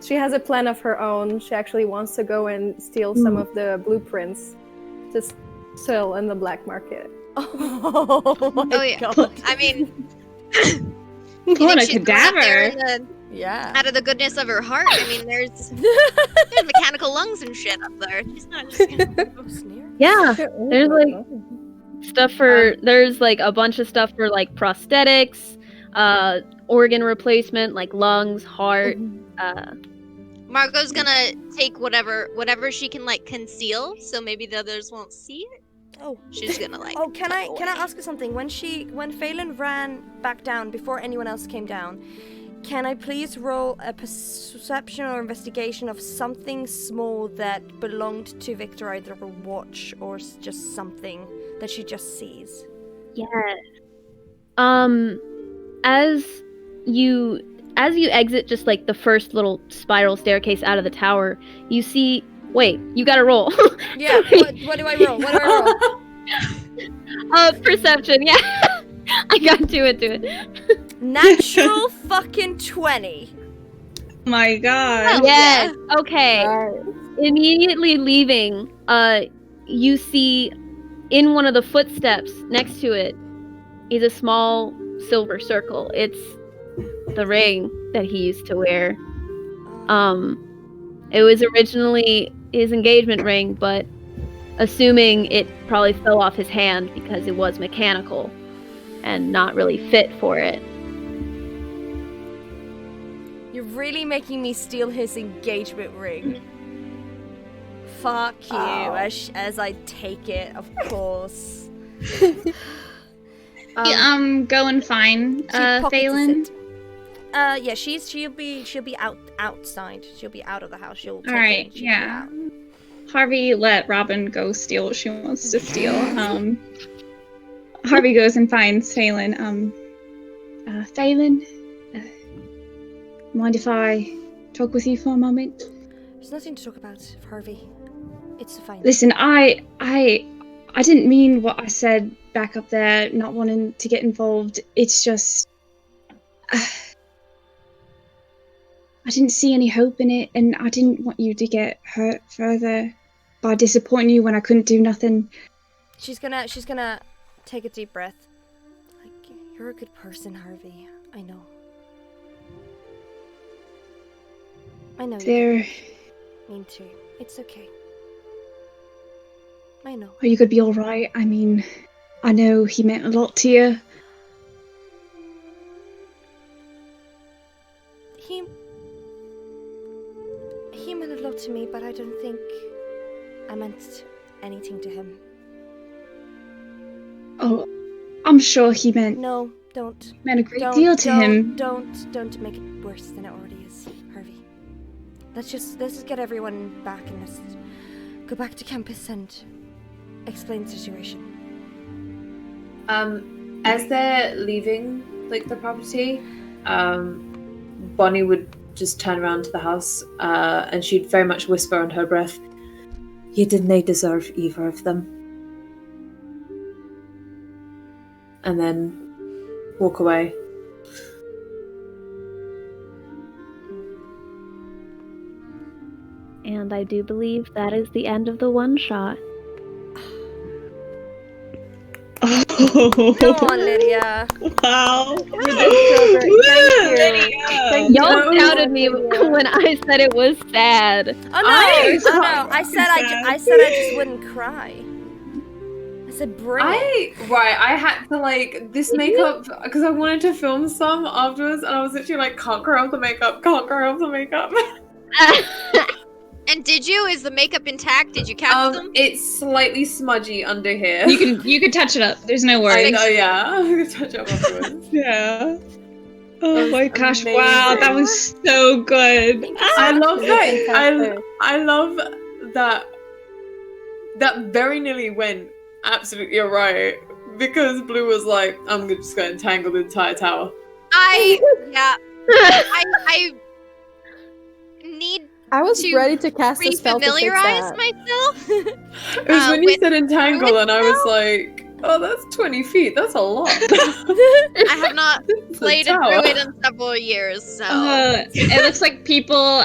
She has a plan of her own. She actually wants to go and steal some of the blueprints to sell in the black market. Oh my Oh yeah. god. I mean... Pulling a she's going out there cadaver. Yeah. out of the goodness of her heart. I mean, there's mechanical lungs and shit up there. She's not just gonna... Oh, sneer. Yeah, there's like stuff for there's like a bunch of stuff for like prosthetics, organ replacement, like lungs, heart. Margo's gonna take whatever she can like conceal, so maybe the others won't see it. Oh. She's gonna like. Oh, can I tuck ask you something? When Faelynn ran back down before anyone else came down, can I please roll a perception or investigation of something small that belonged to Victor, either a watch or just something that she just sees? Yes. As you exit just like the first little spiral staircase out of the tower, you see. Wait, you gotta roll. Yeah. What do I roll? What do I roll? Perception. Yeah. I got do it. Natural fucking 20. My God. Hell Yes. Okay. Right. Immediately leaving, you see in one of the footsteps next to it is a small silver circle. It's the ring that he used to wear. It was originally his engagement ring, but assuming it probably fell off his hand because it was mechanical and not really fit for it. You're really making me steal his engagement ring. Fuck you, as I take it, of course. Going fine. She pockets Faelynn. it. Yeah, she'll be outside. She'll be out of the house. She'll take Alright, it. And she'll be yeah. out. Harvey let Robin go steal what she wants to steal. Harvey goes and finds Faelynn. Faelynn, mind if I talk with you for a moment? There's nothing to talk about, Harvey. It's fine. Listen, I didn't mean what I said back up there, not wanting to get involved. It's just I didn't see any hope in it, and I didn't want you to get hurt further by disappointing you when I couldn't do nothing. She's gonna take a deep breath. Like, you're a good person, Harvey. I know. I know. There, Mean to. It's okay. I know. are you gonna be alright? I mean, I know he meant a lot to you. He meant a lot to me, but I don't think I meant anything to him. Oh, I'm sure he meant No, don't. a great deal to him. Don't make it worse than it already is, Harvey. Let's just get everyone back and let's go back to campus and explain the situation. As they're leaving, like, the property, Bonnie would just turn around to the house, and she'd very much whisper under her breath, "You didn't deserve either of them." And then walk away. And I do believe that is the end of the one shot. Oh, Go on, Lydia. wow. Thank you. Y'all doubted me when I said it was sad. Oh no! I said I just wouldn't cry. I said bring it. I had to, like, this makeup, because I wanted to film some afterwards, and I was literally like, can't grow up the makeup. And did you? Is the makeup intact? Did you catch them? It's slightly smudgy under here. You can touch it up. There's no worries. I know, yeah. I'm gonna touch up afterwards. Yeah. Oh my gosh! amazing. Wow, that was so good. I love that. Fantastic. I love that. That very nearly went absolutely you're right, because Blue was like, "I'm just going to tangle the entire tower." I need I was to ready to cast a spell to fix refamiliarize that. myself. It was when you with said entangle, and I was like, "Oh, that's 20 feet. That's a lot." I have not It's played a tower. druid in several years, so It looks like people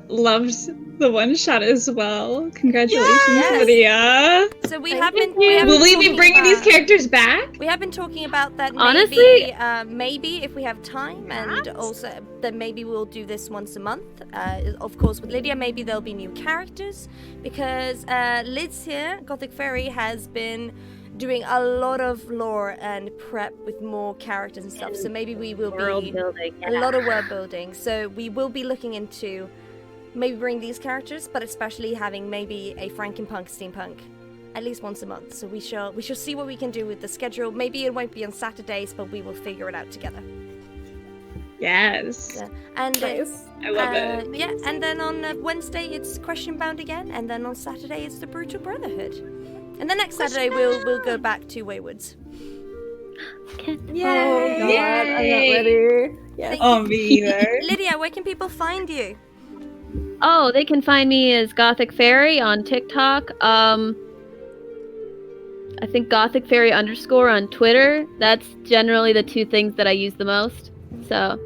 loved the one shot as well. Congratulations, Yes. Lydia. So we Thank have been. you. We have Will been we be talking bringing these about- characters back? We have been talking about that. Honestly- maybe if we have time, and Perhaps. also that maybe we'll do this once a month. Of course, with Lydia, maybe there'll be new characters because Liz here, Gothicfaerie, has been doing a lot of lore and prep with more characters and stuff. So maybe we will World be building. a lot of world building. So we will be looking into maybe bring these characters, but especially having maybe a Frankenpunk steampunk at least once a month. So we shall see what we can do with the schedule. Maybe it won't be on Saturdays, but we will figure it out together. Yes. Yeah. And Nice. I love it. yeah, and then on Wednesday it's Questionbound again, and then on Saturday it's the Brutal Brotherhood, and the next Saturday we'll go back to Waywoods. Oh god, I'm not ready. Yes. Oh, me either. Lydia, where can people find you? Oh, they can find me as Gothicfaerie on TikTok. I think Gothicfaerie _ on Twitter. That's generally the two things that I use the most. So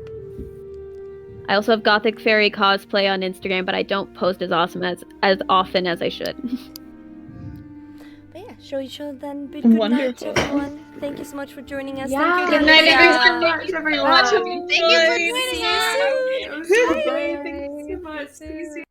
I also have Gothicfaerie cosplay on Instagram, but I don't post as often as I should. But yeah, shall we then bid good night Wonderful. to everyone? Thank you so much for joining us. Yeah. Thank you Good night, Alicia. everyone. Thank you so much, everyone. Thank you for joining us. It was so great. Thank you so much. See you soon.